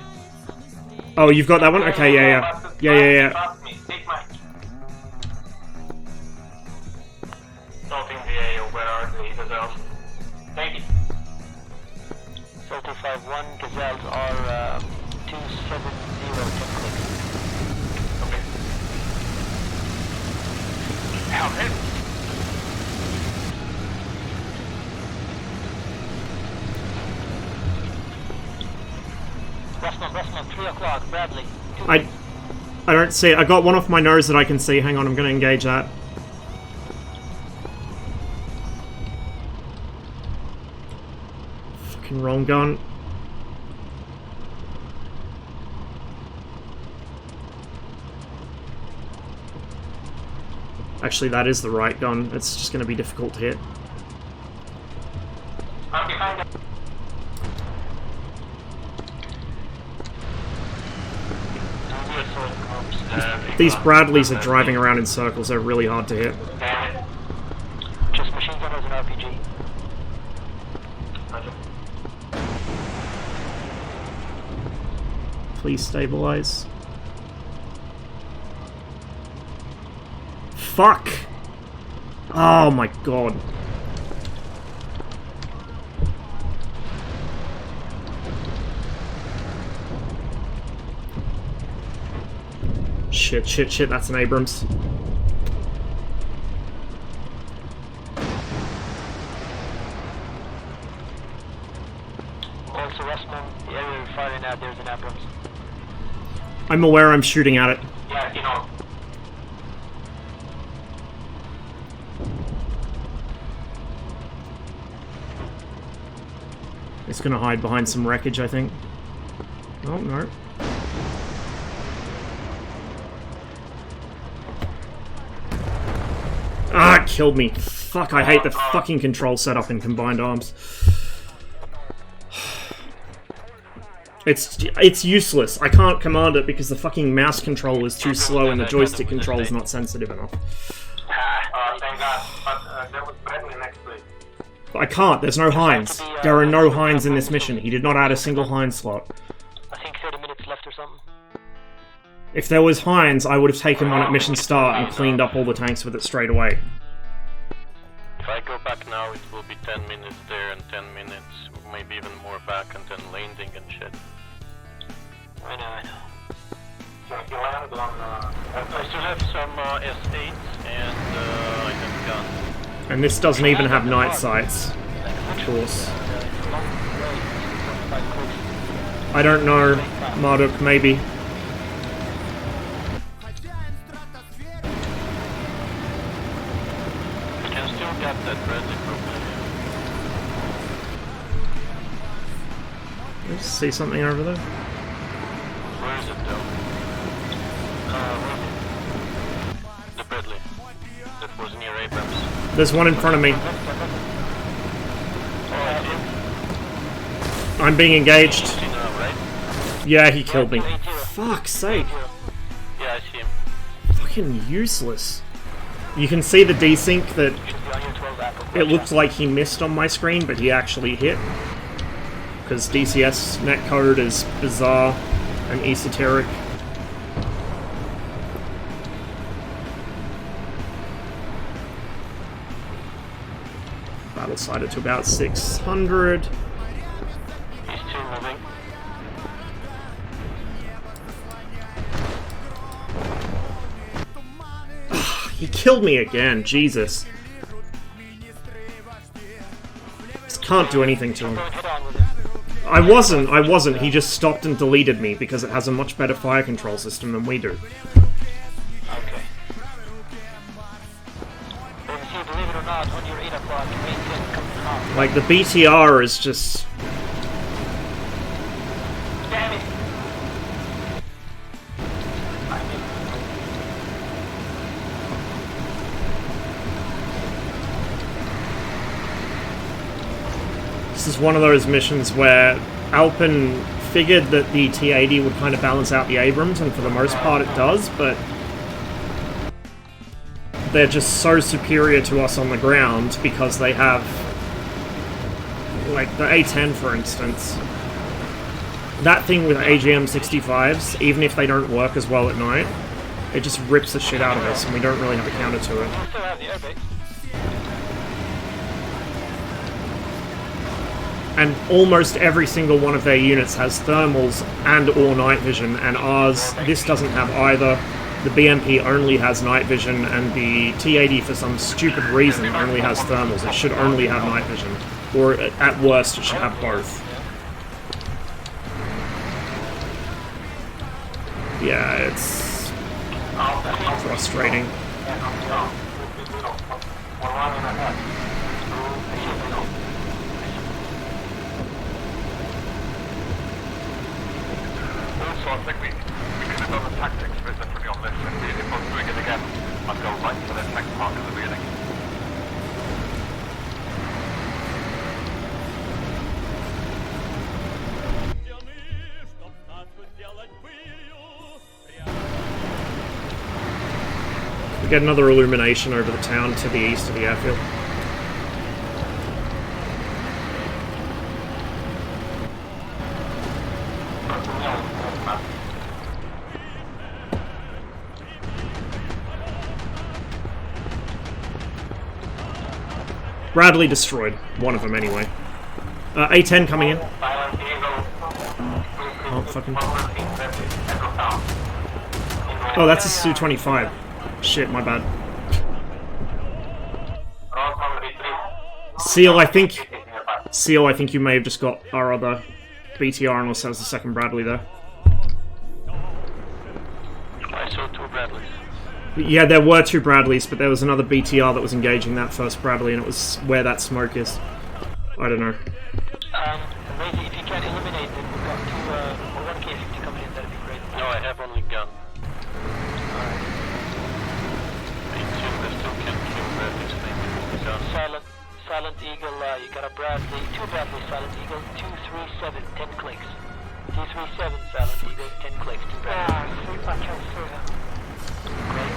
Oh, you've got that one? Okay, yeah. Trust me. Take mine. Not in the AO, where are the Gazelles? Take it. 35-1 Gazelles are 270 10 clicks. Out hit. Westman, 3 o'clock, Bradley. I don't see it. I got one off my nose that I can see. Hang on, I'm going to engage that. Fucking wrong gun. Actually, that is the right gun. It's just going to be difficult to hit. I'm behind These Bradleys are driving around in circles, they're really hard to hit. Just machine gunners and RPG. Please stabilize. Fuck! Oh my god. Shit, shit, shit, that's an Abrams. Also, Westman, the area we're firing at, there's an Abrams. I'm aware I'm shooting at it. Yeah, you know. It's gonna hide behind some wreckage, I think. Oh, no. Ah, it killed me. Fuck, I hate the fucking control setup in Combined Arms. It's useless. I can't command it because the fucking mouse control is too slow and the joystick control is not sensitive enough. Thank God. But there was Bradley next to it. I can't, there's no Hinds. There are no Hinds in this mission. He did not add a single Hind slot. I think 30 minutes left or something. If there was Hinds, I would have taken one at mission start and cleaned up all the tanks with it straight away. If I go back now, it will be 10 minutes there and 10 minutes, maybe even more back, and then landing and shit. I know. So he landed on... I still have some S8s and I have guns. And this doesn't even have night sights, of course. I don't know, Marduk, maybe. That Bradley problem. I see something over there. Where is it though? The Bradley. That was near Abrams. There's one in front of me. I'm being engaged. Yeah, he killed me. Fuck's sake. Yeah, I see him. Fucking useless. You can see the desync that it looks like he missed on my screen, but he actually hit. Because DCS netcode is bizarre and esoteric. Battle sighted to about 600. He's still moving. He killed me again, Jesus. Just can't do anything to him. I wasn't, he just stopped and deleted me because it has a much better fire control system than we do. Okay. Well, see, believe it or not, on your 8 o'clock, main comes off. Like, the BTR is just... Damn it! This is one of those missions where Alpin figured that the T-80 would kind of balance out the Abrams, and for the most part it does, but they're just so superior to us on the ground because they have, like, the A-10, for instance. That thing with AGM-65s, even if they don't work as well at night, it just rips the shit out of us, and we don't really have a counter to it. We still have the airbase. And almost every single one of their units has thermals and or night vision, and ours, this doesn't have either. The BMP only has night vision, and the T-80 for some stupid reason only has thermals. It should only have night vision. Or at worst, it should have both. Yeah, it's frustrating. Also, I think we could have done the tactics a bit differently on this. If I was doing it again, I'd go right for the tank park at the beginning. We get another illumination over the town to the east of the airfield. Bradley destroyed. One of them, anyway. A-10 coming in. Oh, fucking... Oh, that's a Su-25. Shit, my bad. Seal, I think you may have just got our other BTR and also has the second Bradley there. I saw 2 Bradleys. Yeah, there were 2 Bradleys, but there was another BTR that was engaging that first Bradley, and it was where that smoke is. I don't know. Lazy, if you can eliminate them, we've got 1 K50 coming in, that'd be great. No, I have only gun. I assume they still can kill Bradleys, maybe with the gun. Silent Eagle, you got a Bradley, 2 Bradley Silent Eagle, 237, 10 clicks. 237 Silent Eagle, 10 clicks, 2 Bradley. Super kill through. Great.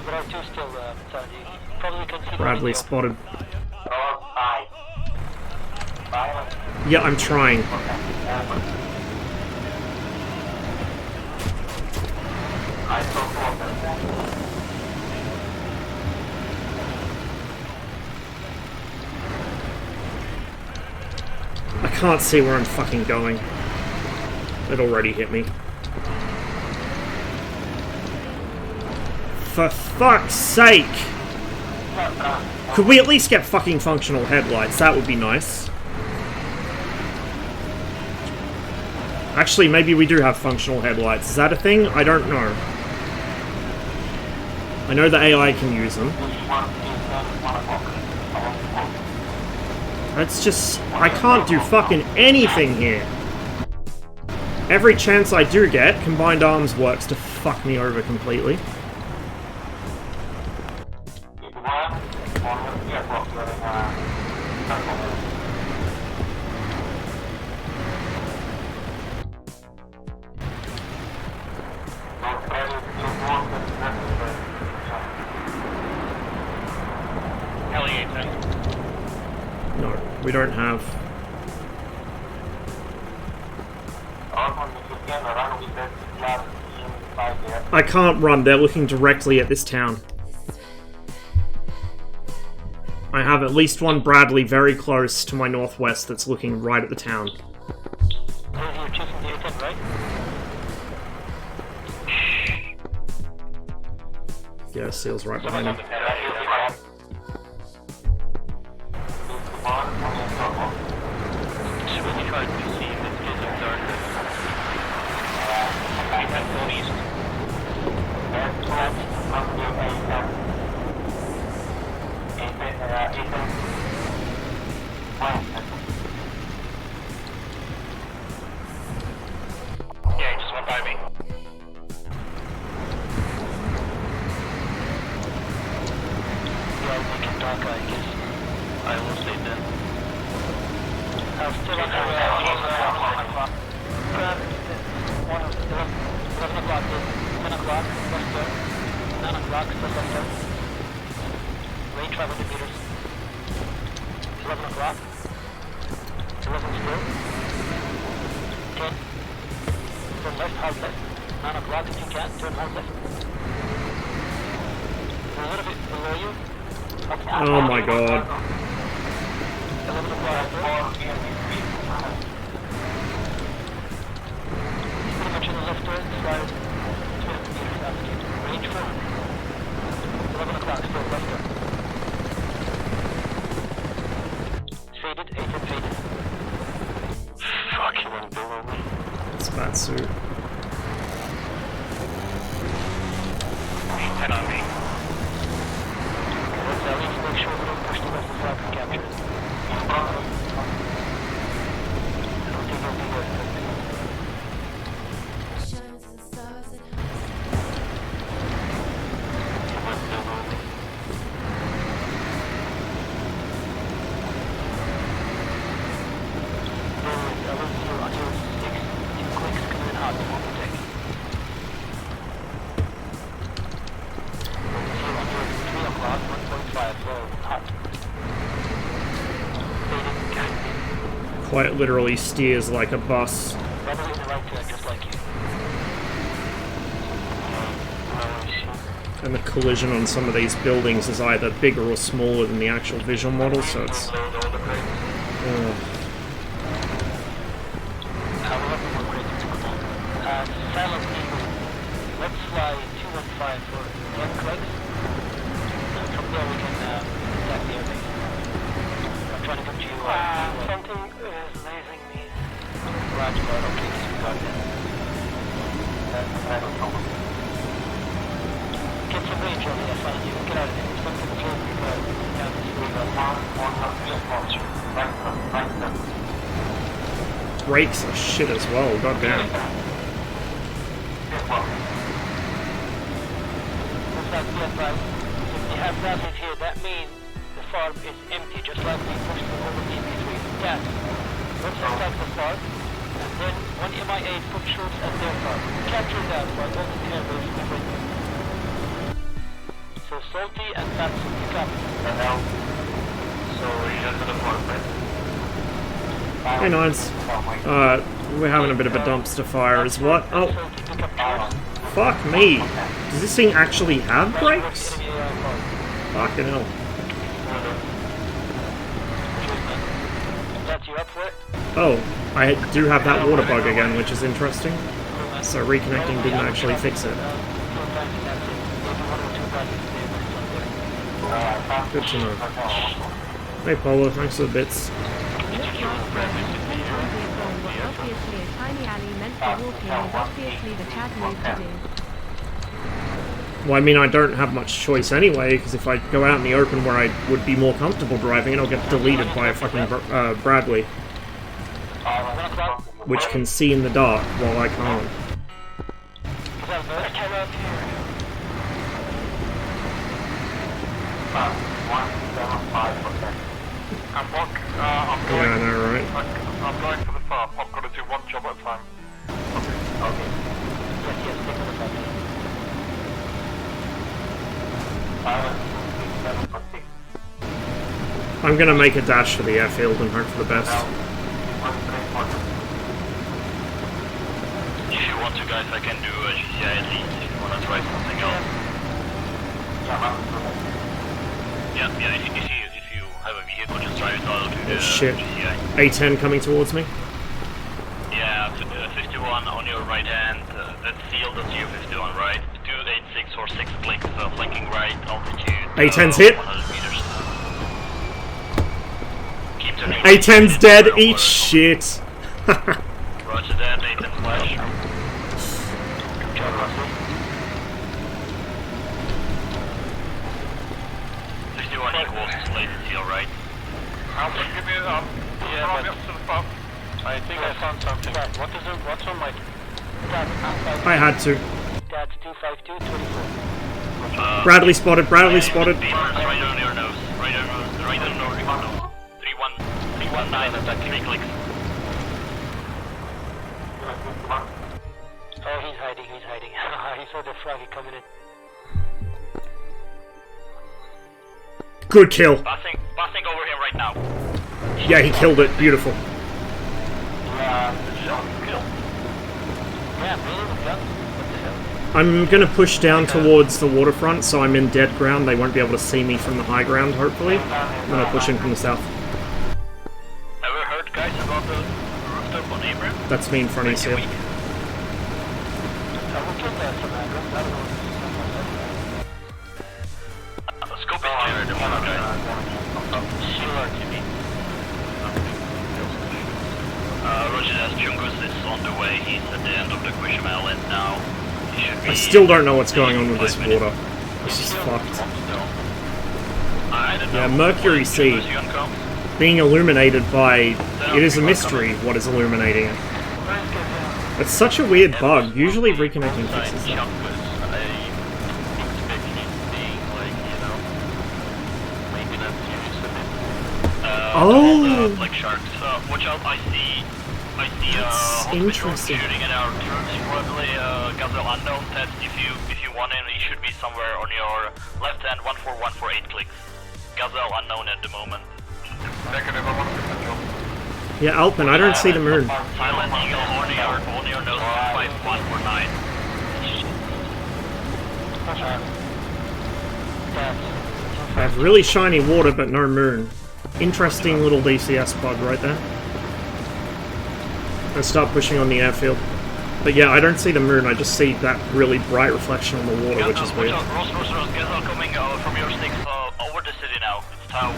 There are 2 still, Silent Eagle. Probably can see Bradley spotted. Yeah, I'm trying. I can't see where I'm fucking going. It already hit me. For fuck's sake! Could we at least get fucking functional headlights? That would be nice. Actually, maybe we do have functional headlights. Is that a thing? I don't know. I know the AI can use them. That's just... I can't do fucking anything here. Every chance I do get, Combined Arms works to fuck me over completely. No, we don't have. I can't run, they're looking directly at this town. I have at least 1 Bradley very close to my northwest that's looking right at the town. You're chasing the A10, right? Yeah, Seal's right behind him. It's really hard to see if it's getting darker. We have full east. Yeah, just went by me. Yeah, we can talk, I guess. I will stay then. I'm still on the 11 o'clock, 10 o'clock, left there. 9 o'clock, still left there. Range 500 meters. 11 o'clock. 11 still. 10. Turn left, hard left. 9 o'clock if you can, turn hard left. A little bit below you. Oh my god. 11 o'clock. Pretty much in the left turn, slide 200 meters altitude. Range 400. 11 o'clock, still left turn. Faded, 8 and faded. Fuck, you went below me. It's a bad suit. 10 on me. Let's at least make sure we don't push the rest of the flag and capture it. I don't think he'll be good. Until 6, 2 clicks coming in hot on the deck. Like, literally steers like a bus. Rebel in the right turn, just like you. And the collision on some of these buildings is either bigger or smaller than the actual visual model, so it's... Silent Eagle, let's fly 215 for 10 clicks, and from there we can attack the airbase. I'm trying to come to you. Something is lasing me. Roger, okay, disregard that. Get some range on the Silent Eagle, get out of there. If something's lasing me, down the street. Brakes are shit as well, goddamn. If you have nothing here, that means the farm is empty, just like we pushed over the MP3. Yes. Let's attack the farm, and then one MI8 put troops at their farm. Capture that while all the airbase is with them. So Salty and Fatso, pick up. So we get to the farm, right? Hey, Nines. We're having a bit of a dumpster fire as what? Oh, fuck me. Does this thing actually have brakes? Fucking hell. Oh, I do have that water bug again, which is interesting. So reconnecting didn't actually fix it. Good to know. Hey Polo, thanks for the bits. Obviously a tiny alley meant for walking is obviously the Chad move to do. Well, I mean, I don't have much choice anyway, because if I go out in the open where I would be more comfortable driving, it'll get deleted by a fucking Bradley. Which can see in the dark, while I can't. I'm Yeah, I know, right? I'm going for the farm. I've got to do one job at a time. Okay. Yes, stick with the farm. I'm gonna make a dash for the airfield and hope for the best. If you want to, guys, I can do a GCI at least if you want to try something else. Yeah, if you have a vehicle, just try it out to the Shit. GCI. A10 coming towards me. Yeah, 51 on your right hand, that's sealed, that's you, 51 right. 286 or 6 clicks, flanking right, altitude. A10's hit. 100 meters. Keep turning A10's dead, eat shit. Roger that, A10 flash. John Russell. 61 equals slated seal right. Give me up to the farm. I think I found something. What's on my... I had to. That's 252-24. Bradley spotted, Bradley spotted. Right on your nose. Right on your nose. 319, attack 3 clicks. Oh, he's hiding. He saw the froggy coming in. Good kill. Passing over him right now. Yeah, he killed it. Beautiful. I'm gonna push down towards the waterfront, so I'm in dead ground. They won't be able to see me from the high ground, hopefully. I'm gonna push in from the south. Ever heard, guys, about the rooftop on Abraham? That's me in front of you. Scope is clear at the moment, guys. Roger that, Chungus is on the way. He's at the end of the Grisham Island now. He should be... I still don't know what's going on with this water. This is fucked. Yeah, Mercury Sea. Being illuminated by... It is a mystery what is illuminating it. It's such a weird bug. Usually reconnecting fixes it. Oh! Like sharks. Watch out, I see interesting. shooting at our troops, probably Gazelle unknown test. If you want him, he should be somewhere on your left hand, 14148 clicks. Gazelle unknown at the moment. Negative, I want to get the job. Yeah, Alpin, I don't see the moon. Silent Eagle, on your nose, 15149. I have really shiny water, but no moon. Interesting little DCS pod right there. Let's start pushing on the airfield. But yeah, I don't see the moon, I just see that really bright reflection on the water, which is weird. Ross, guys are coming from your sticks over the city now. It's how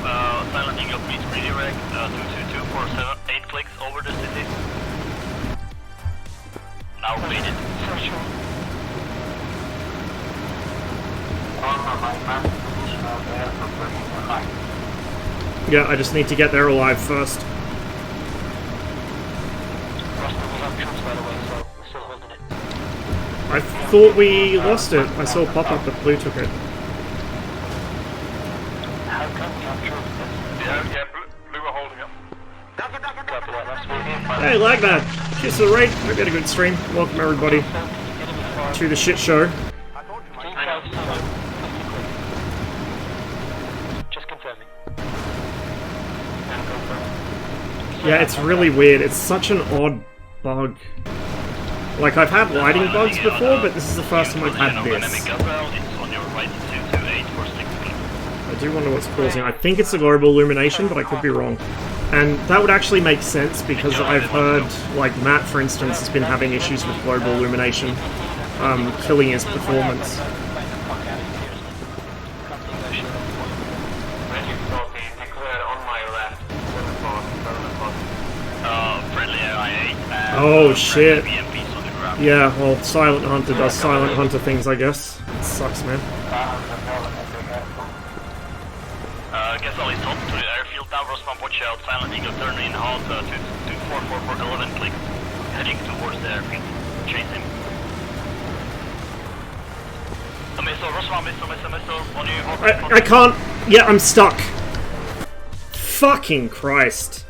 Silent Eagle meets redirect 222 for 8 clicks over the city. Now made it. Yeah, I just need to get there alive first. I thought we lost it. I saw a pop-up that Blue took it. Yeah, Blue are holding up. Hey, Lagman! Cheers to the raid. Hope you had a good stream. Welcome everybody to the shit show. Just confirming. Yeah, it's really weird. It's such an odd bug. Like, I've had lighting bugs before, but this is the first time I've had this. I do wonder what's causing it. I think it's the global illumination, but I could be wrong. And that would actually make sense, because I've heard, like, Matt, for instance, has been having issues with global illumination, killing his performance. Oh, shit. Yeah, well, Silent Hunter does Silent Hunter things, I guess. It sucks, man. Guess all is hot to the airfield now, Rossman, watch out, Silent Eagle turning in hot, 244 for 11 clicks, heading towards the airfield, chase him. A missile, Rossman, missile, on you, I can't, yeah, I'm stuck. Fucking Christ.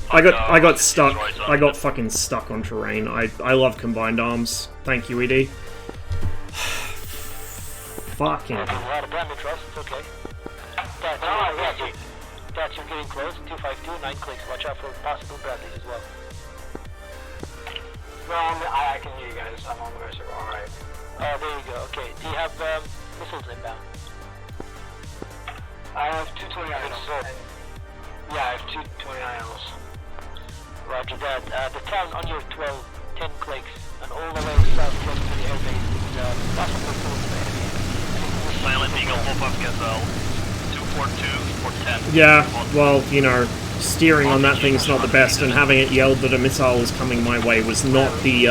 I got stuck. I got fucking stuck on terrain. I love combined arms. Thank you, ED. Fucking. A lot of damage, Ross. It's okay. That's you're getting close. 252, 9 clicks. Watch out for possible Bradleys as well. No, I can hear you guys. I'm on the mercer. Alright. Oh, there you go. Okay. Do you have missiles inbound? I have 220 items. Yeah, I have 220 items. Roger that. The town on your 10 clicks, and all the way south close to the airbase is possible full of the enemy. Silent Eagle, pop-up gazelle, 242 for 10. Yeah, well, you know, steering on that thing's not the best, and having it yelled that a missile was coming my way was not the,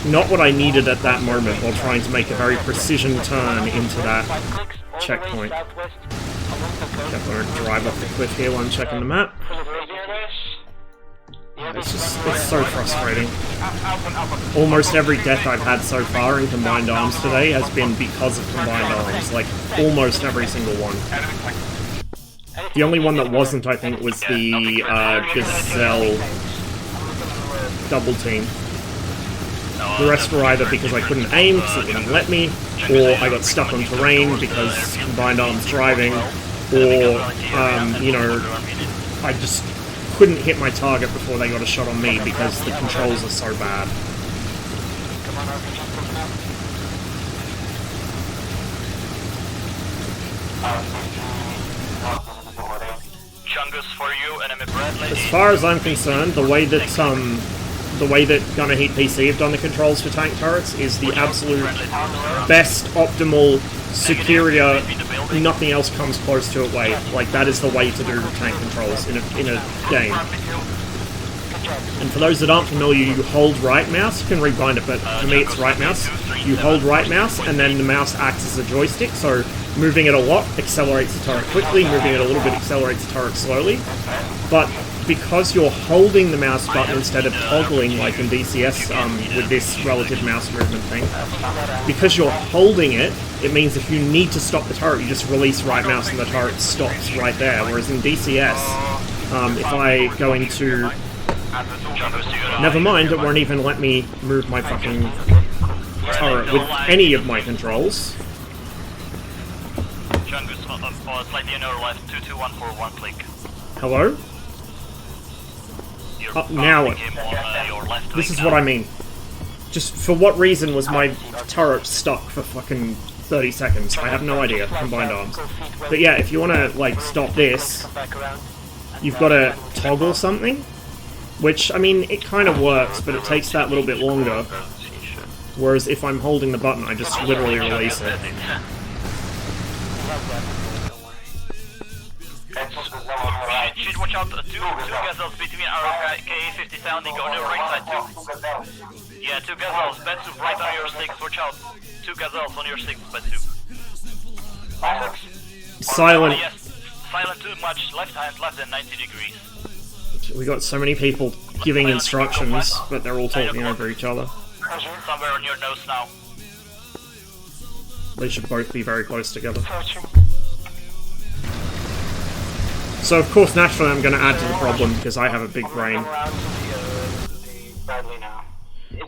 not what I needed at that moment while trying to make a very precision turn into that checkpoint. Definitely don't drive off the cliff here while I'm checking the map. It's so frustrating. Almost every death I've had so far in Combined Arms today has been because of Combined Arms, like, almost every single one. The only one that wasn't, I think, was the Gazelle double team. The rest were either because I couldn't aim because it wouldn't let me, or I got stuck on terrain because Combined Arms driving, or, you know, I just couldn't hit my target before they got a shot on me because the controls are so bad. Chungus for you, enemy Bradley. As far as I'm concerned, the way that Gunner Heat PC have done the controls for tank turrets is the absolute best, optimal, superior, nothing else comes close to it way. Like, that is the way to do tank controls in a game. And for those that aren't familiar, you hold right mouse, you can rebind it, but for me it's right mouse. You hold right mouse, and then the mouse acts as a joystick, so moving it a lot accelerates the turret quickly, moving it a little bit accelerates the turret slowly. But because you're holding the mouse button instead of toggling like in DCS with this relative mouse movement thing, because you're holding it, it means if you need to stop the turret, you just release right mouse and the turret stops right there. Whereas in DCS, if I go into... Never mind, it won't even let me move my fucking turret with any of my controls. Slightly on your left, 22141 click. Hello? Now, him on your left this is wing what now. I mean. Just for what reason was my turret stuck for fucking 30 seconds? I have no idea. Combined arms. But yeah, if you want to like stop this, Come back around. you've got to toggle something. Which, I mean, it kind of works, but it takes that little bit longer. Whereas if I'm holding the button, I just literally release it. Should watch out, two gazelles between our KA-57, they go on your right side too. Yeah, 2 gazelles, Betsu right on your 6, watch out. 2 gazelles on your 6, Betsu. Silent. Yes, silent too much, left hand, left and 90 degrees. We got so many people giving instructions, but they're all talking over each other. Somewhere on your nose now. They should both be very close together. So of course, naturally, I'm going to add to the problem because I have a big brain. It's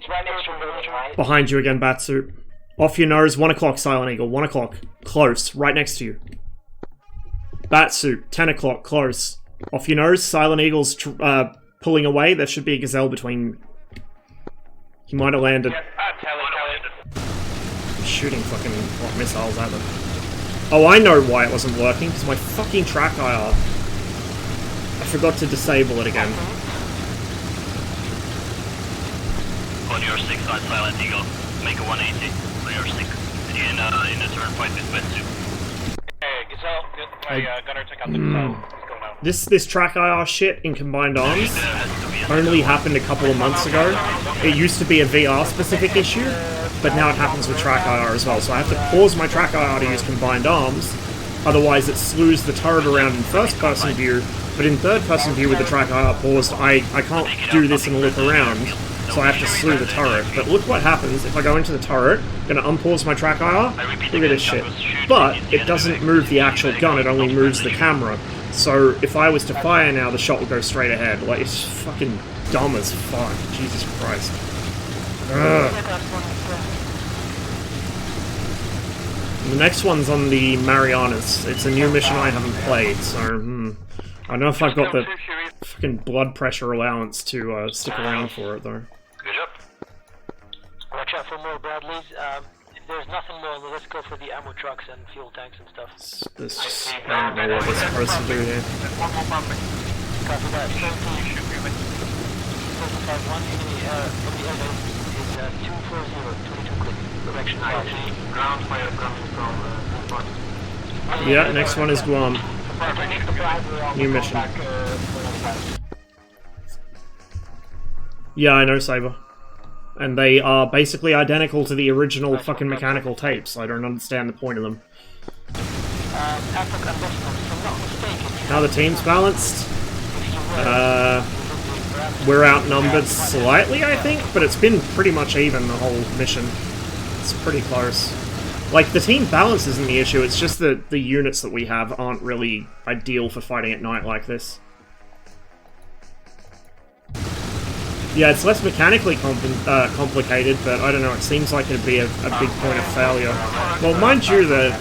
right next to the building, right? Behind you again, Batsuit. Off your nose, 1 o'clock, Silent Eagle. 1 o'clock. Close. Right next to you. Batsuit, 10 o'clock, close. Off your nose, Silent Eagle's pulling away. There should be a gazelle between... He might have landed. I'm shooting fucking hot missiles at them. Oh, I know why it wasn't working, because my fucking track IR. I forgot to disable it again. On your 6 side, Silent Eagle, make a 180 on your 6. In a turn fight with Betsu. Hey, Gazelle, Gunner, check out the Gazelle. What's going on? This track IR shit in Combined Arms only happened a couple of months ago. It used to be a VR specific issue, but now it happens with track IR as well. So I have to pause my track IR to use Combined Arms, otherwise it slews the turret around in first person view, but in third person view with the track IR paused, I can't do this and look around, so I have to slew the turret. But look what happens if I go into the turret, gonna unpause my track IR, look at this shit. But it doesn't move the actual gun, it only moves the camera. So if I was to fire now, the shot would go straight ahead. Like, it's fucking dumb as fuck. Jesus Christ. Ugh. The next one's on the Marianas. It's a new mission I haven't played, so I don't know if I've got the fucking blood pressure allowance to stick around for it, though. Good job. Watch out for more Bradleys. If there's nothing more, let's go for the ammo trucks and fuel tanks and stuff. This, I don't know what we're supposed to do here. Copy that. 75-1 enemy from the LA is 240, 22 click. Direction Ground fire coming from Yeah, next one is Guam. New mission. Yeah, I know, Saber. And they are basically identical to the original fucking mechanical tapes. I don't understand the point of them. How the team's balanced? We're outnumbered slightly, I think, but it's been pretty much even the whole mission. It's pretty close. Like, the team balance isn't the issue, it's just that the units that we have aren't really ideal for fighting at night like this. Yeah, it's less mechanically complicated, but I don't know, it seems like it'd be a big point of failure. Well, mind you, the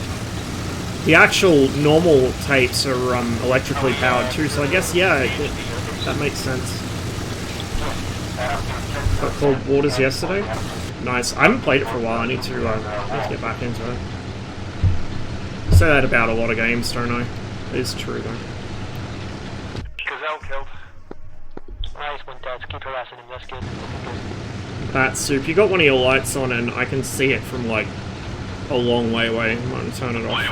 actual normal tapes are electrically powered too, so I guess, yeah, that makes sense. Got Cold Waters yesterday? Nice. I haven't played it for a while, I need to get back into it. I say that about a lot of games, don't I? It is true, though. Gazelle killed. Nice one, Dad. Keep harassing him. That's good. Bat Soup, you got one of your lights on and I can see it from like a long way away. I'm gonna turn it off.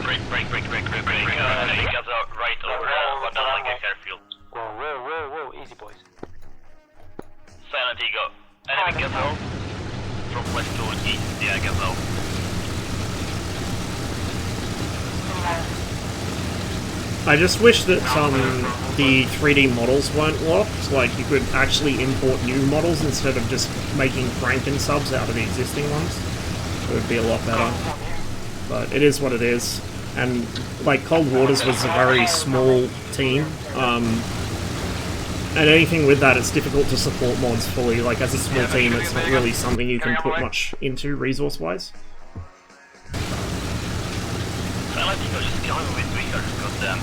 Break. Enemy Gazelle right over like a airfield. Whoa. Easy, boys. Silent Eagle. Enemy Gazelle. From west to east. Yeah, Gazelle. I just wish that the 3D models weren't locked, like you could actually import new models instead of just making Franken subs out of the existing ones. It would be a lot better. But it is what it is. And like Cold Waters was a very small team, and anything with that, it's difficult to support mods fully. Like as a small team, it's not really something you can put much into resource-wise. Silent Eagle just killing me with 3 because the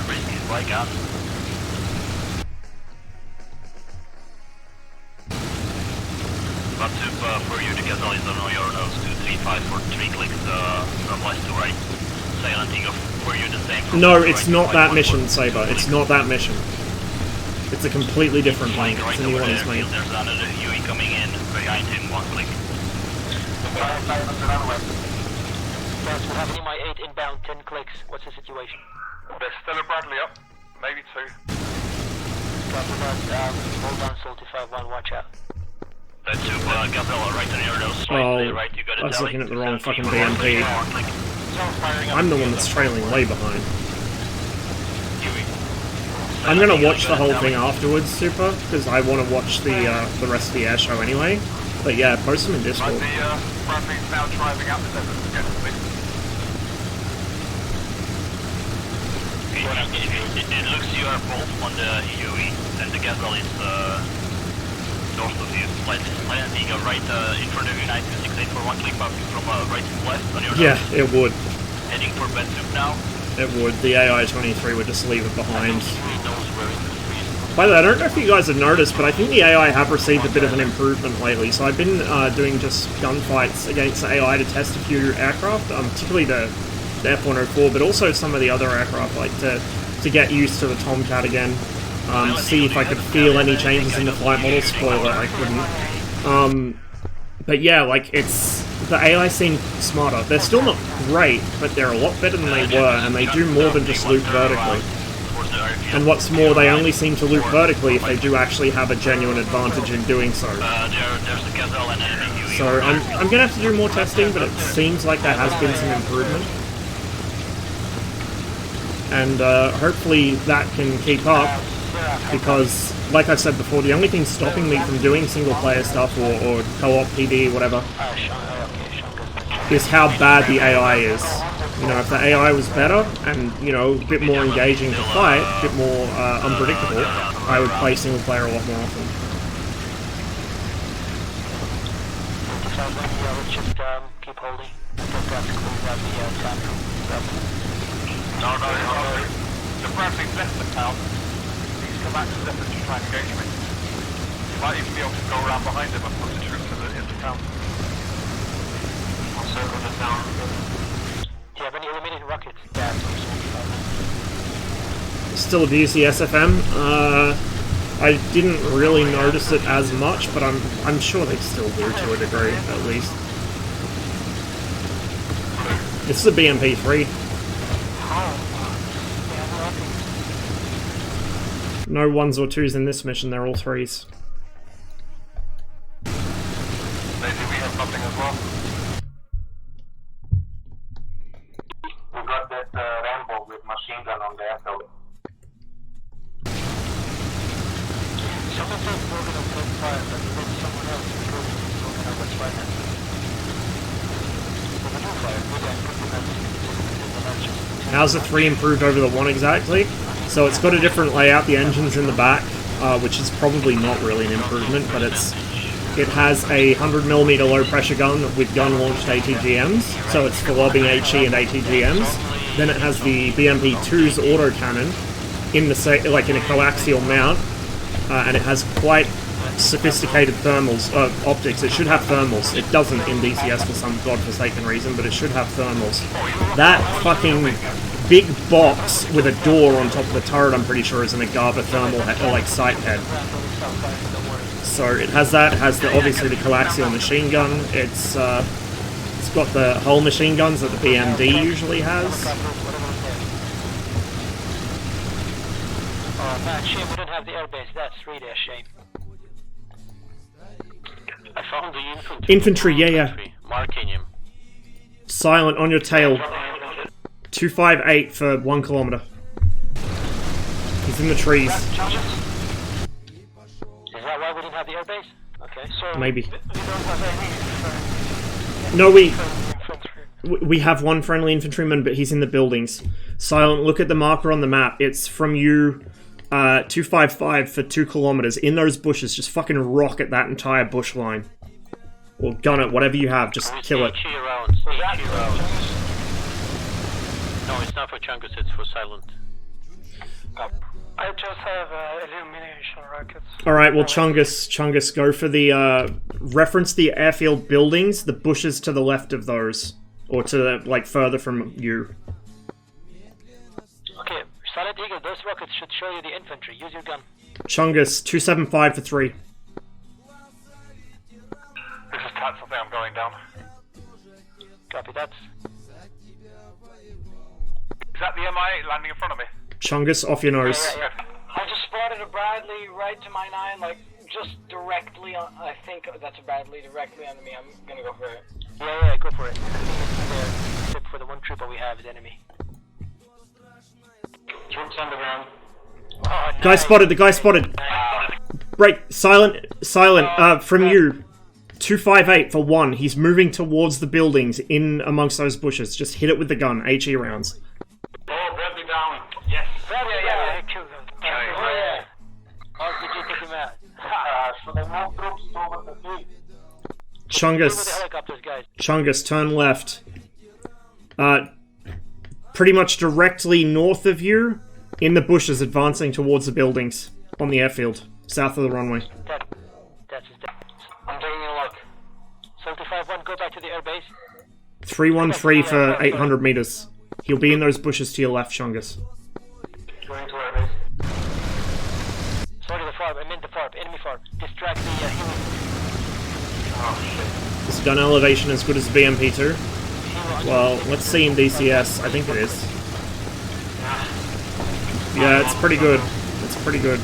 risk is like us. for you, the gazelle is on your nose, 235 for 3 clicks from left to right. Silent Eagle, for you the same. No, it's not that mission, Saber. It's not that mission. It's a completely different plane. It's a new one he's made. There's another UE coming in behind him, 1 click. Guys, we have an MI-8 inbound, 10 clicks. What's the situation? There's still a Bradley up. Maybe 2. Copy that. Hold on, Salty 5-1, watch out. That's 2, Gazelle, right on your nose. Oh, right, you got I was a looking at the wrong fucking Delhi. BMP. I'm the one that's trailing way behind. I'm gonna watch the whole thing afterwards, Super, because I want to watch the rest of the air show anyway. But yeah, post them in Discord. The Bradley's now driving out the desert again, please. It looks you are both on the UE, and the Gazelle is north of you. Silent Eagle right in front of you, 9268 for 1 click up from right to left on your nose. Yeah, it would. Heading for bed soup now. It would. The AI-23 would just leave it behind. By the way, I don't know if you guys have noticed, but I think the AI have received a bit of an improvement lately. So I've been doing just gunfights against the AI to test a few aircraft, particularly the F-104, but also some of the other aircraft, like to get used to the Tomcat again. See if I could feel any changes in the flight model. Spoiler, I couldn't. But yeah, like, the AI seem smarter. They're still not great, but they're a lot better than they were, and they do more than just loop vertically. And what's more, they only seem to loop vertically if they do actually have a genuine advantage in doing so. So I'm gonna have to do more testing, but it seems like there has been some improvement. And hopefully that can keep up, because, like I've said before, the only thing stopping me from doing single-player stuff or co-op PD, whatever, is how bad the AI is. You know, if the AI was better and, you know, a bit more engaging to fight, a bit more unpredictable, I would play single-player a lot more often. Just keep holding. No. The Bradley's left the town. He's come back to the desert to try and engage me. You might even be able to go around behind him and put the troops into town. I'll circle the town. Do you have any eliminated rockets? Yeah. Still a DCS FM. I didn't really notice it as much, but I'm sure they still do to a degree, at least. This is a BMP-3. No 1s or 2s in this mission, they're all 3s. Maybe we have something as well. We got that Rambo with machine gun on the airfield. Someone says we're going to take fire, but then someone else is going to let's try that. We're going to fire, How's the 3 improved over the 1 exactly? So it's got a different layout, the engine's in the back, which is probably not really an improvement, but it has a 100mm low pressure gun with gun-launched ATGMs, so it's for lobbing HE and ATGMs. Then it has the BMP-2's autocannon in the like in a coaxial mount, and it has quite sophisticated thermals, optics. It should have thermals. It doesn't in DCS for some godforsaken reason, but it should have thermals. That fucking big box with a door on top of the turret, I'm pretty sure, is an Agava thermal like sight head. So it has that. It has obviously the coaxial machine gun. It's got the hull machine guns that the BMD usually has. Oh man, shame we don't have the airbase. That's really a shame. I found the infantry. Infantry, yeah. Marking him. Silent on your tail. 258 for 1 kilometer. He's in the trees. Is that why we didn't have the airbase? Okay, so maybe. We don't have any No, we have one friendly infantryman, but he's in the buildings. Silent, look at the marker on the map. It's from you, 255 for 2 kilometers. In those bushes, just fucking rocket that entire bush line. Or gun it, whatever you have, just kill it. Rounds. No, it's not for Chungus, it's for Silent. I just have illumination rockets. Alright, well, Chungus, go for the, reference the airfield buildings, the bushes to the left of those. Or to the, like, further from you. Okay, Silent Eagle, those rockets should show you the infantry. Use your gun. Chungus, 275 for 3. This is Tats, I think I'm going down. Copy that. Is that the MI8 landing in front of me? Chungus, off your nose. Yeah. I just spotted a Bradley right to my 9, like, just directly on, I think that's a Bradley directly under me. I'm gonna go for it. Yeah, go for it. Except for the one trooper we have is enemy. Troops underground. Oh, nice. Guy spotted, the guy spotted. Right, silent, from you. 258 for 1. He's moving towards the buildings in amongst those bushes. Just hit it with the gun, HE rounds. Oh, Bradley down. Yes. Yeah, kill them. Oh, yeah. How did you take him out? Should I move troops over the field? Deal with the Chungus, helicopters, guys. Chungus, turn left. Pretty much directly north of you, in the bushes, advancing towards the buildings on the airfield, south of the runway. That's his death. I'm taking a look. 75-1, go back to the airbase. 313 for 800 meters. He'll be in those bushes to your left, Chungus. Going to airbase. Sorry, the FARB. I meant the FARB. Enemy FARB. Distract the helo. Oh, shit. Is gun elevation as good as BMP2? Well, let's see in DCS. I think it is. Yeah, it's pretty good. It's pretty good.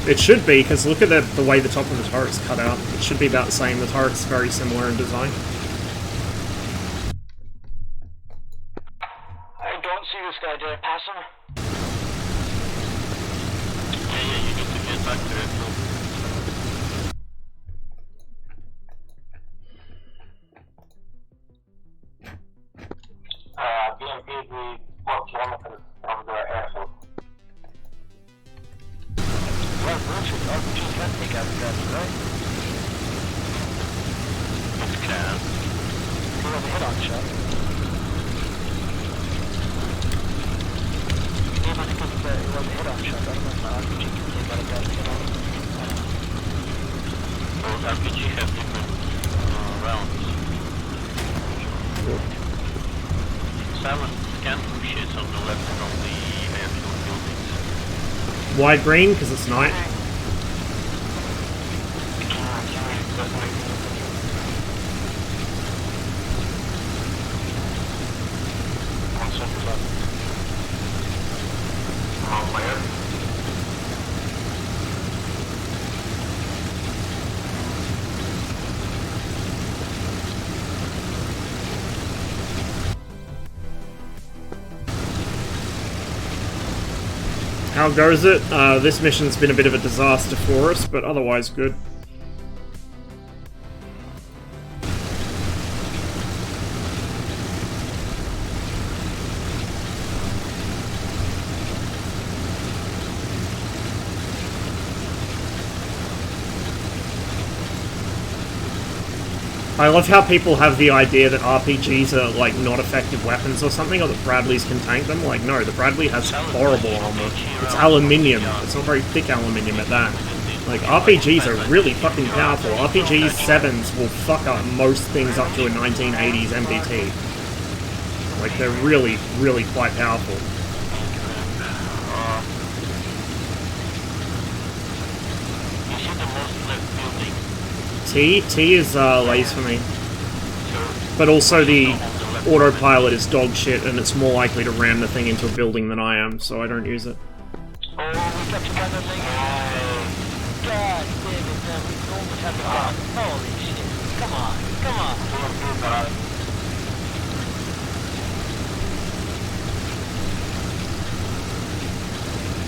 It should be, because look at the way the top of the turret's cut out. It should be about the same. The turret's very similar in design. I don't see this guy. Did I pass him? Yeah, you need to get back to it. BMP is 4 kilometers from the airfield. Well, bullshit. RPG can take out the guys, right? It can. He was a hit-on shot. Maybe because it was a hit-on shot. I don't know if my RPG can take out a guy hit-on. Well, RPG have different rounds. Silent scan pushes on the left from the airfield buildings. Wide green, because it's night. How goes it? This mission's been a bit of a disaster for us, but otherwise good. I love how people have the idea that RPGs are, like, not effective weapons or something, or that Bradleys can tank them. Like, no, the Bradley has horrible armor. It's aluminium. It's not very thick aluminium at that. Like, RPGs are really fucking powerful. RPG 7s will fuck up most things up to a 1980s MBT. Like, they're really, really quite powerful. T is lays for me. But also the autopilot is dog shit and it's more likely to ram the thing into a building than I am, so I don't use it. Oh, we got you by the leg. God damn it, man. We almost have the gun. Holy shit. Come on, come on.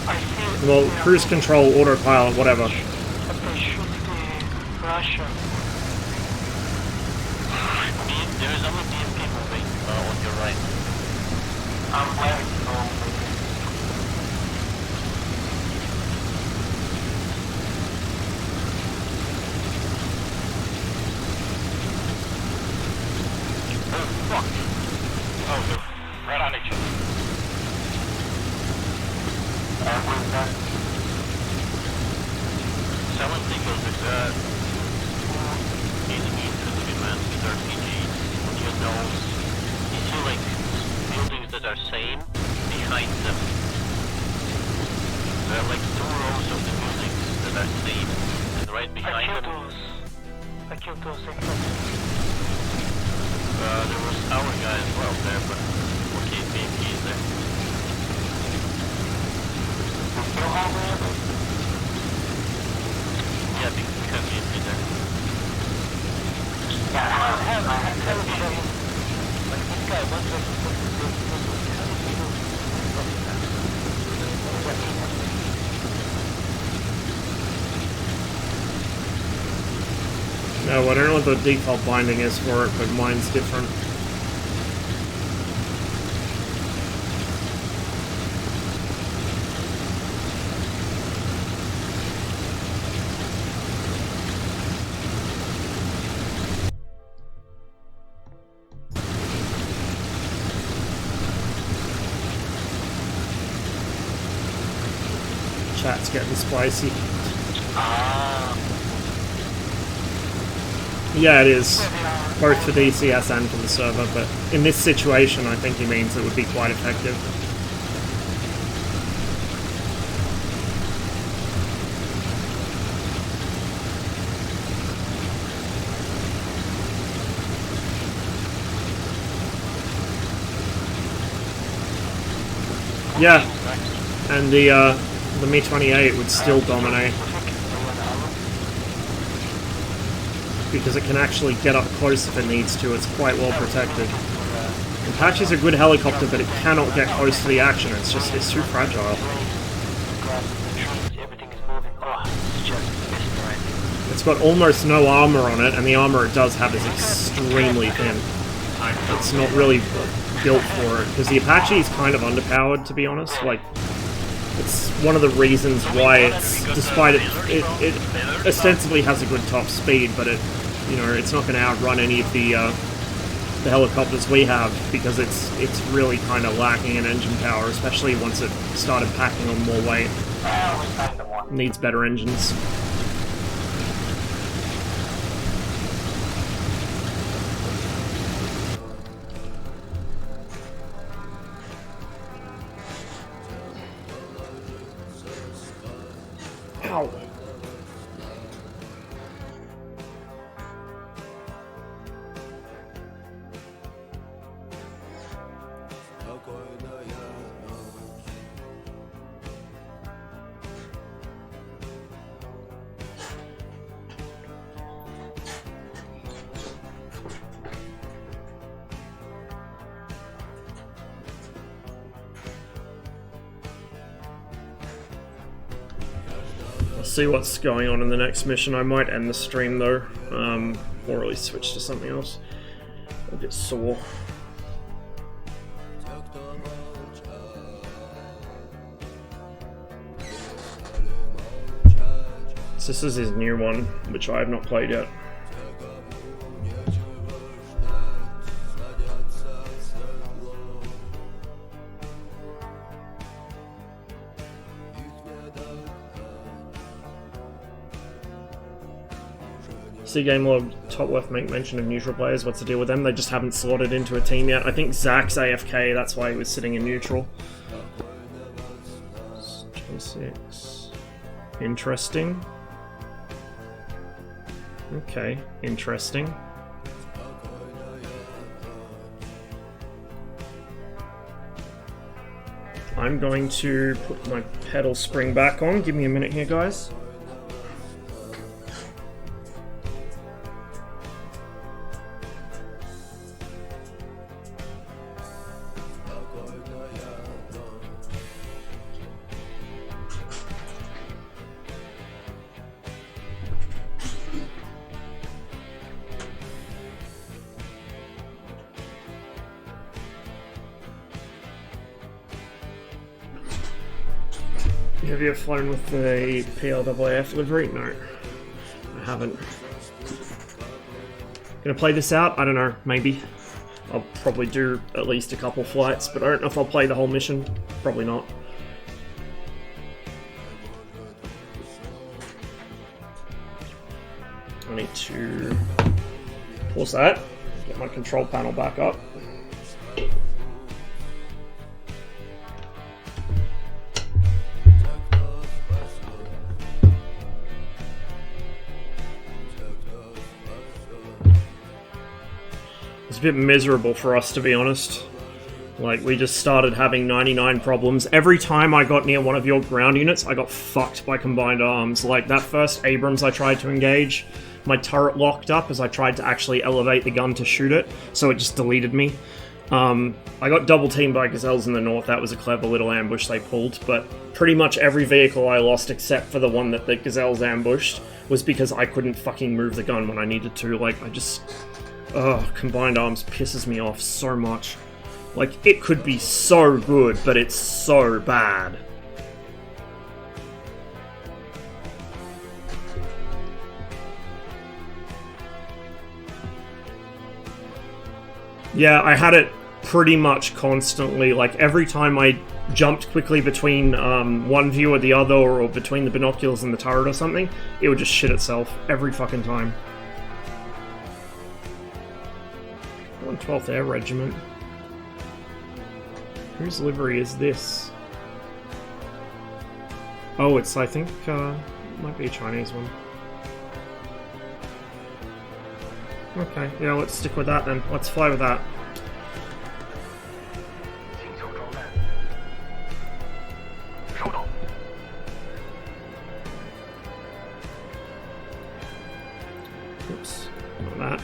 I see. Well, cruise control, autopilot, whatever. But they shoot the Russia. There is only BMP moving on your right. I'm planning to go. Oh, fuck. Oh, they're right on each other. We that are same behind them. There are like 2 rows of the buildings that are same, and right behind them. I killed those helicopters. There was our guy as well there, but okay, maybe he's there. Yeah, because we have BMP there. Yeah, I have television. Like this guy, one person put the big how did we do? No, I don't know what the default binding is for it, but mine's different. Chat's getting spicy. Yeah, it is. Both for DCS and for the server, but in this situation I think he means it would be quite effective. Yeah, and the Mi-28 would still dominate. Because it can actually get up close if it needs to. It's quite well protected. Apache's a good helicopter, but it cannot get close to the action. It's too fragile. It's got almost no armor on it, and the armor it does have is extremely thin. It's not really built for it, because the Apache is kind of underpowered, to be honest. Like, it's one of the reasons why it's, despite it ostensibly has a good top speed, but it's not going to outrun any of the helicopters we have, because it's really kind of lacking in engine power, especially once it started packing on more weight. It needs better engines. Ow. See what's going on in the next mission. I might end the stream though, or at least switch to something else. I'm a bit sore. So this is his new one, which I have not played yet. See game log, top left make mention of neutral players. What's the deal with them? They just haven't slotted into a team yet. I think Zach's AFK, that's why he was sitting in neutral. 26. Interesting. Okay, interesting. I'm going to put my pedal spring back on. Give me a minute here, guys. Have you ever flown with the PLAAF livery? No, I haven't. Gonna play this out? I don't know, maybe. I'll probably do at least a couple flights, but I don't know if I'll play the whole mission. Probably not. I need to pause that, get my control panel back up. It's a bit miserable for us, to be honest. Like, we just started having 99 problems. Every time I got near one of your ground units, I got fucked by combined arms. Like, that first Abrams I tried to engage, my turret locked up as I tried to actually elevate the gun to shoot it, so it just deleted me. I got double teamed by gazelles in the north. That was a clever little ambush they pulled, but pretty much every vehicle I lost except for the one that the gazelles ambushed was because I couldn't fucking move the gun when I needed to. Like, I just... Ugh, combined arms pisses me off so much. Like, it could be so good, but it's so bad. Yeah, I had it pretty much constantly. Like, every time I jumped quickly between one view or the other, or between the binoculars and the turret or something, it would just shit itself every fucking time. 112th Air Regiment. Whose livery is this? Oh, it's, I think, might be a Chinese one. Okay, yeah, let's stick with that then. Let's fly with that. Oops, not that.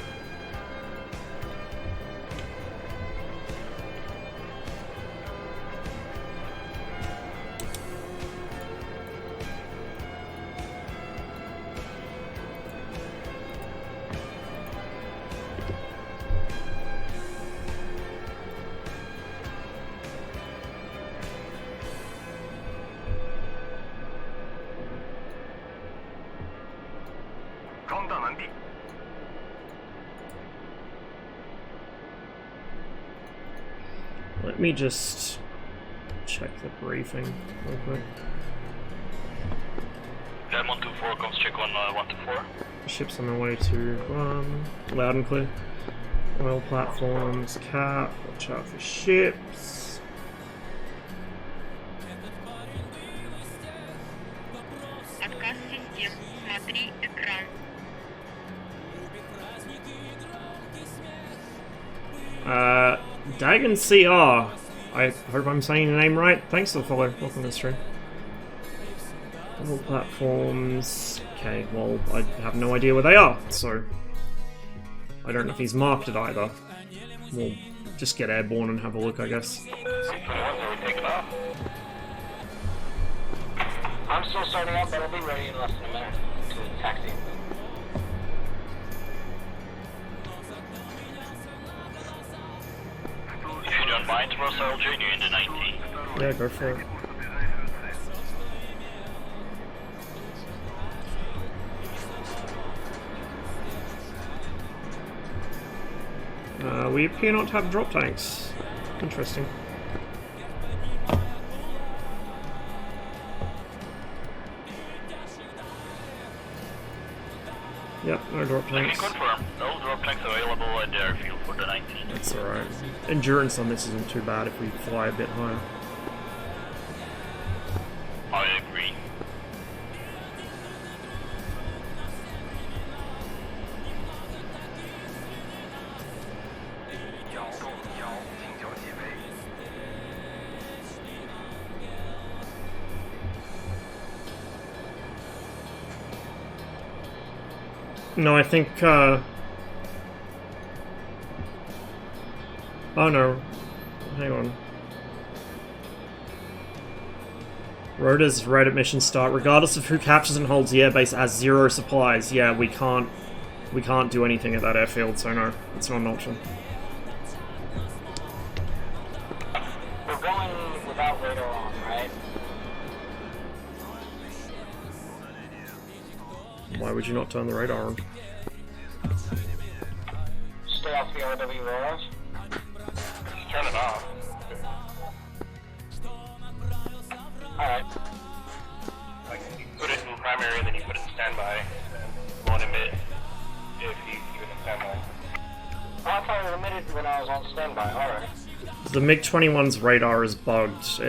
Let me just check the briefing real quick. Then 124 comes check on 124. Ship's on the way to loud and clear. Oil platforms, cap, watch out for ships. Отказ систем. Смотри экран. Dagon CR. I hope I'm saying the name right. Thanks for the follow. Welcome to the stream. All platforms. Okay, well, I have no idea where they are, so I don't know if he's marked it either. We'll just get airborne and have a look, I guess. I'm still starting up, but I'll be ready in less than a minute to taxi. If you don't mind, Ross, I'll join you in the 19. Yeah, go for it. We appear not to have drop tanks. Interesting. Yep, no drop I can tanks. confirm. No drop tanks available at the airfield for the 19. That's alright. Endurance on this isn't too bad if we fly a bit higher. I agree. No, I think, oh no. Hang on. Rota's right at mission start. Regardless of who captures and holds the airbase as 0 supplies, yeah, we can't do anything at that airfield, so no, it's not an option. We're going without radar on, right? Why would you not turn the radar on? Stay off the RW radars. Just turn it off. Alright. Like, you put it in primary and then you put it in standby. Won't emit if you keep it in standby. Oh, I thought it emitted when I was on standby, alright. The MiG-21's radar is bugged.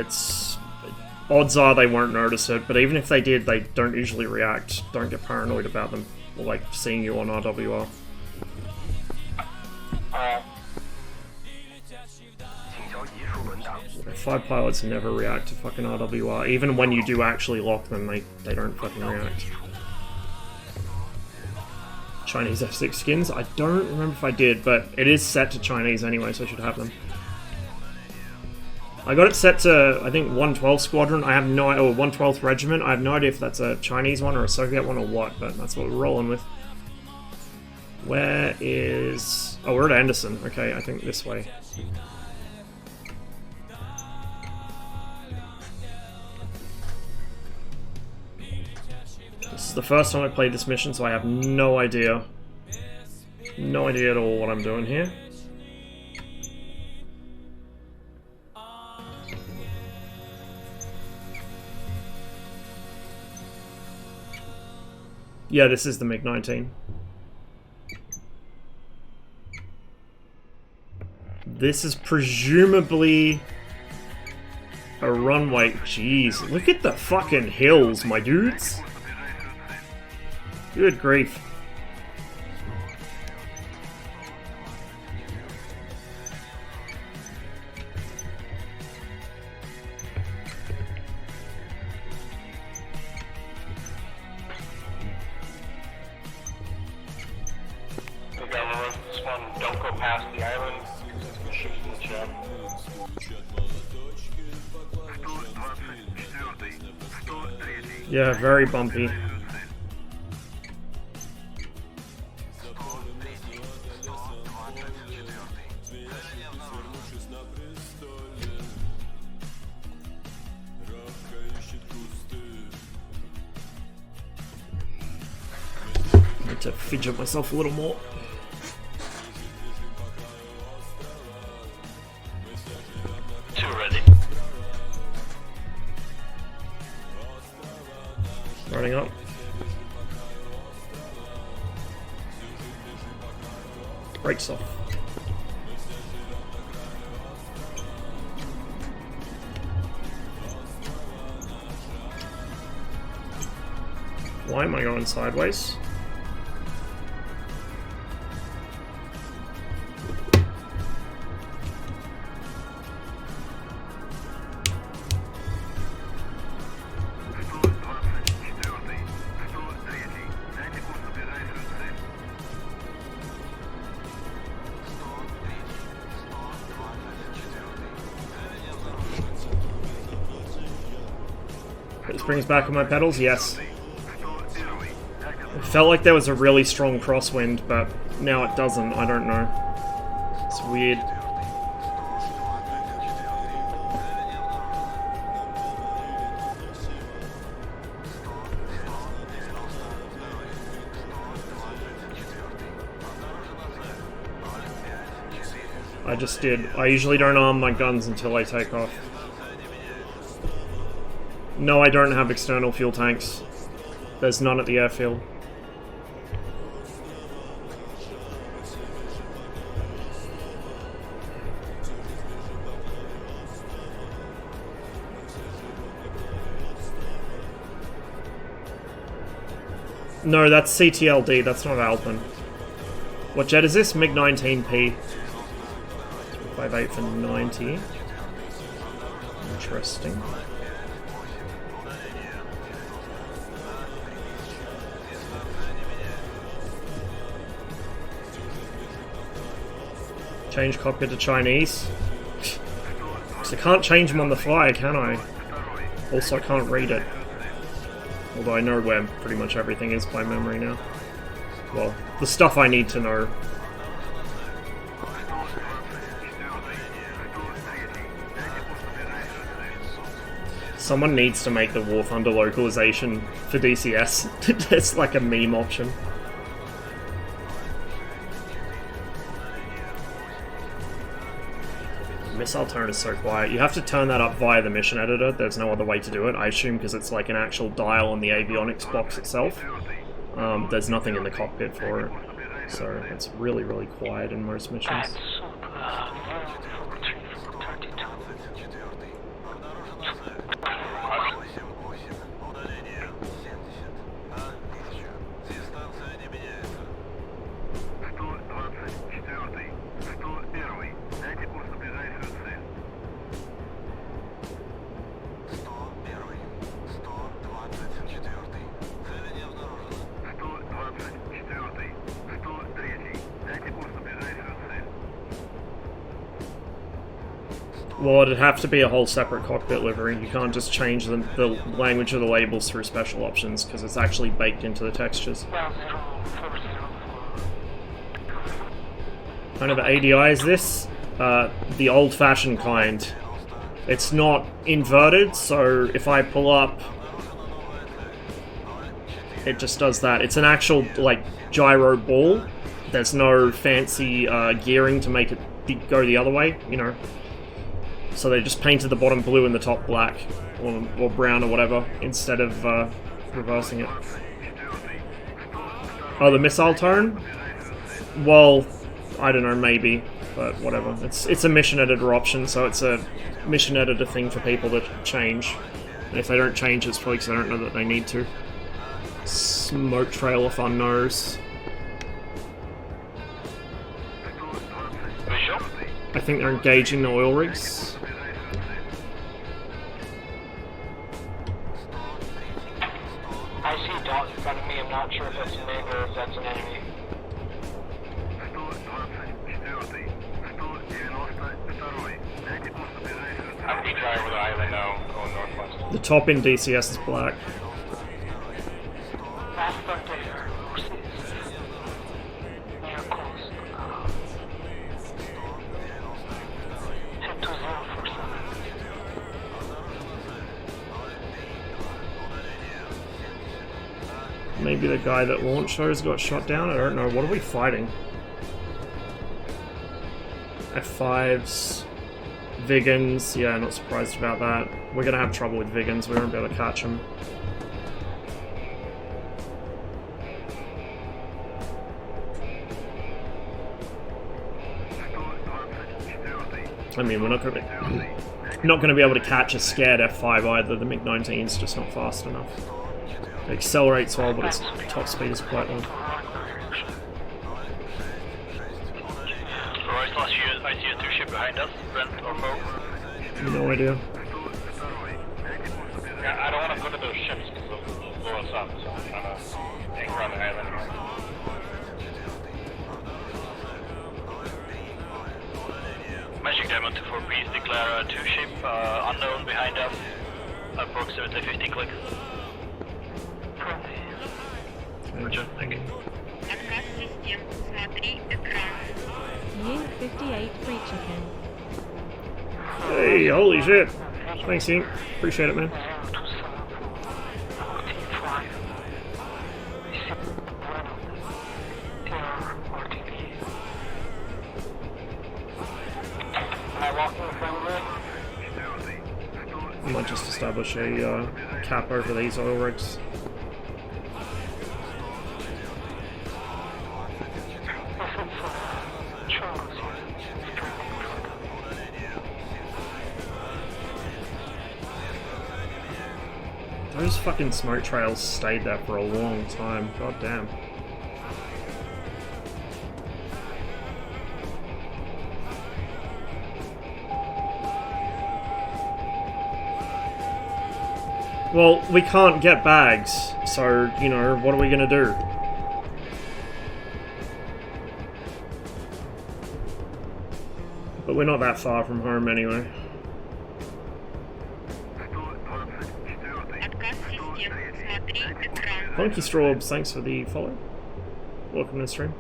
Odds are they won't notice it, but even if they did, they don't usually react. Don't get paranoid about them, or like seeing you on RWR. Alright. 5 pilots never react to fucking RWR. Even when you do actually lock them, they don't fucking react. Chinese F6 skins? I don't remember if I did, but it is set to Chinese anyway, so I should have them. I got it set to, I think, 112th Squadron. I have no idea, or 112th Regiment. I have no idea if that's a Chinese one or a Soviet one or what, but that's what we're rolling with. Where is... Oh, we're at Anderson. Okay, I think this way. This is the first time I played this mission, so I have no idea. No idea at all what I'm doing here. Yeah, this is the MiG-19. This is presumably a runway. Jeez, look at the fucking hills, my dudes. Good grief. This one, don't go past the island, because it's going to shift in the chat. Yeah, very bumpy. Need to fidget myself a little more. Running up. Brakes off. Why am I going sideways? Brings back on my pedals, yes. It felt like there was a really strong crosswind, but now it doesn't. I don't know. It's weird. I just did. I usually don't arm my guns until I take off. No, I don't have external fuel tanks. There's none at the airfield. No, that's CTLD, that's not Alpine. What jet is this? MiG-19P. 58 for 90. Interesting. Change cockpit to Chinese. Because I can't change them on the fly, can I? Also, I can't read it. Although I know where pretty much everything is by memory now. Well, the stuff I need to know. Someone needs to make the War Thunder localization for DCS. It's like a meme option. Missile tone is so quiet. You have to turn that up via the mission editor. There's no other way to do it, I assume, because it's like an actual dial on the avionics box itself. There's nothing in the cockpit for it. So it's really, really quiet in most missions. Well, it'd have to be a whole separate cockpit livery. You can't just change the language of the labels through special options, because it's actually baked into the textures. Kind of ADI is this? The old-fashioned kind. It's not inverted, so if I pull up, it just does that. It's an actual, like, gyro ball. There's no fancy gearing to make it go the other way, you know. So they just painted the bottom blue and the top black, or brown or whatever, instead of reversing it. Oh, the missile tone? Well, I don't know, maybe, but whatever. It's a mission editor option, so it's a mission editor thing for people to change. And if they don't change, it's probably because they don't know that they need to. Smoke trail off our nose. I think they're engaging the oil rigs. I see dots in front of me. I'm not sure if that's a neighbor or if that's an enemy. I'm being drive with the island now, going northwest. The top in DCS is black. Last front there. Near coast. Head to 047. Maybe the guy that launched those got shot down? I don't know. What are we fighting? F5s. Vigans. Yeah, not surprised about that. We're gonna have trouble with Vigans. We won't be able to catch them. I mean, we're not gonna be able to catch a scared F5 either. The MiG-19's just not fast enough. It accelerates well, but its top speed is quite low. I see a two-ship behind us, Brent or Mo. No idea. Yeah, I don't want to go to those ships because they'll blow us up, so I'm trying to anchor on the island. Magic Diamond 24, please declare a two-ship unknown behind us, approximately 50 clicks. Roger, thank you. Отказ систем. Смотри экран. Ying 58 free chicken. Hey, holy shit. Thanks, Yink. Appreciate it, man. I might just establish a cap over these oil rigs. Those fucking smoke trails stayed there for a long time. God damn. Well, we can't get bags, so, you know, what are we gonna do? But we're not that far from home anyway. Отказ систем. Смотри экран. Funky Strawbs, thanks for the follow. Welcome to the stream.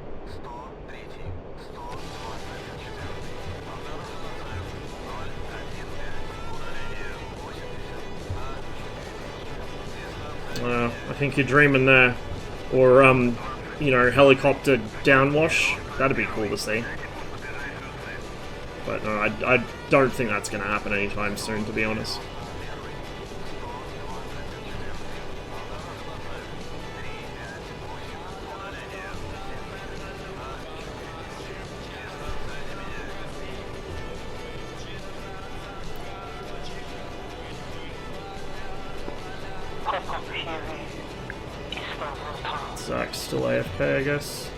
I think you're dreaming there. Or, you know, helicopter downwash. That'd be cool to see. But no, I don't think that's going to happen anytime soon, to be honest. Zach's still AFK, I guess.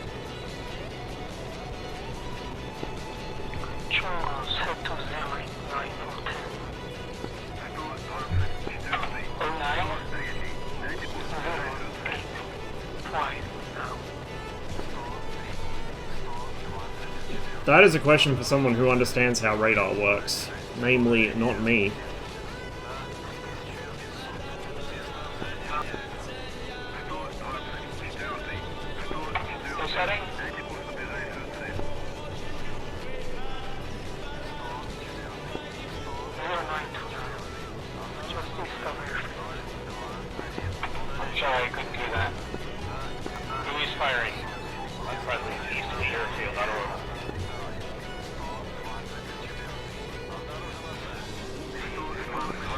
That is a question for someone who understands how radar works. Namely, not me. Setting. I'm sorry, I couldn't do that. Who is firing? Unfriendly, east of the airfield, not over.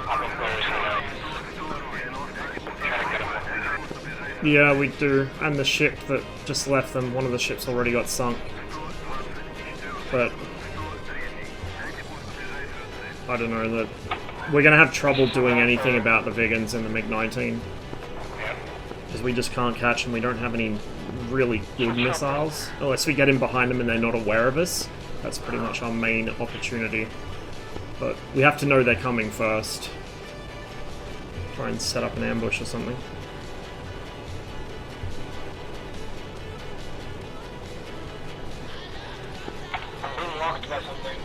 I'm a player's trying to get him. Yeah, we do. And the ship that just left them, one of the ships already got sunk. But I don't know, that we're gonna have trouble doing anything about the Vigans in the MiG-19. Because we just can't catch them, we don't have any really good missiles. Unless we get in behind them and they're not aware of us. That's pretty much our main opportunity. But we have to know they're coming first. Try and set up an ambush or something. I'm being locked by something.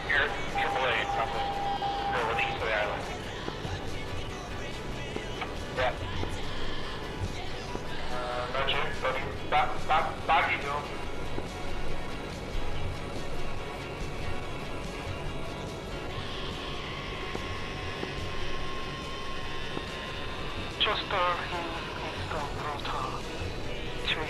You're AAA, probably. Over the east of the island. Yeah. Not you. Back you go. Just install proton. 3.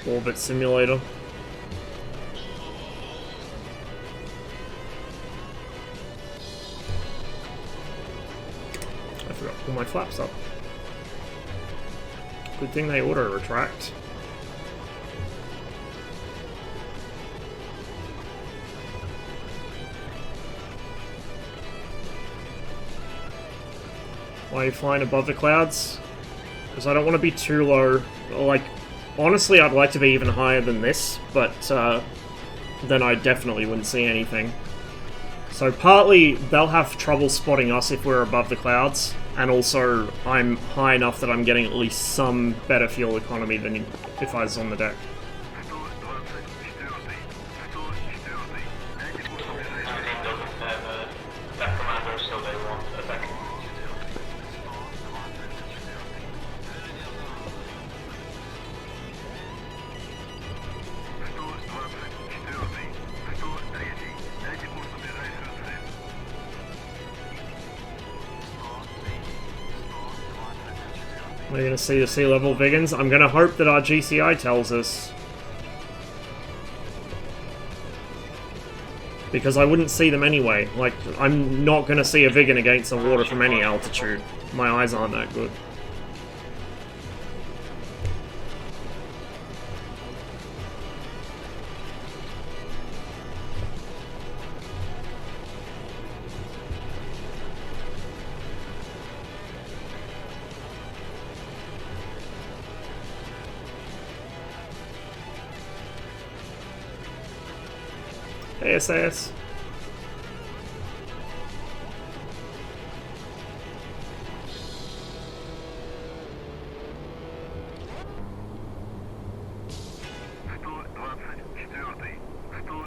Orbit simulator. I forgot to pull my flaps up. Good thing they auto retract. Why are you flying above the clouds? Because I don't want to be too low. Like, honestly, I'd like to be even higher than this, but then I definitely wouldn't see anything. So partly, they'll have trouble spotting us if we're above the clouds, and also I'm high enough that I'm getting at least some better fuel economy than if I was on the deck. We're going to see the sea level Vigans. I'm going to hope that our GCI tells us. Because I wouldn't see them anyway. Like, I'm not going to see a Vigan against the water from any altitude. My eyes aren't that good. SAS.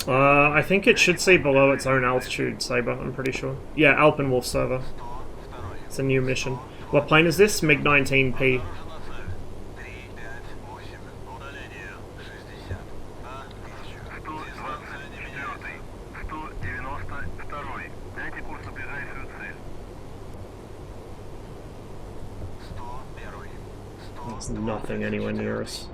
I think it should see below its own altitude, Saber, I'm pretty sure. Yeah, Alpenwolf server. It's a new mission. What plane is this? MiG-19P. There's nothing anywhere near us.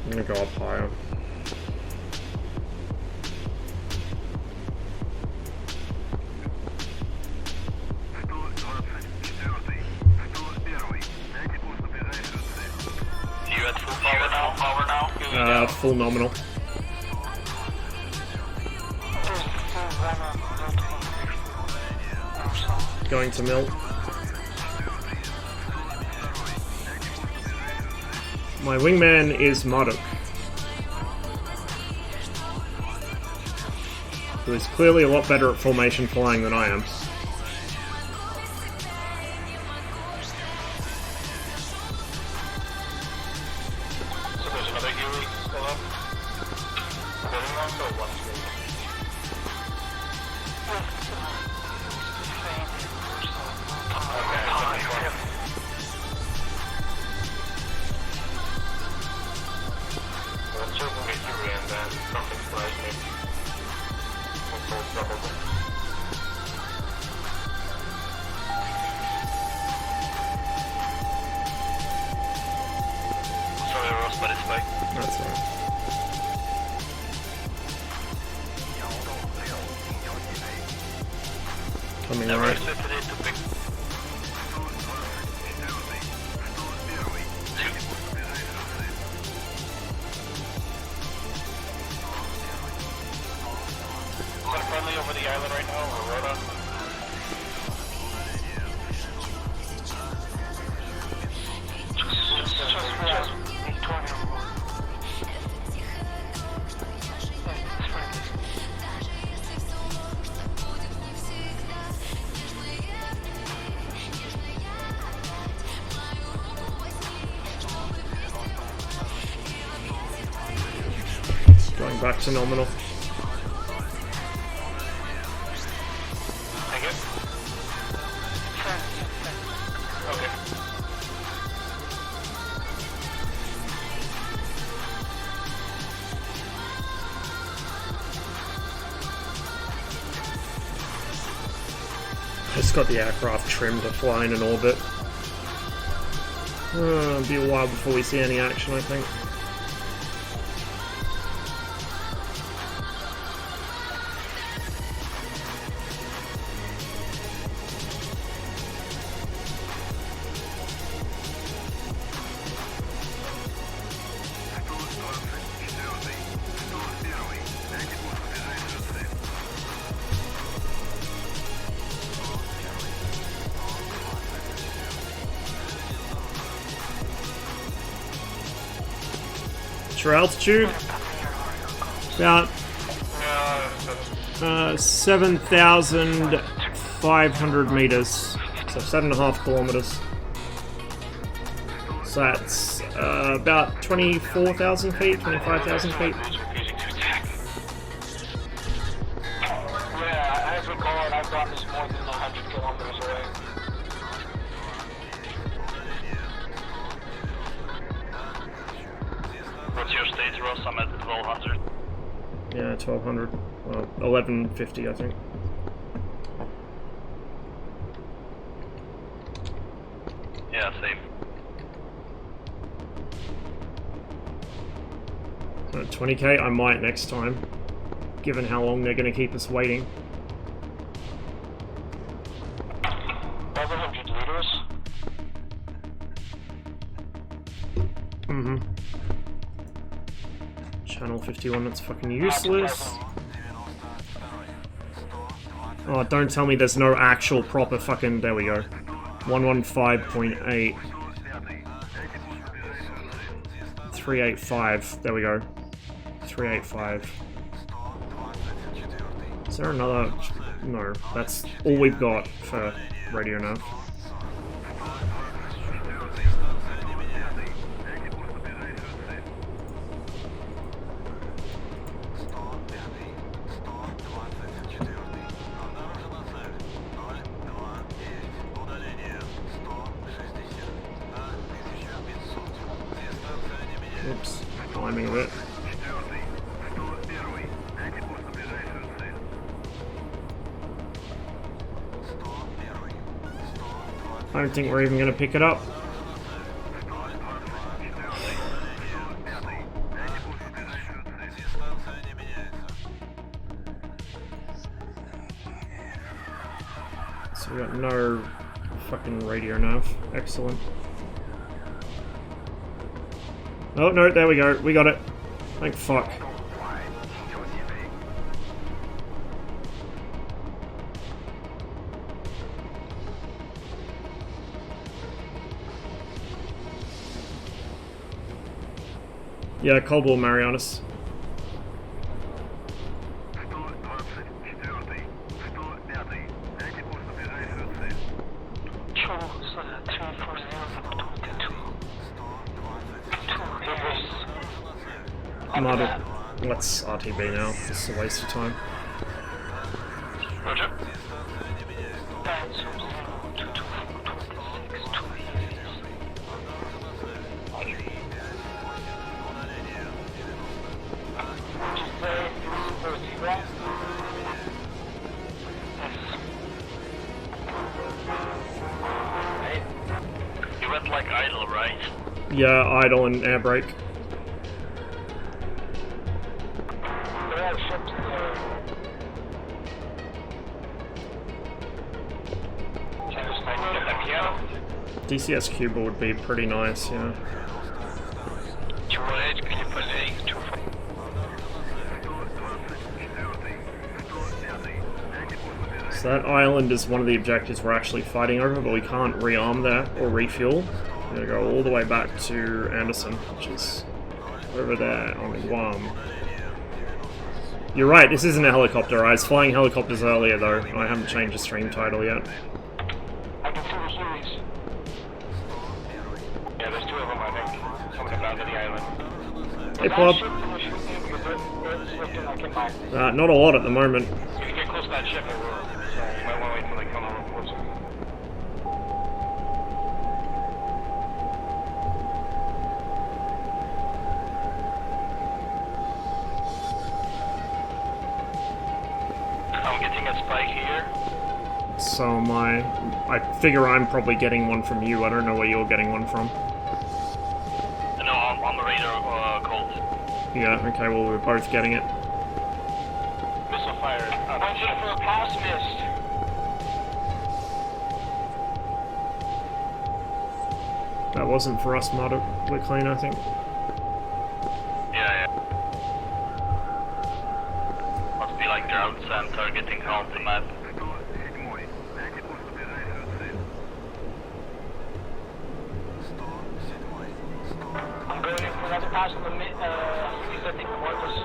I'm gonna go up higher. at full power now? Full nominal. Going to melt. My wingman is Marduk, who is clearly a lot better at formation flying than I am. So there's another Huey still up? Holding on to one stage. Sorry, Ross, but it's like... That's right. Coming Never right. accepted it to pick... Is that friendly over the island right now, or Rhoda? Going back to nominal. Thank you. Okay. Just got the aircraft trimmed to fly in an orbit. It'll be a while before we see any action, I think. What's your altitude? About 7,500 meters, so 7.5 kilometers. So that's about 24,000 feet, 25,000 feet. Yeah, as we call it, I've gotten this more than 100 kilometers away. What's your stage, Ross? I'm at 1200. Yeah, 1,200. Well, 1,150, I think. Yeah, same. 20k, I might next time, given how long they're going to keep us waiting. 700 liters. Mm-hmm. Channel 51, that's fucking useless. Oh, don't tell me there's no actual proper fucking... There we go. 115.8. 385. There we go. 385. Is there another... No, that's all we've got for radio nav. Oops, timing of it. I don't think we're even going to pick it up. So we got no fucking radio nav. Excellent. Oh no, there we go. We got it. Thank fuck. Yeah, Cold War Marianas. Let's RTB now. This is a waste of time. Roger. You went like idle, right? Yeah, idle and air brake. DCS Cuba would be pretty nice, yeah. So that island is one of the objectives we're actually fighting over, but we can't rearm there or refuel. We're gonna go all the way back to Anderson, which is over there on Guam. You're right, this isn't a helicopter. I was flying helicopters earlier though. I haven't changed the stream title yet. I can see the Hueys. Yeah, there's two of them, I think. Coming down to the island. Hey, Bob. Not a lot at the moment. You can get close to that ship, it will. So you might want to wait until they come a little closer. I'm getting a spike here. So I figure I'm probably getting one from you. I don't know where you're getting one from. No, I'm on the radar, Colt. Yeah, okay, well we're both getting it. Missile fire. Punching for a pass missed. That wasn't for us, Mod. We're clean, I think. Yeah. Must be like ground sand targeting on the map. I'm going in for another pass on the mid, I think one was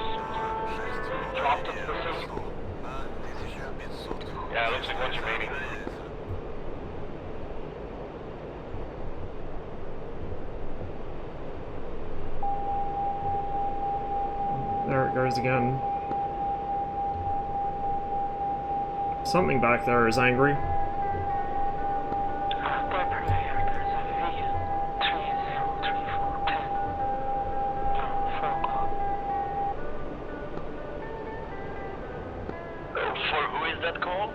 dropped into the sea. Yeah, it looks like one's remaining. There it goes again. Something back there is angry. For who is that call?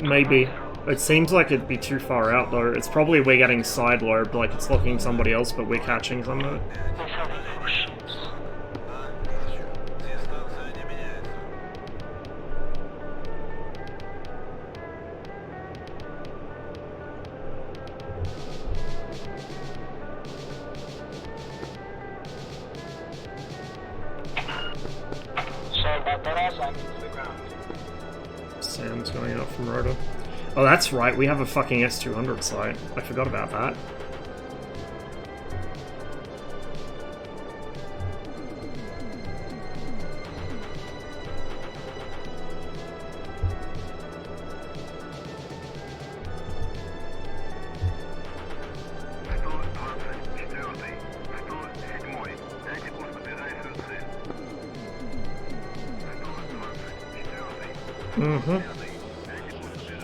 Maybe. It seems like it'd be too far out though. It's probably we're getting side lobed, like it's locking somebody else, but we're catching some of it. Sorry about that, I was landing to the ground. Sam's going out from Rota. Oh, that's right, we have a fucking S200 site. I forgot about that.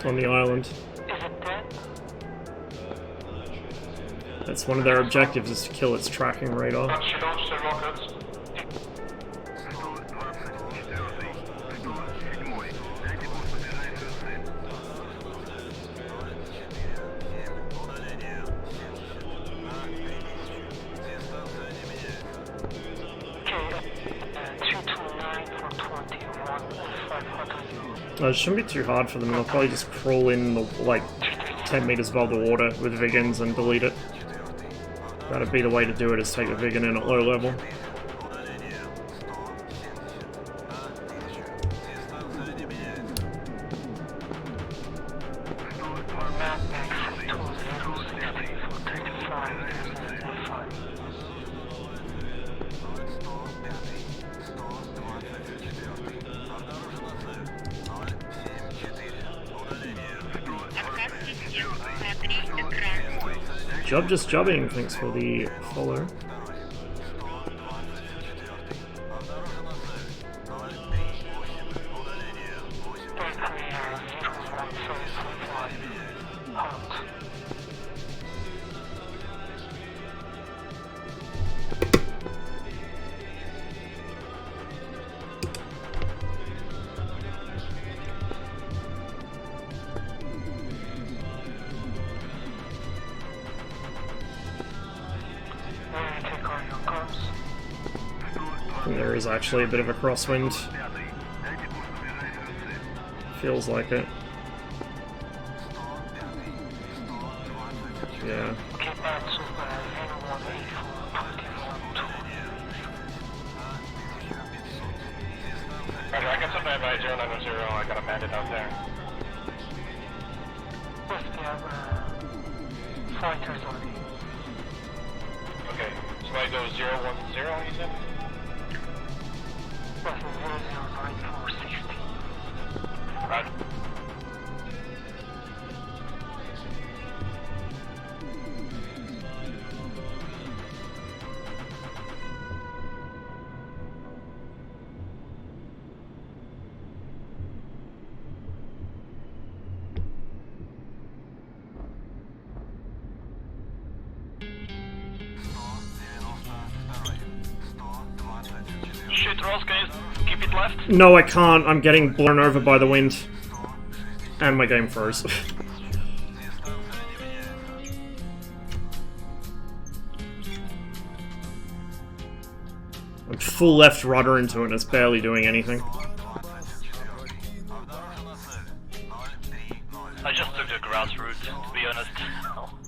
On the island. That's one of their objectives, is to kill its tracking radar. It shouldn't be too hard for them. They'll probably just crawl in like 10 meters above the water with Vigans and delete it. That'd be the way to do it, is take the Vigan in at low level. Job just jobbing, thanks for the follow. There is actually a bit of a crosswind. Feels like it. Yeah. Roger, I got something by 090, I got a bandit out there. Yes, we have fighters on it. Okay, so I go 010, you said? Yes, 009460. Roger. Shoot rolls, guys. Keep it left. No, I can't. I'm getting blown over by the wind. And my game froze. I'm full left rudder into it and it's barely doing anything. I just took the grass route, to be honest.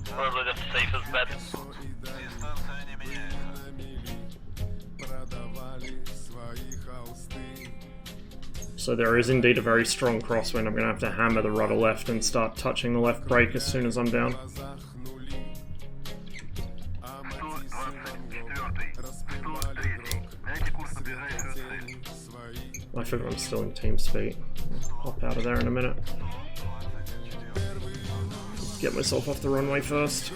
Probably the safest bet. So there is indeed a very strong crosswind. I'm going to have to hammer the rudder left and start touching the left brake as soon as I'm down. I forgot I'm still in team speed. I'll hop out of there in a minute. Get myself off the runway first.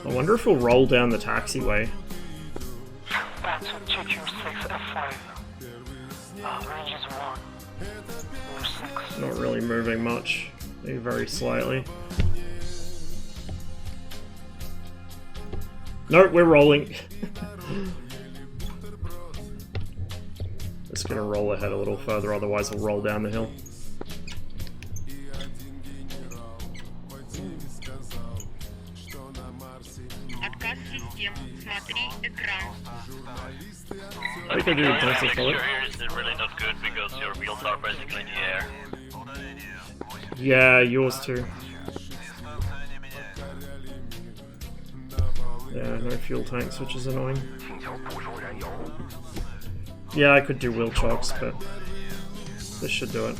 I wonder if we'll roll down the taxiway. That's a GQ6F5. Range is 1. Or 6. Not really moving much. Maybe very slightly. No, we're rolling. Just gonna roll ahead a little further, otherwise we'll roll down the hill. Отказ систем. Смотри экран. I think I do a nice The solid. texture here is really not good because your wheels are basically in the air. Yeah, yours too. Yeah, no fuel tanks, which is annoying. Yeah, I could do wheel chocks, but this should do it.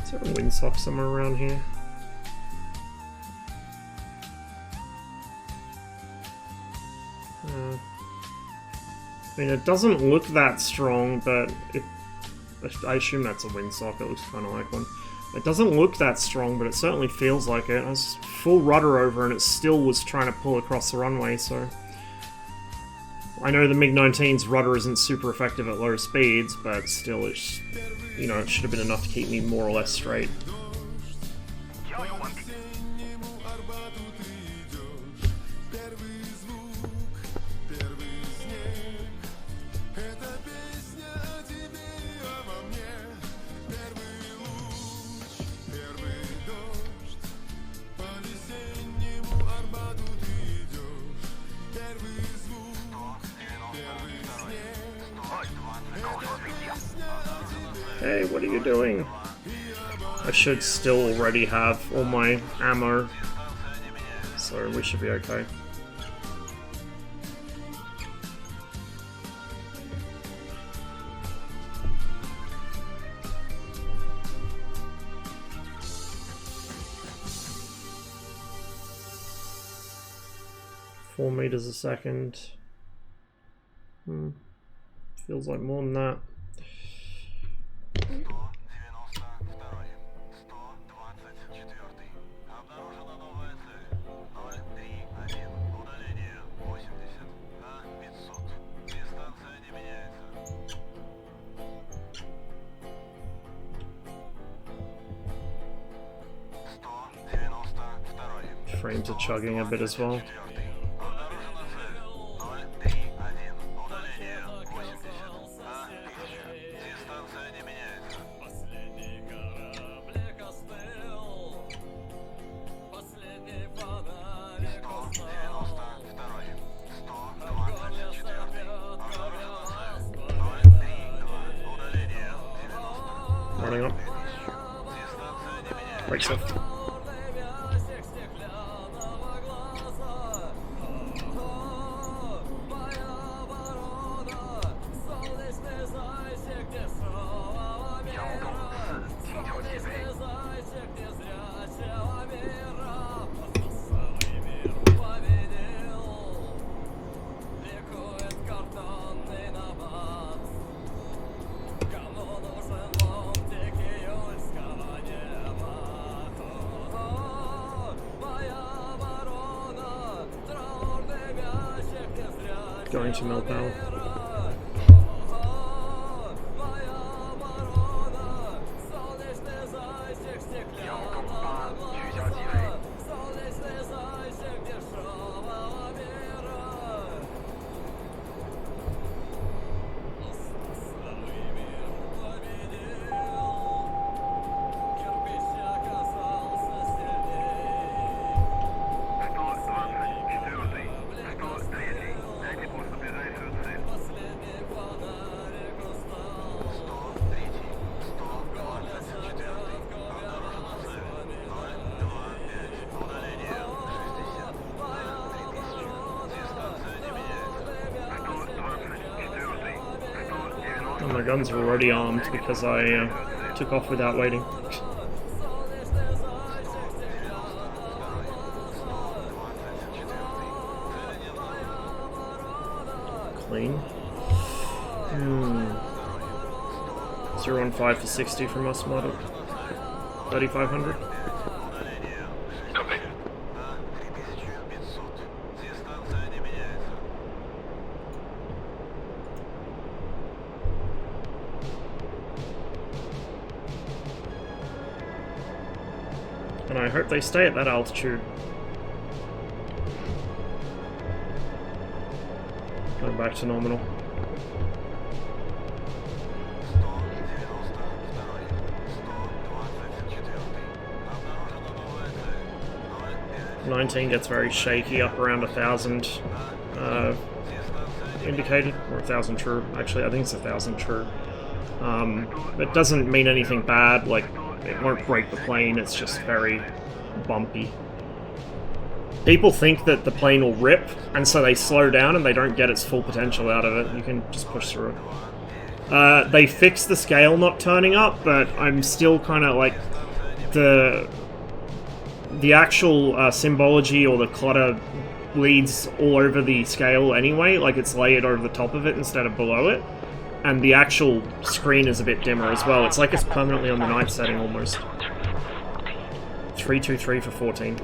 Is there a windsock somewhere around here? I mean, it doesn't look that strong, but I assume that's a windsock. It looks kind of like one. It doesn't look that strong, but it certainly feels like it. It has full rudder over, and it still was trying to pull across the runway, so... I know the MiG-19's rudder isn't super effective at low speeds, but still, it's, you know, it should have been enough to keep me more or less straight. Hey, what are you doing? I should still already have all my ammo, so we should be okay. Four meters a second. Feels like more than that. Frames are chugging a bit as well. Running up. Brakes left. Going to mill power. My guns are already armed because I took off without waiting. Clean. 015 for 60 from us, mod at 3500. Copy. And I hope they stay at that altitude. Going back to nominal. '19 gets very shaky, up around 1,000 indicated, or 1,000 true. Actually, I think it's 1,000 true. It doesn't mean anything bad, like, it won't break the plane, it's just very bumpy. People think that the plane will rip, and so they slow down and they don't get its full potential out of it. You can just push through it. They fixed the scale not turning up, but I'm still kind of like... The actual symbology or the clutter leads all over the scale anyway, like it's layered over the top of it instead of below it. And the actual screen is a bit dimmer as well. It's like it's permanently on the night setting almost. 323 for 14.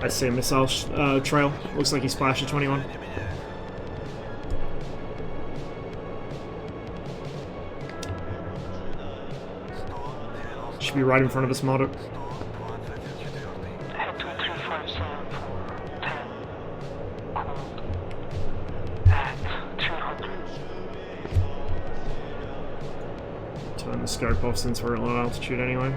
I see a missile trail. Looks like he splashed at 21. Should be right in front of us, Modo. Turn the scope off since we're at low altitude anyway.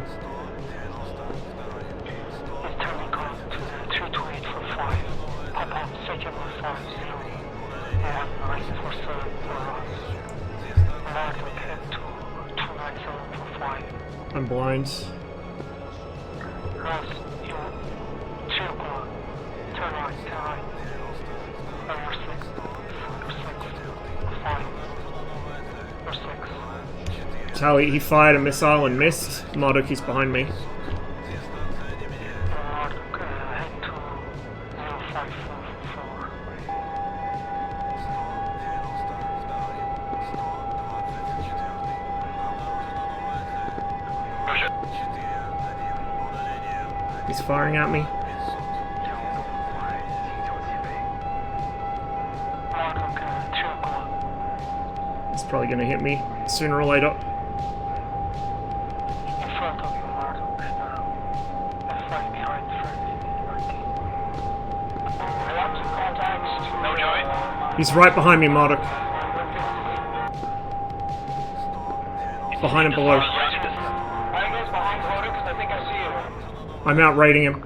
I'm blind. Tally, he fired a missile and missed. Marduk, he's behind me. He's firing at me. He's probably gonna hit me sooner or later. He's right behind me, Marduk. Behind and below. I'm out raiding him.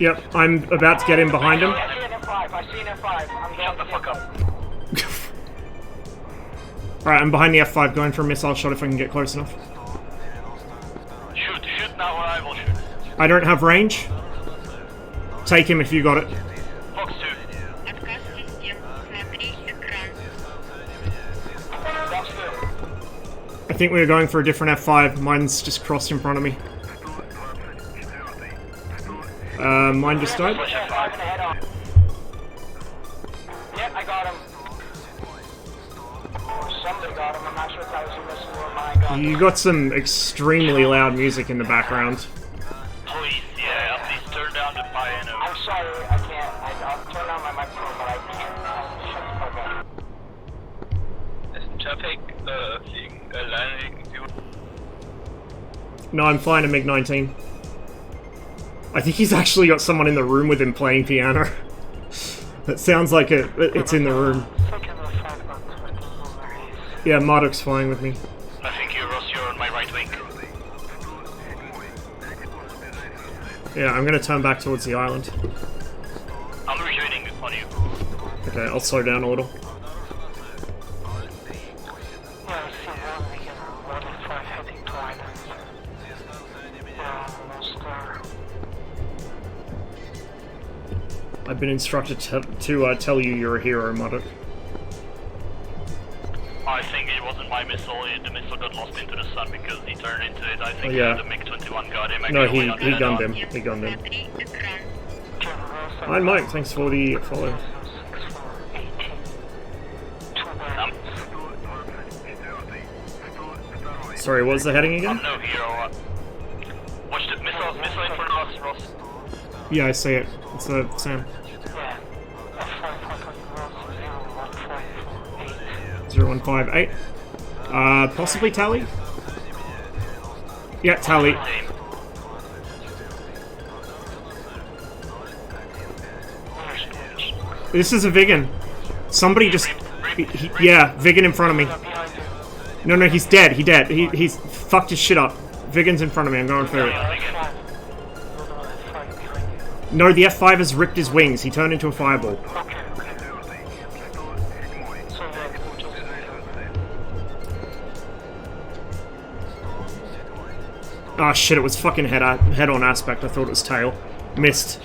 Yep, I'm about to get in behind him. I see an F5. I see an F5. I'm going the fuck up. Alright, I'm behind the F5 going for a missile shot if I can get close enough. Shoot now or I will shoot. I don't have range. Take him if you got it. Fox 2. Отказ систем. Смотри экран. I think we were going for a different F5. Mine's just crossed in front of me. Mine just died. Yep, I got him. Somebody got him. I'm not sure if that was a missile or mine got him. You got some extremely loud music in the background. Please, yeah, please turn down the piano. I'm sorry, I can't. I'll turn on my microphone, but I can't. Shut the fuck up. Traffic, landing. No, I'm flying a MiG-19. I think he's actually got someone in the room with him playing piano. That sounds like it's in the room. Yeah, Marduk's flying with me. I think you're on my right wing. Yeah, I'm gonna turn back towards the island. I'm rejoining on you. Okay, I'll slow down a little. I've been instructed to tell you you're a hero, Marduk. I think it wasn't my missile. The missile got lost into the sun because he turned into it. I think yeah. The MiG-21 got him. No, he gunned him. He gunned him. Смотри экран. Hi, Mike. Thanks for the follow. Sorry, what was the heading again? I'm no hero. Watch the missile in front of us, Ross. Yeah, I see it. It's Sam. 0158. Possibly Tally? Yeah, Tally. This is a Vigan. Somebody just... yeah, Vigan in front of me. No, he's dead. He's fucked his shit up. Vigan's in front of me. I'm going through it. No, the F5 has ripped his wings. He turned into a fireball. Okay, okay. So yeah, we'll just... Ah, shit, it was fucking head-on aspect. I thought it was tail. Missed.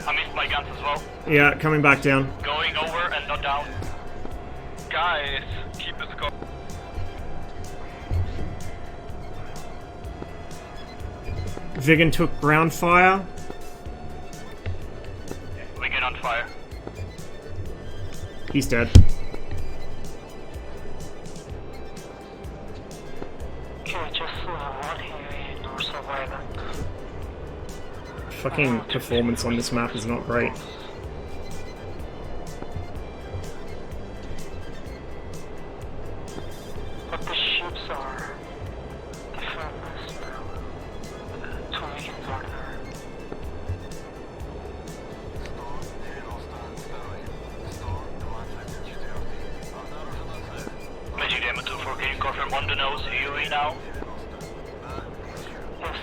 I missed my guns as well. Yeah, coming back down. Going over and not down. Guys, keep us going. Vigan took ground fire. We get on fire. He's dead. Okay, just one here or survivor. Fucking performance on this map is not great. But the ships are defenseless now. Two weekends are there. Magic Demo 2-4, can you confirm on the nose UE now? Yes.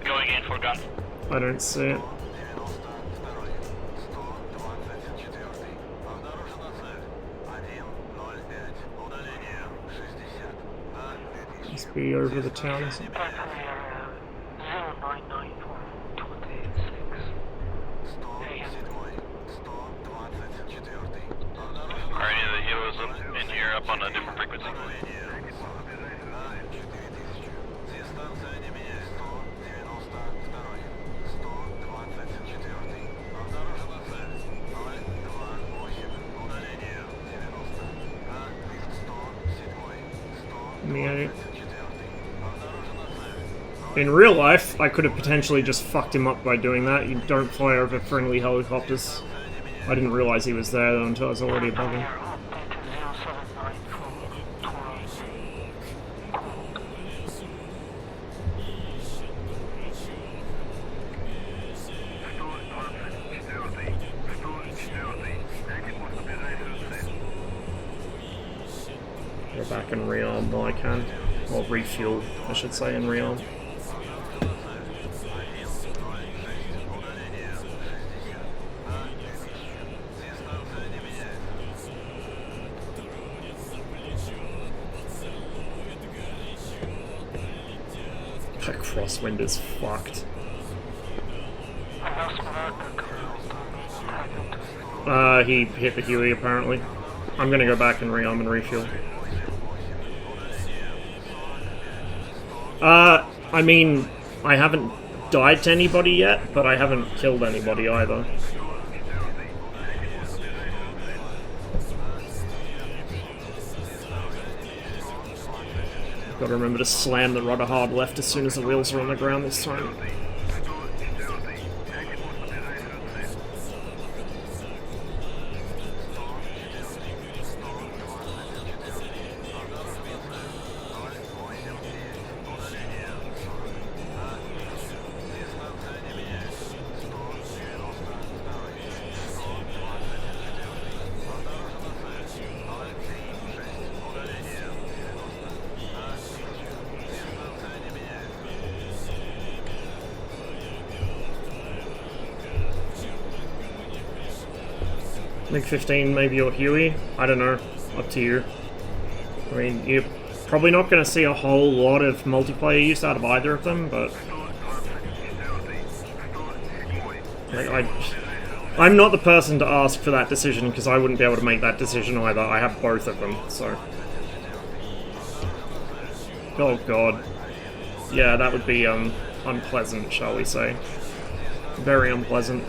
Going in for guns. I don't see it. Must be over the town or something. Back area 099.26 AM. Are any of the heroes up in here up on a different frequency? In real life, I could have potentially just fucked him up by doing that. You don't fly over friendly helicopters. I didn't realize he was there though until I was already above him. Go back and rearm while I can. Or refuel, I should say, and rearm. That crosswind is fucked. He hit the Huey apparently. I'm gonna go back and rearm and refuel. I mean, I haven't died to anybody yet, but I haven't killed anybody either. Gotta remember to slam the rudder hard left as soon as the wheels are on the ground this time. MiG-15, maybe your Huey? I don't know. Up to you. I mean, you're probably not going to see a whole lot of multiplayer use out of either of them, but... Like, I'm not the person to ask for that decision, because I wouldn't be able to make that decision either. I have both of them, so... Oh god. Yeah, that would be, unpleasant, shall we say. Very unpleasant.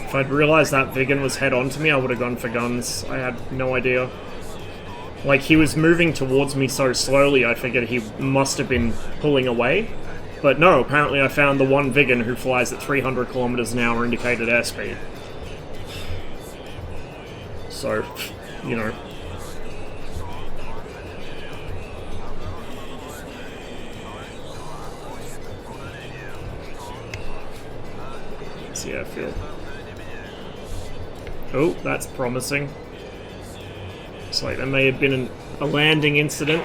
If I'd realized that Vigan was head on to me, I would have gone for guns. I had no idea. Like, he was moving towards me so slowly, I figured he must have been pulling away. But no, apparently I found the one Vigan who flies at 300 kilometers an hour indicated airspeed. So, you know. Let's see how I feel. Oh, that's promising. Looks like there may have been a landing incident.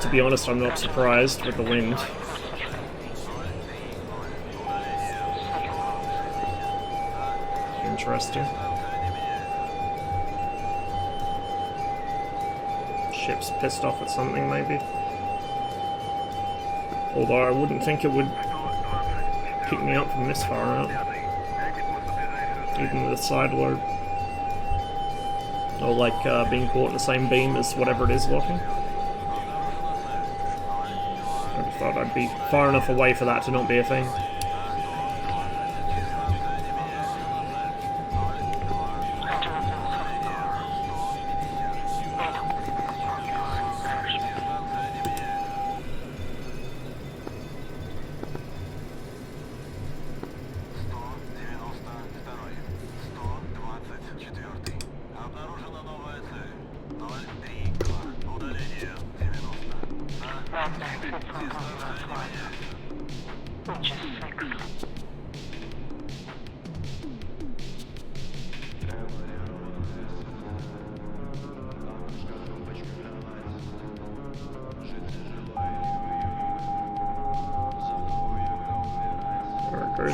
To be honest, I'm not surprised with the wind. Interesting. Ship's pissed off at something, maybe. Although I wouldn't think it would pick me up from this far out. Even with a side load. Or like being caught in the same beam as whatever it is locking. I thought I'd be far enough away for that to not be a thing.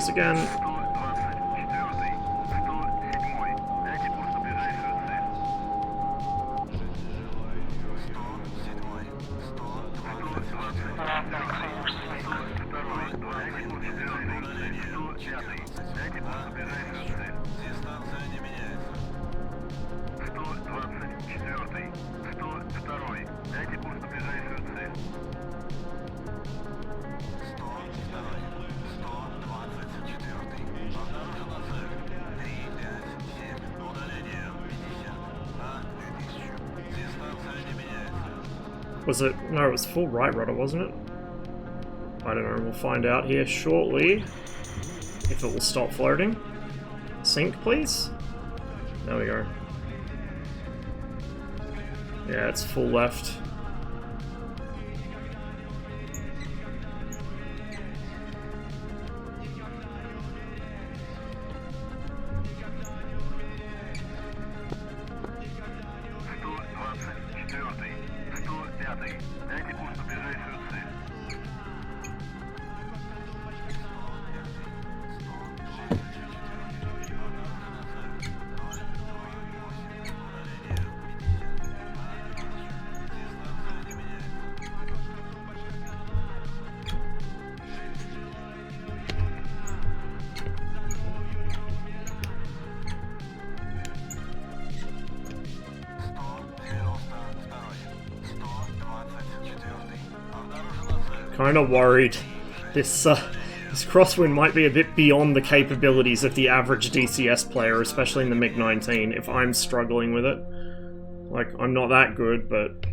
Again. Was it? No, it was full right rudder, wasn't it? I don't know, we'll find out here shortly if it will stop floating. Sink, please? There we go. Yeah, it's full left. Kind of worried this crosswind might be a bit beyond the capabilities of the average DCS player, especially in the MiG-19, if I'm struggling with it. Like, I'm not that good, but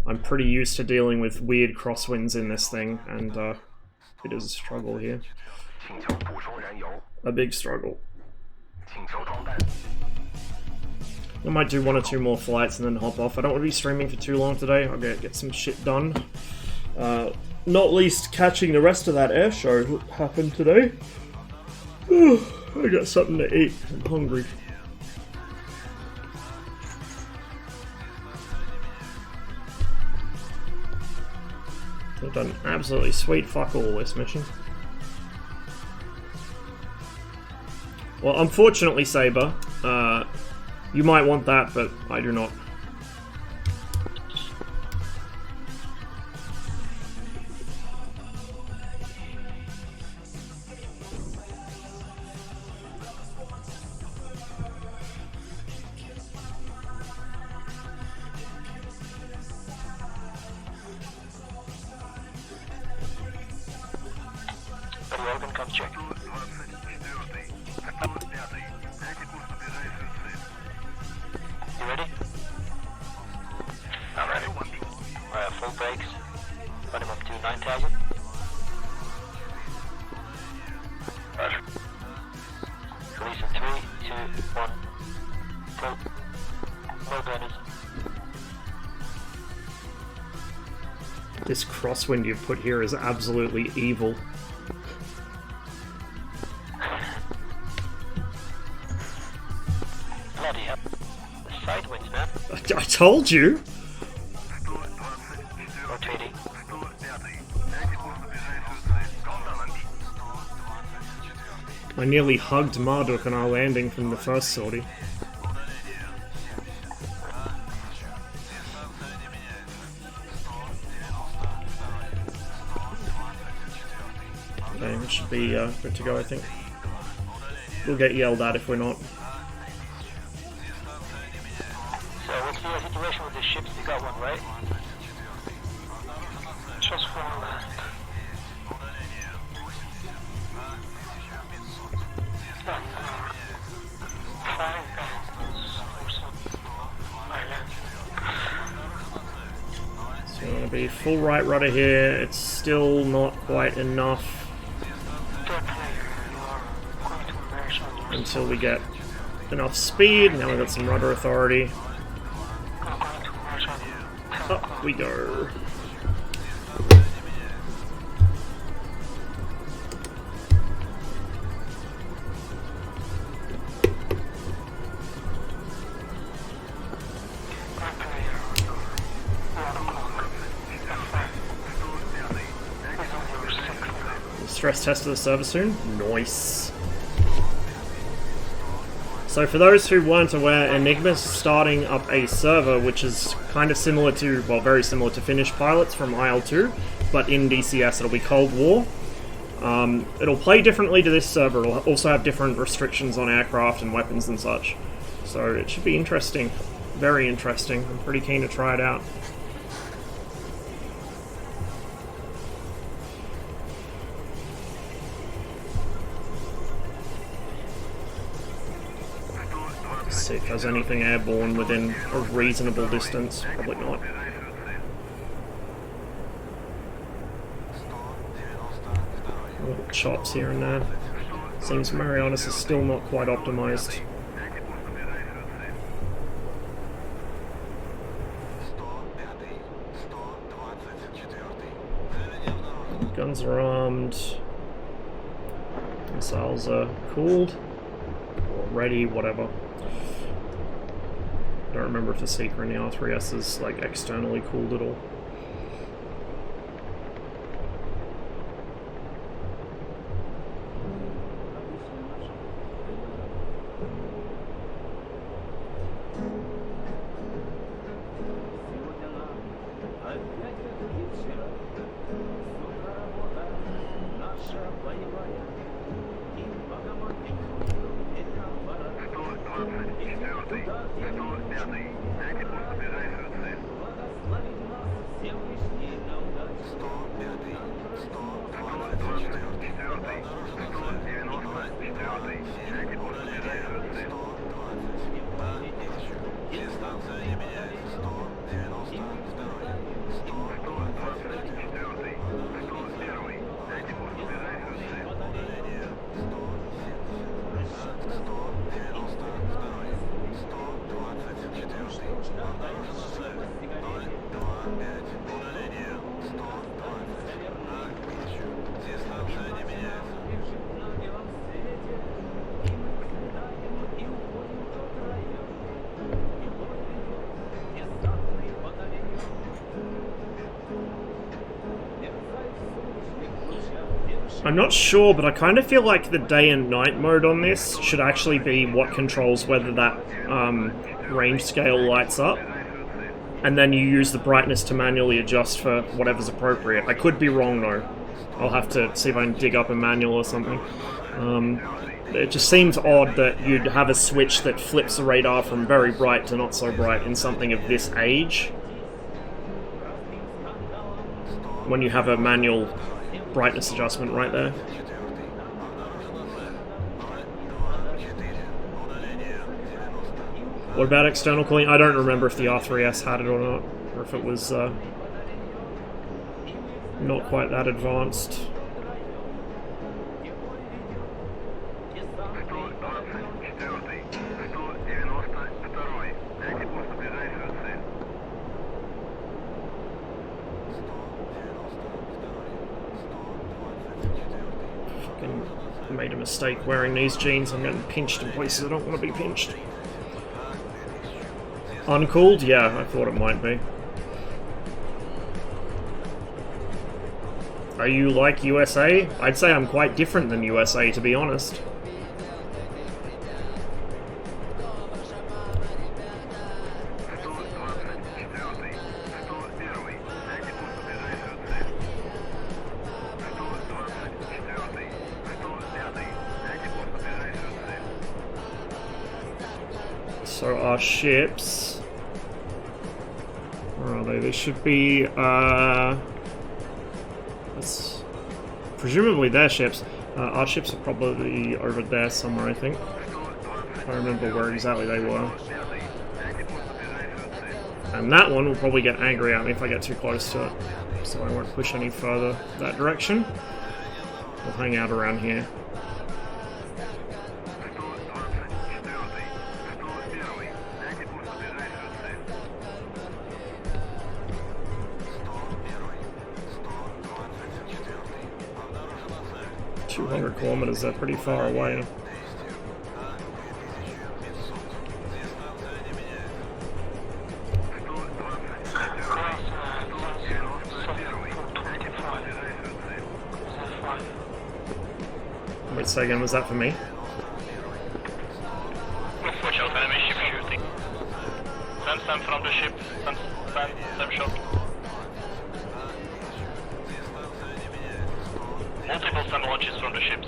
I'm pretty used to dealing with weird crosswinds in this thing, and it is a struggle here. A big struggle. I might do 1 or 2 more flights and then hop off. I don't want to be streaming for too long today. I'll get some shit done. Not least catching the rest of that air show that happened today. I got something to eat. I'm hungry. I've done absolutely sweet fuck all this mission. Well, unfortunately, Saber, you might want that, but I do not. full brakes. Run him up to 9,000. Roger. Release in 3, 2, 1. Full. Well done. This crosswind you've put here is absolutely evil. Bloody hell. The side winds, man. I told you! Rotating. I nearly hugged Marduk on our landing from the first sortie. Okay, it should be good to go, I think. We'll get yelled at if we're not. So what's the situation with the ships? You got one, right? Just one land. So we're going to be full right rudder here. It's still not quite enough until we get enough speed. Now we've got some rudder authority. Up we go. Stress test of the server soon. Nice. So for those who weren't aware, Enigma's starting up a server which is kind of similar to, well, very similar to Finnish Pilots from IL-2, but in DCS it'll be Cold War. It'll play differently to this server. It'll also have different restrictions on aircraft and weapons and such. So it should be interesting. Very interesting. I'm pretty keen to try it out. See if there's anything airborne within a reasonable distance. Probably not. Little chops here and there. Seems Marianas is still not quite optimized. Guns are armed. Missiles are cooled. Or ready, whatever. I don't remember if the Seeker and the R3S is like externally cooled at all. I'm not sure, but I kind of feel like the day and night mode on this should actually be what controls whether that range scale lights up. And then you use the brightness to manually adjust for whatever's appropriate. I could be wrong though. I'll have to see if I can dig up a manual or something. It just seems odd that you'd have a switch that flips the radar from very bright to not so bright in something of this age, when you have a manual brightness adjustment right there. What about external cooling? I don't remember if the R3S had it or not, or if it was Not quite that advanced. Fucking made a mistake wearing these jeans. I'm getting pinched in places I don't want to be pinched. Uncooled? Yeah, I thought it might be. Are you like USA? I'd say I'm quite different than USA, to be honest. So our ships... Where are they? They should be, that's presumably their ships. Our ships are probably over there somewhere, I think. I don't remember where exactly they were. And that one will probably get angry at me if I get too close to it. So I won't push any further that direction. We'll hang out around here. Kilometers, they're pretty far away. Wait, say again, was that for me? Watch out, enemy ship shooting. Stand from the ship. Stand shot. Multiple SAM launches from the ships.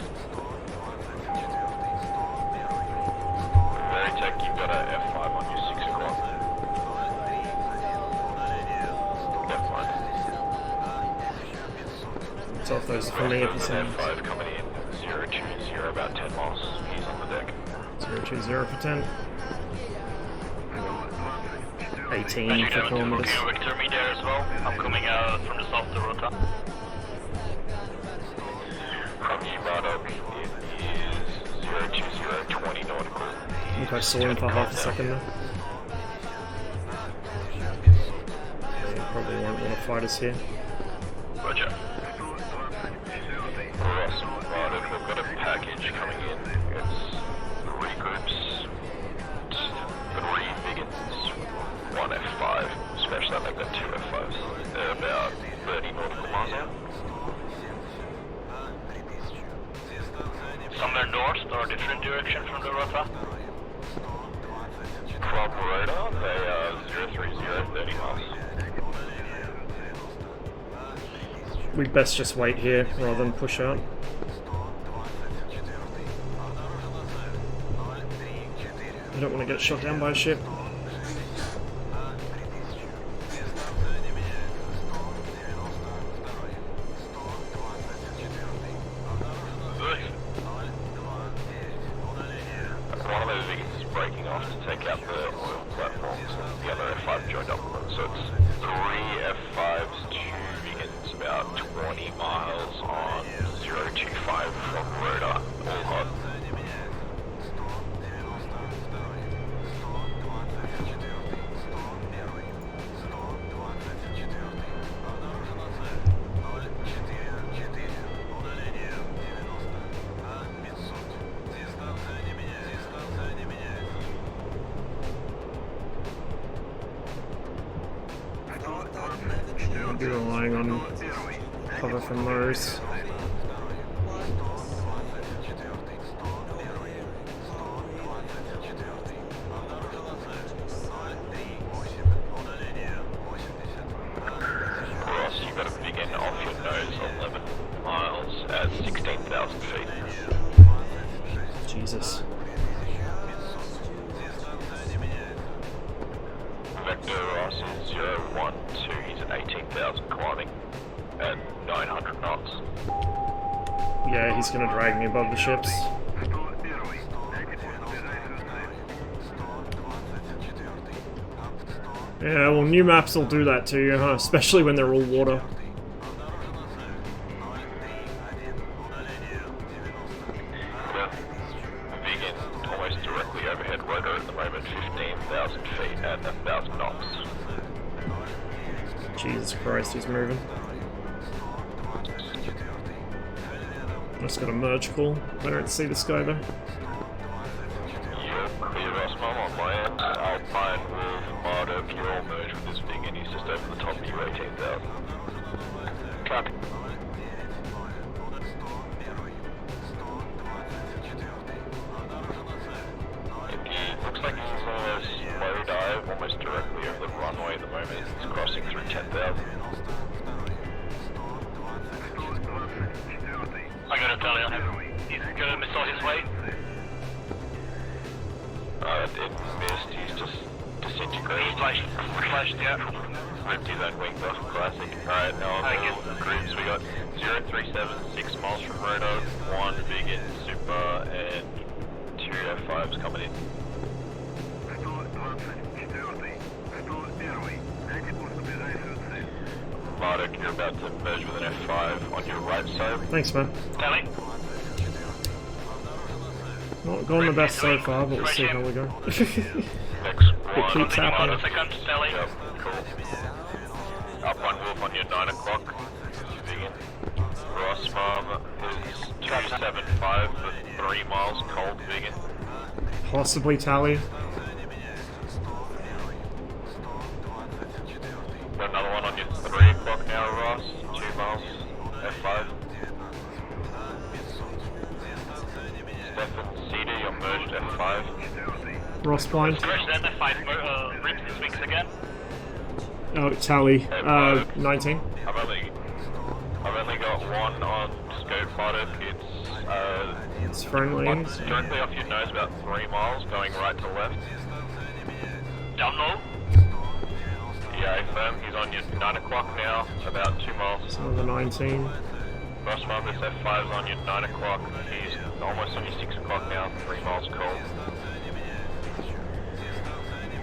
Veritech, you've got a F5 on your 6 o'clock. F5. So if those are for me, if it's F5 coming in, 020, about 10 miles. He's on the deck. 020 for 10. 18 for kilometers. Victor, me there as well. I'm coming out from the south to Rota. From you, Bardo, it is 020, nautical. I think I saw him for half a second there. They probably won't want to fight us here. Roger. Ross, Bardo, we've got a package coming in. It's 3 groups, 3 Biggins, 1 F5. Smash that, make that 2 F5s. They're about 30 nautical miles out. Somewhere north or a different direction from the Rota? From Rota, they are 030, 30 miles. We'd best just wait here rather than push out. I don't want to get shot down by a ship. One of those Biggins is breaking off to take out the oil platforms, and the other F5 joined up with them. So it's 3 F5s, 2 Biggins, about 20 miles on 025 from Rota, all hot. I'll be relying on cover from those. Ross, you've got to begin off your nose 11 miles at 16,000 feet. Jesus. Vector Ross is 012, he's at 18,000 climbing at 900 knots. Yeah, he's gonna drag me above the ships. Yeah, well, new maps will do that to you, huh? Especially when they're all water. 15,000 feet at 1,000 knots. Jesus Christ, he's moving. Just got a merge call. I don't see this guy though. You're clear, Rossmom, on my end. Alpine, Wolf, Marduk, you're all merged with this thing and he's just over the top of you, 18,000. Copy. Looks like he's on a slow dive, almost directly over the runway at the moment. He's crossing through 10,000. I got to tell you, he's going to missile his way. It missed, he's just disintegrated. Flashed, yeah. Ripped his own wing buff, classic. Alright, now on the groups we got 037, 6 miles from Roto, 1 Vegan, Super, and 2 F5s coming in. Marduk, you're about to merge with an F5 on your right side. Thanks, man. Tally. Not going the best so far, but we'll see how we go. Next It one. keeps happening. 1 second, Tally. Yep, cool. Up 1 Wolf on your 9 o'clock. Vegan. Ross Farm is 275 for 3 miles cold vegan. Possibly Tally. Got another one on your 3 o'clock now, Ross. 2 miles F5. Stefan Cedar, you're merged F5. Ross blind. Scratch that, F5 rips his wings again. Oh, Tally. 19. I've only got one on scope Marduk. It's friendly. Directly off your nose, about 3 miles, going right to left. Down low. Yeah, firm. He's on your 9 o'clock now, about 2 miles. Some of the 19. Ross Farm, this F5's on your 9 o'clock. He's almost on your 6 o'clock now, 3 miles cold.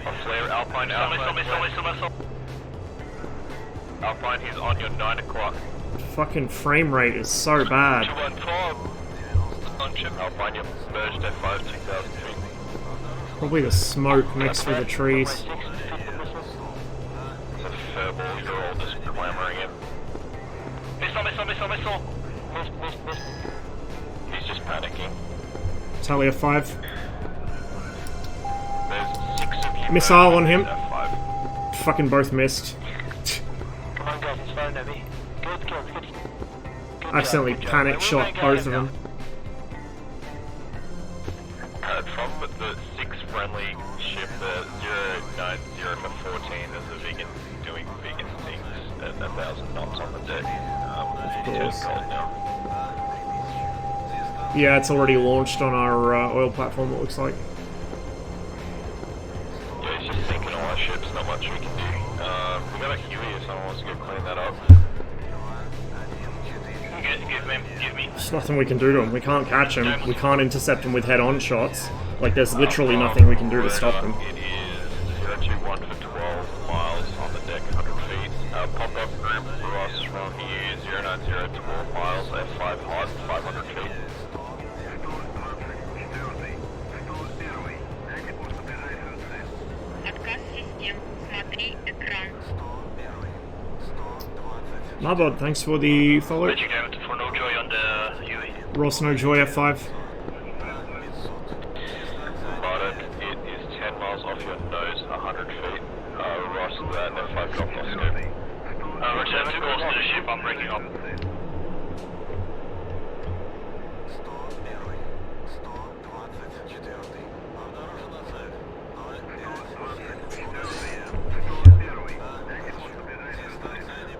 A flare Alpine, Missile. Alpine, he's on your 9 o'clock. Fucking frame rate is so bad. 214. On chip Alpine, you're merged F5, 2,000 feet. Probably the smoke mixed with the trees. It's a furball, you're all just clamoring him. Missile. He's just panicking. Tally F5. There's 6 of you. Missile on him. F5. Fucking both missed. Come on, guys, it's fine, Abby. Good. Accidentally panic shot both of them. From the 6 friendly ship, the 090 for 14, there's a vegan doing vegan things at 1,000 knots on the deck. course. Cold now. Yeah, it's already launched on our oil platform, it looks like. Yeah, he's just sinking all our ships, not much we can do. We got a Huey if someone wants to go clean that up. Give me. There's nothing we can do to him. We can't catch him. We can't intercept him with head-on shots. Like, there's literally nothing we can do to stop him. It is 021 for 12 miles on the deck, 100 feet. Pop-up group for us from here, 090, 12 miles, F5 hot, 500 feet. Отказ систем. Смотри экран. Marbod, thanks for the follow. Bridging down for no joy on the UE. Ross No Joy F5. Marduk, it is 10 miles off your nose, 100 feet. Ross, that F5 dropped off scope. Return to course to the ship, I'm breaking up.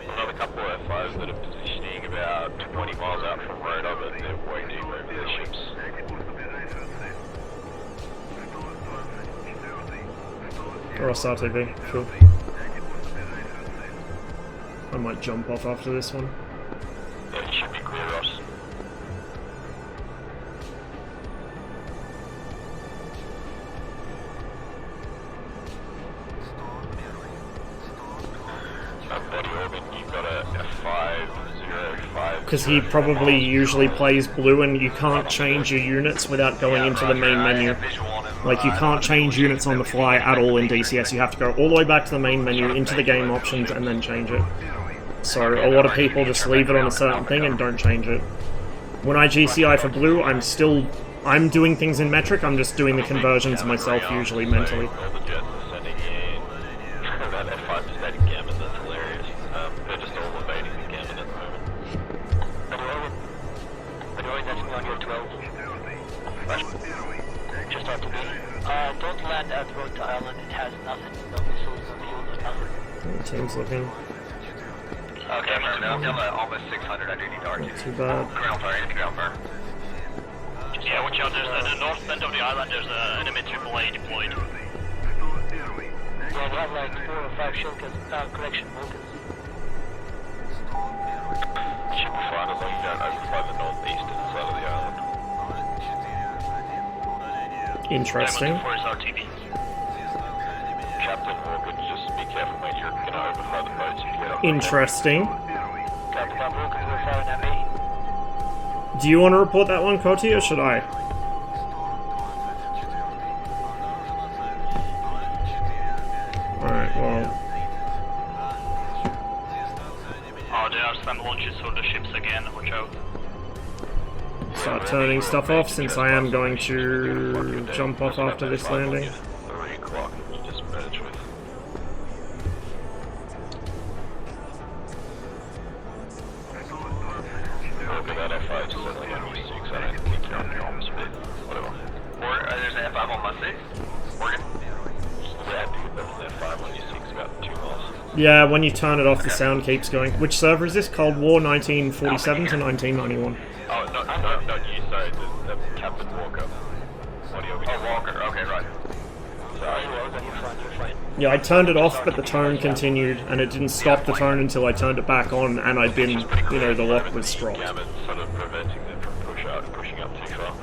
Another couple of F5s that are positioning about 20 miles out from Rotor, but they're way deeper into their ships. Ross RTV, sure. I might jump off after this one. Yeah, it should be clear, Ross. Body orbit, you've got a F505. Because he probably usually plays blue and you can't change your units without going into the main menu. Like, you can't change units on the fly at all in DCS. You have to go all the way back to the main menu, into the game options, and then change it. So a lot of people just leave it on a certain thing and don't change it. When I GCI for blue, I'm doing things in metric, I'm just doing the conversions myself, usually mentally. All the jets are sending in that F5 static gamut, that's hilarious. They're just all evading the gamut at the moment. By the way, that's me on your 12. Just out to me. Don't land at Road to Island, it has nothing. No missiles, no fuel, nothing. The team's looking. Okay, I'm almost 600, I do need to argue. Not too bad. Ground fire, ground fire. Yeah, watch out, there's the north end of the island, there's an enemy AAA deployed. Yeah, they have like 4 or 5 shulkers, correction, Vulcans. Should be fine as long as you don't overfly the northeastern side of the island. Interesting. Captain Walker, just be careful, mate, you're going to overfly the boats if you get up. Interesting. Captain Vulcans were firing at me. Do you want to report that one, Koti, or should I? Alright, well... Oh, there are some launches for the ships again, watch out. Start turning stuff off, since I am going to jump off after this landing. 3 o'clock, you just merge with. Look at that F5 settling on your 6, I don't think you're on your home speed. Whatever. Or there's an F5 on my 6? Morgan? Yeah, dude, there's an F5 on your 6 about 2 miles. Yeah, when you turn it off, the sound keeps going. Which server is this? Cold War 1947 to 1991. Oh, not you, sorry, the Captain Walker. What are you over? Oh, Walker, okay, right. Sorry. You're fine. Yeah, I turned it off, but the tone continued, and it didn't stop the tone until I turned it back on, and I'd been, you know, the lock was dropped. Gamut sort of preventing them from pushing up too far.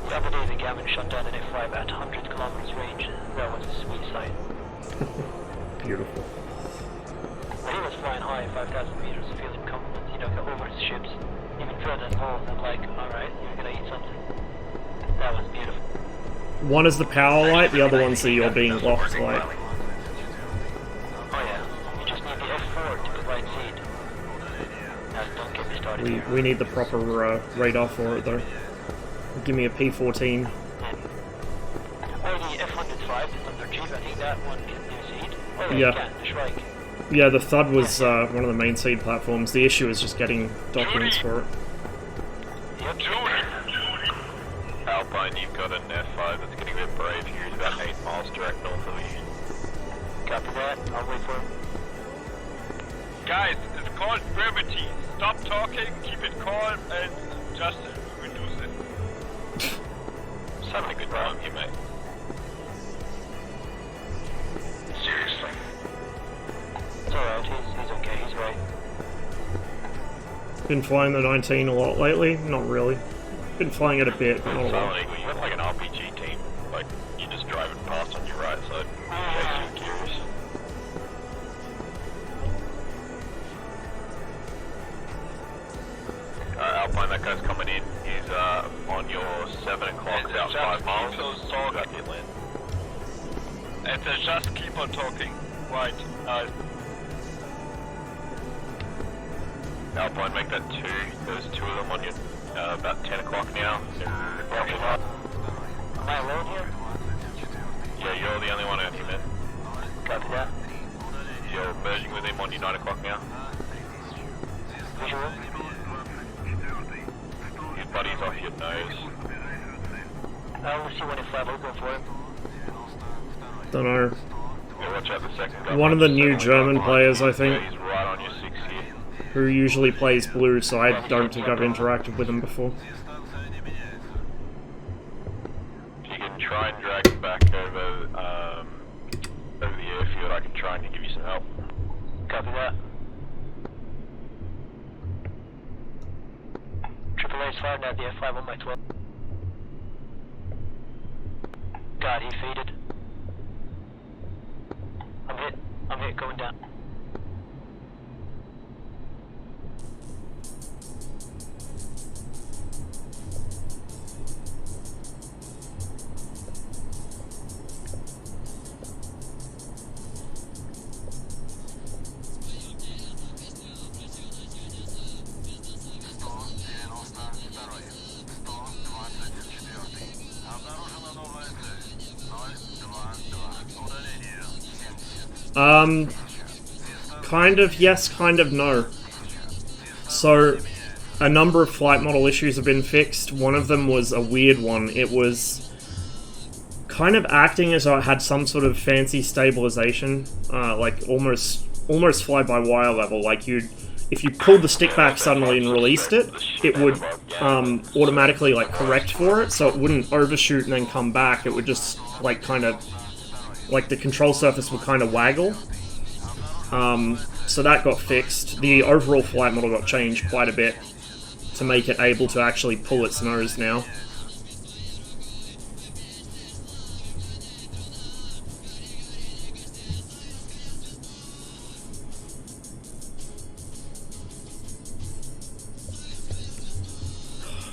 The other day, the Gammon shot down an F5 at 100 kilometers range. That was a sweet sight. Beautiful. But he was flying high, 5,000 meters, feeling confident, you know, over his ships, even further north. I'm like, alright, you're gonna eat something. That was beautiful. One is the power light, the other one's the you're being locked light. Oh yeah, you just need the F4 to provide seed. Now, don't get me started. We need the proper radar for it though. Give me a P-14. Or the F-105, the Thunder Jeep, I think that one can do seed. Oh yeah, Yeah. you can, the Shrike. Yeah, the Thud was one of the main seed platforms. The issue is just getting documents for it. Yep. Alpine, you've got an F5 that's getting a bit brave here. He's about 8 miles direct north of you. Copy that, I'll wait for him. Guys, it's called brevity. Stop talking, keep it calm, and just reduce it. Just having a good time here, mate. Seriously. It's alright, he's okay, he's right. Been flying the 19 a lot lately? Not really. Been flying it a bit, but not a lot. Silent Eagle, you got like an RPG team. Like, you're just driving past on your right side. Chasing gears. Alpine, that guy's coming in. He's on your 7 o'clock, about 5 miles. Got the land. And just keep on talking. Right, Alpine, make that 2. There's 2 of them on you. About 10 o'clock now. Am I alone here? Yeah, you're the only one out here, man. Copy that. You're merging with him on your 9 o'clock now. Visual. His buddy's off your nose. We'll see when it's flat, we'll go for him. Don't know. Yeah, watch out the second guy. One of the new German players, I think, Yeah, he's right on your 6 here. who usually plays blue, so I don't think I've interacted with him before. If you can try and drag him back over the airfield, I can try and give you some help. Copy that. AAA's firing at the F5 on my 12. God, he faded. I'm hit, going down. Kind of yes, kind of no. So, a number of flight model issues have been fixed. One of them was a weird one. It was kind of acting as though it had some sort of fancy stabilization, like almost fly-by-wire level. Like if you pulled the stick back suddenly and released it, it would automatically like correct for it, so it wouldn't overshoot and then come back. It would just like kind of like the control surface would kind of waggle. So that got fixed. The overall flight model got changed quite a bit to make it able to actually pull its nose now.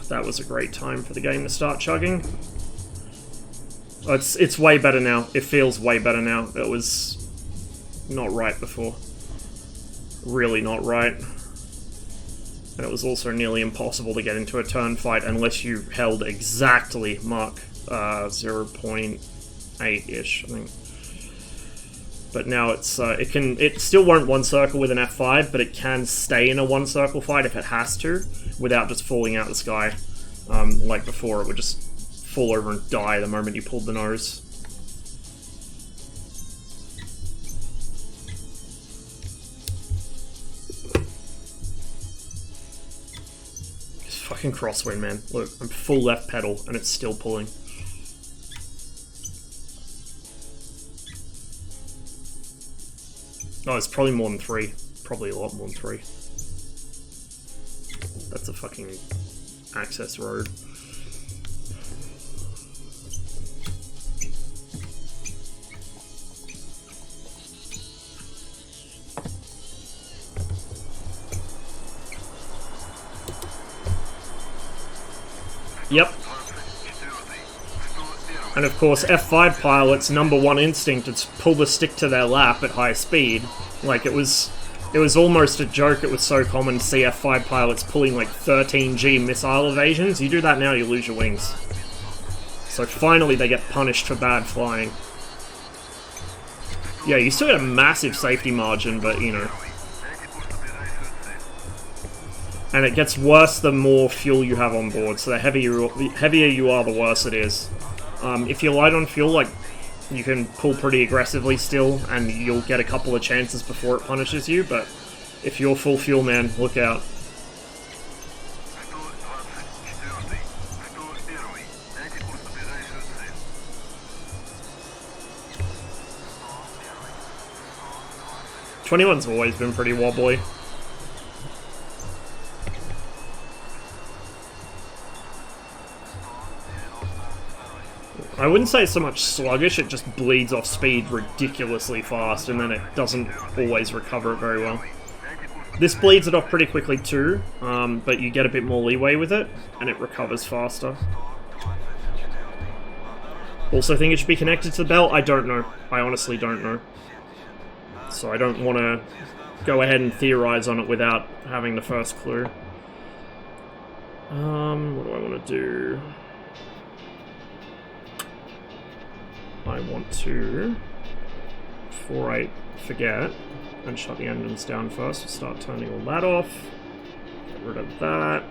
That was a great time for the game to start chugging. Oh, it's way better now. It feels way better now. It was not right before. Really not right. And it was also nearly impossible to get into a turn fight unless you held exactly Mach 0.8-ish, I think. But now it's it still won't one circle with an F5, but it can stay in a one circle fight if it has to, without just falling out the sky. Like before, it would just fall over and die the moment you pulled the nose. Just fucking crosswind, man. Look, I'm full left pedal and it's still pulling. Oh, it's probably more than 3. Probably a lot more than 3. That's a fucking access road. Yep. And of course, F5 pilots' #1 instinct is to pull the stick to their lap at high speed. Like, it was almost a joke. It was so common to see F5 pilots pulling like 13G missile evasions. You do that now, you lose your wings. So finally they get punished for bad flying. Yeah, you still get a massive safety margin, but you know. And it gets worse the more fuel you have on board, so the heavier you are, the worse it is. If you're light on fuel, like, you can pull pretty aggressively still, and you'll get a couple of chances before it punishes you, but if you're full fuel, man, look out. '21's always been pretty wobbly. I wouldn't say it's so much sluggish, it just bleeds off speed ridiculously fast, and then it doesn't always recover it very well. This bleeds it off pretty quickly too, but you get a bit more leeway with it, and it recovers faster. Also think it should be connected to the belt? I don't know. I honestly don't know. So I don't want to go ahead and theorize on it without having the first clue. What do I want to do? I want to, before I forget, and shut the engines down first, we'll start turning all that off, get rid of that.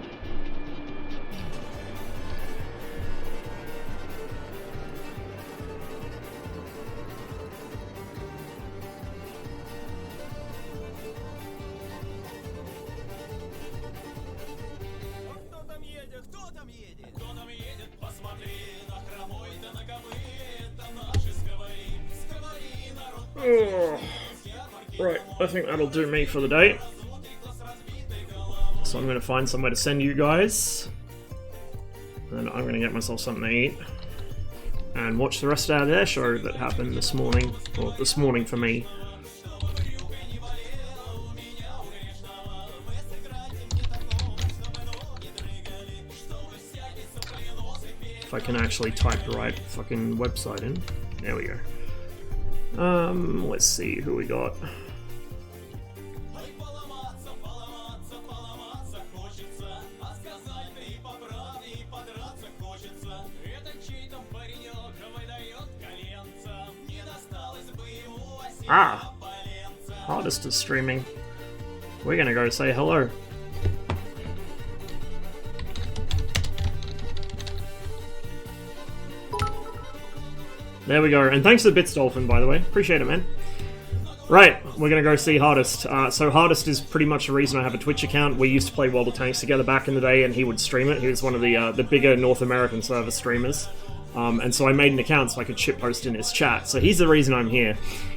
Oh, right, I think that'll do me for the day. So I'm going to find somewhere to send you guys. And I'm going to get myself something to eat. And watch the rest of their show that happened this morning. Well, this morning for me. If I can actually type the right fucking website in. There we go. Let's see who we got. Ah! Hardest is streaming. We're gonna go say hello. There we go, and thanks to the Bits Dolphin, by the way. Appreciate it, man. Right, we're gonna go see Hardest. So Hardest is pretty much the reason I have a Twitch account. We used to play World of Tanks together back in the day, and he would stream it. He was one of the bigger North American server streamers. And so I made an account so I could shitpost in his chat. So he's the reason I'm here.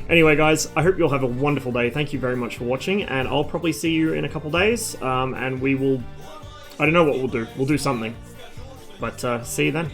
Anyway, guys, I hope you'll have a wonderful day. Thank you very much for watching, and I'll probably see you in a couple days. And we will... I don't know what we'll do. We'll do something. But see you then.